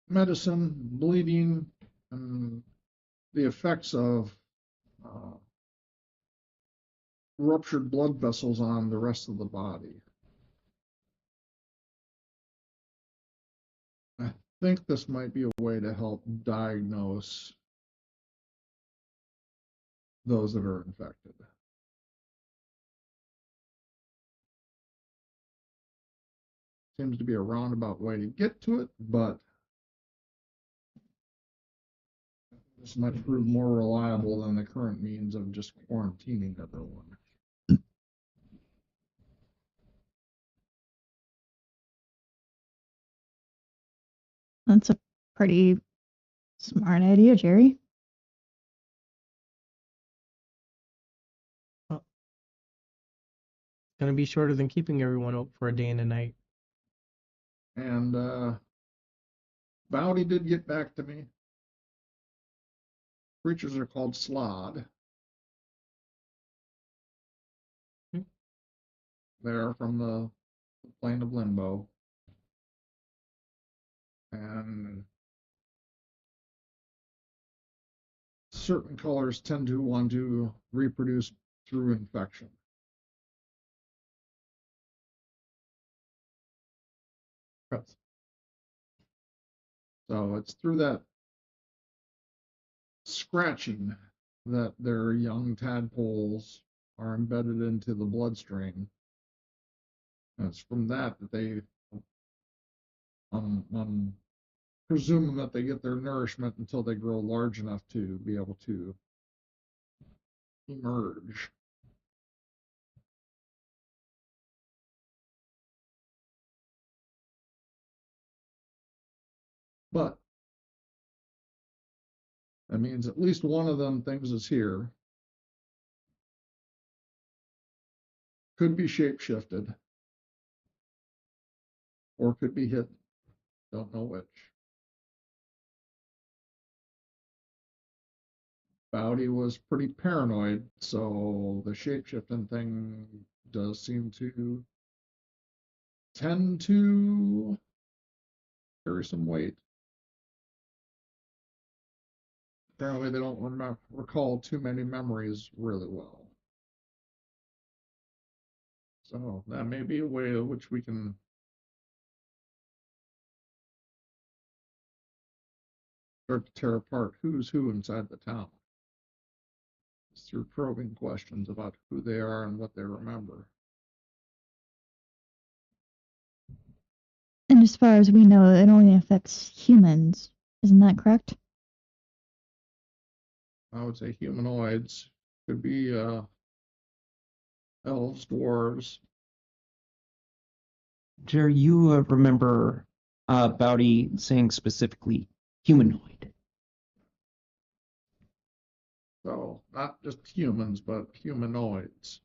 medicine, bleeding, and the effects of ruptured blood vessels on the rest of the body. I think this might be a way to help diagnose those that are infected. Seems to be a roundabout way to get to it, but This might prove more reliable than the current means of just quarantining everyone.
That's a pretty smart idea, Jerry.
Well, it's gonna be shorter than keeping everyone up for a day and a night.
And Bowdy did get back to me. Creatures are called Slaad.
Hmm.
They're from the plane of limbo. And certain colors tend to want to reproduce through infection.
Gross.
So it's through that scratching that their young tadpoles are embedded into the bloodstream. And it's from that that they presuming that they get their nourishment until they grow large enough to be able to emerge. But that means at least one of them things is here. Could be shapeshifted. Or could be hidden. Don't know which. Bowdy was pretty paranoid, so the shapeshifting thing does seem to tend to carry some weight. Apparently, they don't recall too many memories really well. So that may be a way in which we can start to tear apart who's who inside the town. It's through probing questions about who they are and what they remember.
And as far as we know, it only affects humans. Isn't that correct?
I would say humanoids could be elves, dwarves.
Jerry, you remember Bowdy saying specifically humanoid.
So not just humans, but humanoids.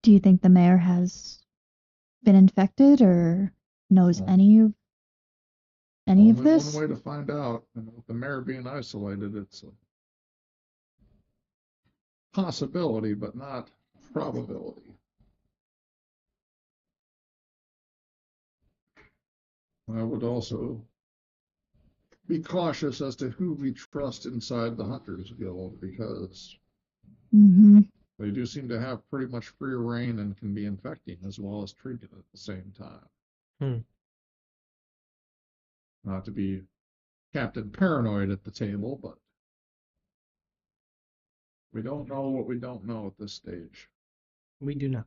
Do you think the mayor has been infected or knows
Well,
any of
Only
this?
one way to find out. And with the mayor being isolated, it's a possibility, but not probability. I would also be cautious as to who we trust inside the Hunters Guild because
Mm-hmm.
they do seem to have pretty much free reign and can be infecting as well as treating at the same time.
Hmm.
Not to be Captain Paranoid at the table, but we don't know what we don't know at this stage.
We do not.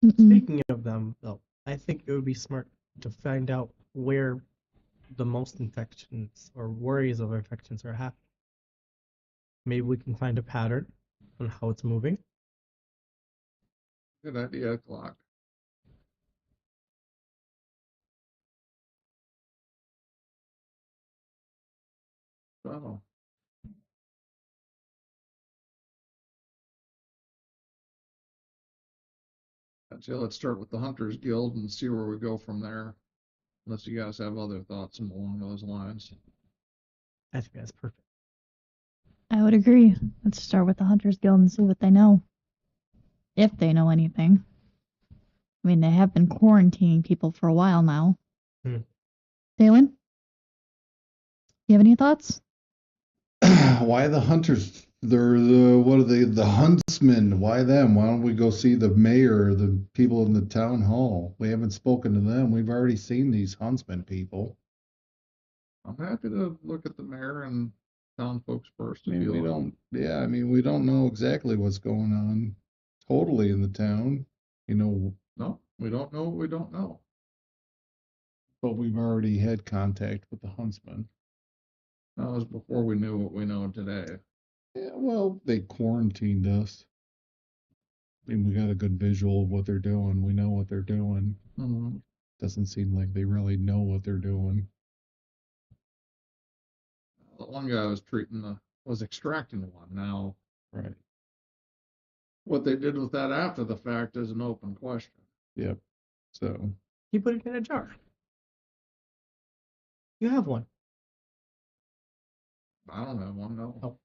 Mm-mm.
Speaking of them, though, I think it would be smart to find out where the most infections or worries of infections are happening. Maybe we can find a pattern on how it's moving.
Good idea, Clock. So, let's start with the Hunters Guild and see where we go from there. Unless you guys have other thoughts along those lines.
I think that's perfect.
I would agree. Let's start with the Hunters Guild and see what they know. If they know anything. I mean, they have been quarantining people for a while now.
Hmm.
Dalen? You have any thoughts?
Why the hunters? They're what are they? The huntsmen. Why them? Why don't we go see the mayor or the people in the town hall? We haven't spoken to them. We've already seen these huntsman people.
I'm happy to look at the mayor and town folks first.
I mean, we don't. Yeah, I mean, we don't know exactly what's going on totally in the town. You know,
No, we don't know what we don't know.
But we've already had contact with the huntsman.
That was before we knew what we know today.
Yeah, well, they quarantined us. I mean, we got a good visual of what they're doing. We know what they're doing.
Mm-hmm.
Doesn't seem like they really know what they're doing.
The one guy was extracting one. Now,
Right.
what they did with that after the fact is an open question.
Yep. So,
He put it in a jar. You have one.
I don't have one. No.
Oh.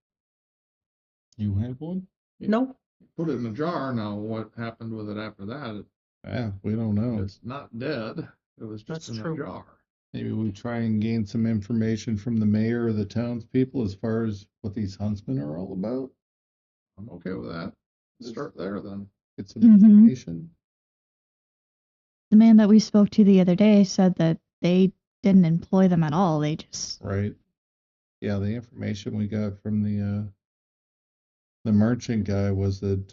you have one?
No.
Put it in a jar. Now, what happened with it after that?
Yeah, we don't know.
It's not dead. It was just
That's
in
true.
a jar.
Maybe we try and gain some information from the mayor or the townspeople as far as what these huntsmen are all about.
I'm okay with that. Start there then.
Get some
Mhm.
information.
The man that we spoke to the other day said that they didn't employ them at all. They just
Right. Yeah, the information we got from the merchant guy was that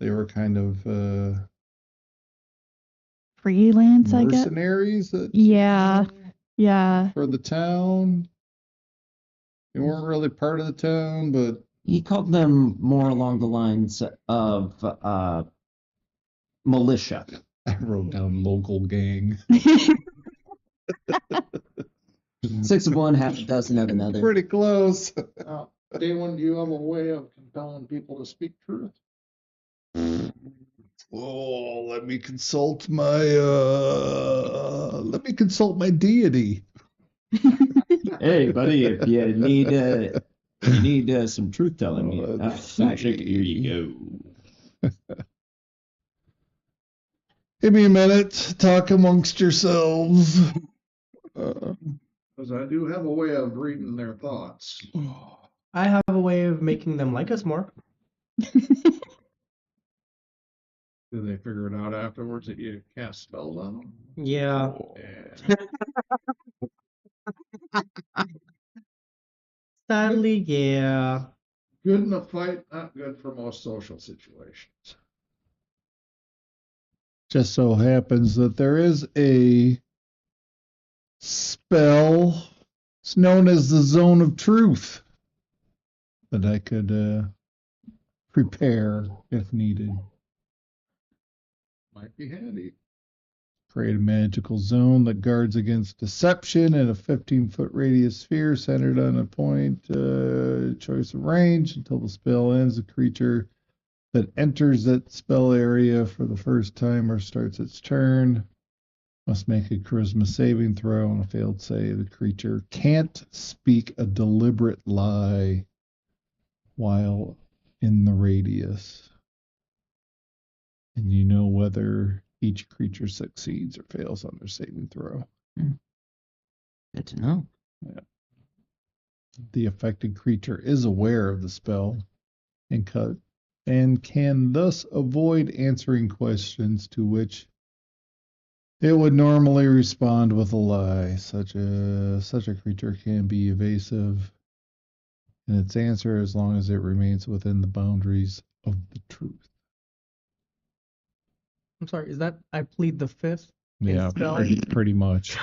they were kind of
freelance, I guess.
mercenaries that
Yeah. Yeah.
for the town. They weren't really part of the town, but
He called them more along the lines of militia.
I wrote down local gang.
6 of one, half a dozen of another.
Pretty close.
Now, Daywan, do you have a way of compelling people to speak truth?
Oh, let me consult my deity.
Hey, buddy, if you need some truth telling,
Oh,
here you go.
Give me a minute. Talk amongst yourselves.
Because I do have a way of reading their thoughts.
I have a way of making them like us more.
Do they figure it out afterwards that you cast spells on them?
Yeah.
Yeah.
Sadly, yeah.
Good in a fight, not good for most social situations.
Just so happens that there is a spell. It's known as the Zone of Truth that I could prepare if needed.
Might be handy.
Create a magical zone that guards against deception in a 15-foot radius sphere centered on a point, choice of range. Until the spell ends, the creature that enters that spell area for the first time or starts its turn must make a charisma saving throw. On a failed save, the creature can't speak a deliberate lie while in the radius. And you know whether each creature succeeds or fails on their saving throw.
Good to know.
Yeah. The affected creature is aware of the spell and can thus avoid answering questions to which it would normally respond with a lie. Such a creature can be evasive in its answer as long as it remains within the boundaries of the truth.
I'm sorry, is that I plead the fifth?
Yeah,
spell?
pretty much.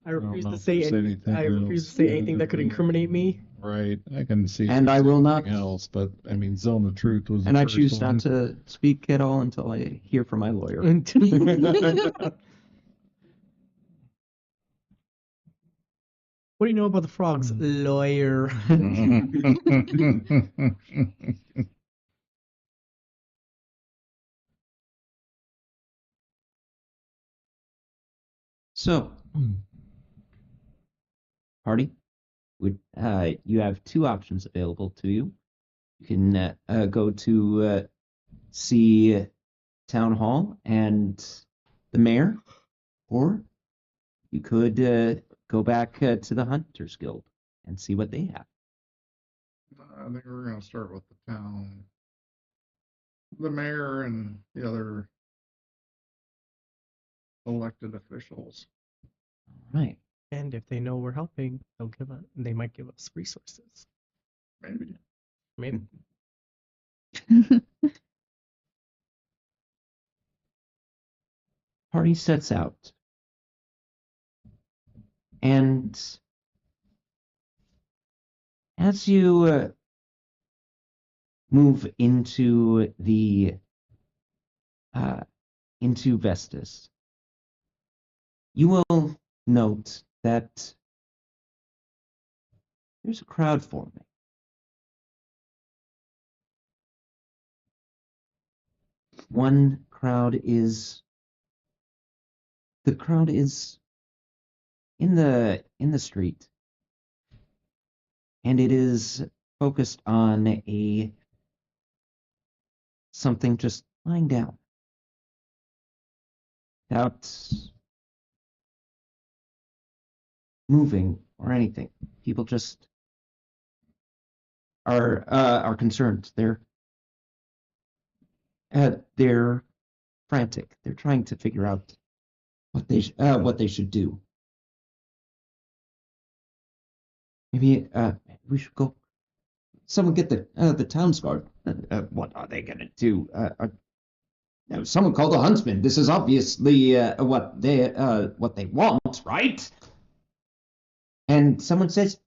I refuse
know
to
if
say
there's
any,
anything
I refuse
else.
to say anything that could incriminate me.
Right. I can see.
And I will not.
something else, but I mean, Zone of Truth was.
And
the
I
first
choose
one.
not to speak at all until I hear from my lawyer.
What do you know about the frogs, lawyer?
So, party, you have 2 options available to you. You can go to see town hall and the mayor, or you could go back to the Hunters Guild and see what they have.
I think we're going to start with the town, the mayor, and the other elected officials.
All right.
And if they know we're helping, they might give us resources.
Maybe.
Maybe.
party sets out. And as you move into into Vestas, you will note that there's a crowd forming. The crowd is in the street, and it is focused on something just lying down without moving or anything. People just are concerned. They're frantic. They're trying to figure out what they should do. Maybe we should go. Someone get the town's guard. What are they gonna do? Someone call the huntsman. This is obviously what they want, right? And someone says,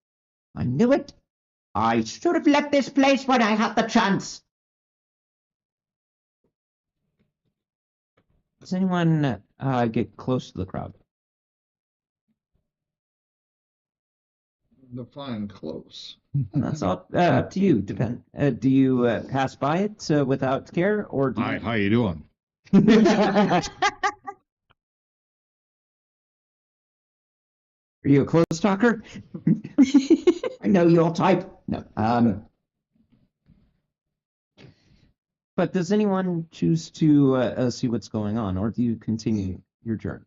"I knew it. I should have left this place when I had the chance." Does anyone get close to the crowd?
Define close.
That's all up to you. Do you pass by it without care, or do
Hi, how you doing?
Are you a close talker? I know your type. No. But does anyone choose to see what's going on, or do you continue your journey?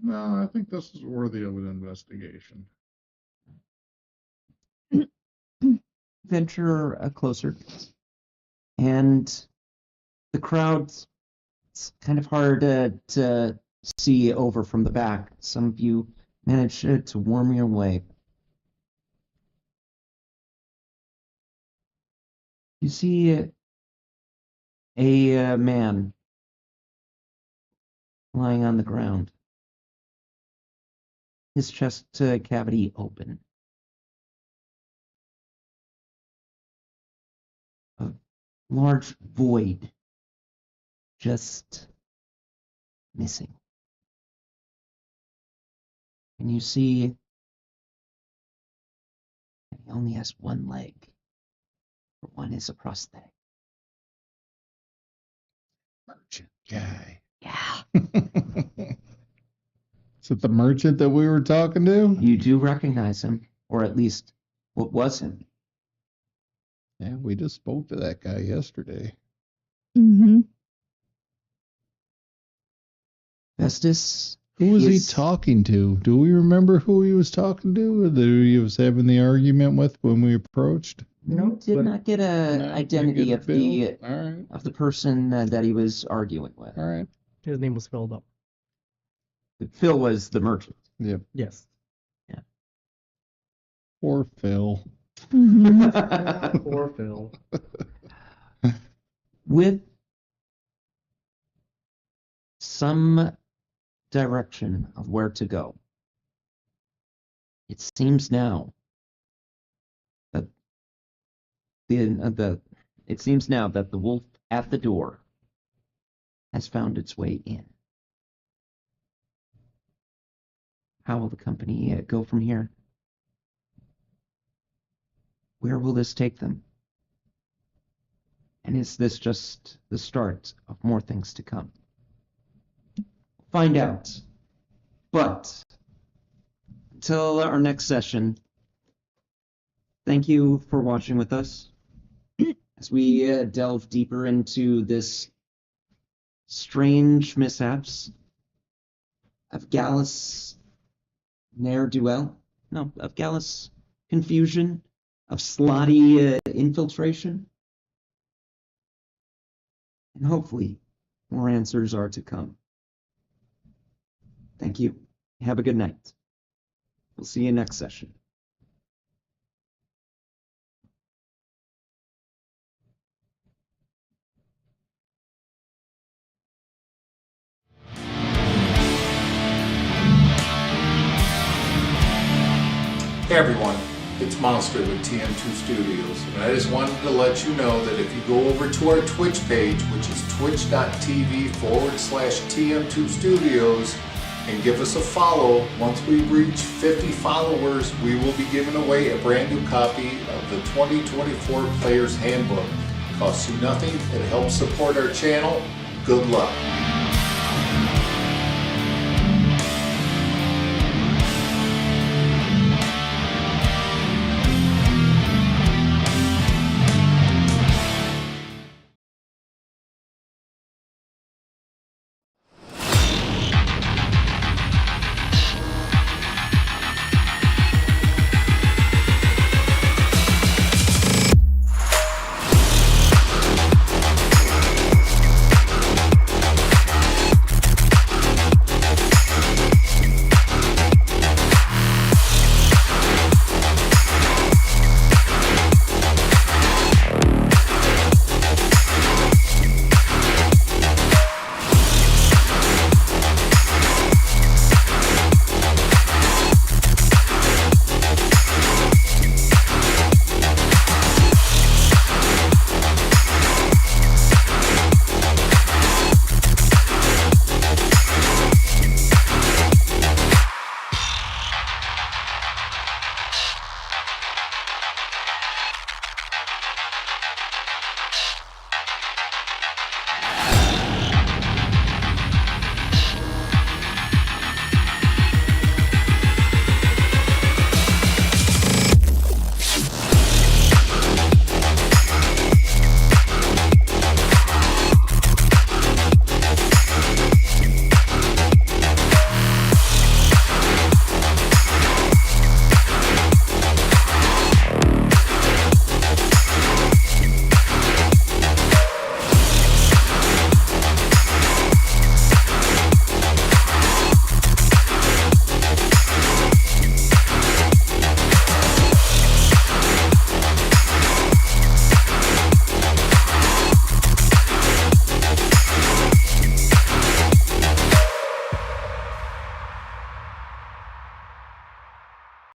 No, I think this is worthy of an investigation.
Venture closer, and the crowd. It's kind of hard to see over from the back. Some of you manage to worm your way. You see a man lying on the ground, his chest cavity open. A large void just missing. And you see that he only has one leg. One is a prosthetic.
Merchant guy.
Yeah.
Is it the merchant that we were talking to?
You do recognize him, or at least what was him.
Yeah, we just spoke to that guy yesterday.
Mm-hmm.
Vestas.
Who was he
is-
talking to? Do we remember who he was talking to? That he was having the argument with when we approached?
No, did
But-
not get a
No,
identity
didn't
of
get
the
Bill? All right,
of the person that he was arguing with.
all right.
His name was filled up.
Phil was the merchant.
Yep.
Yes.
Poor Phil.
Mm-hmm.
Poor Phil.
With some direction of where to go, it seems now that the wolf at the door has found its way in. How will the company go from here? Where will this take them? And is this just the start of more things to come? Find out. But until our next session, thank you for watching with us as we delve deeper into this strange mishaps of Gallus ne'er-do-well. No, of Gallus confusion, of Slaadi infiltration. And hopefully, more answers are to come. Thank you. Have a good night. We'll see you next session.
Hey everyone, it's Monster with TM2 Studios, and I just wanted to let you know that if you go over to our Twitch page, which is twitch.tv/TM2 Studios, and give us a follow, once we reach 50 followers, we will be giving away a brand new copy of the 2024 Player's Handbook. Costs you nothing, it helps support our channel. Good luck.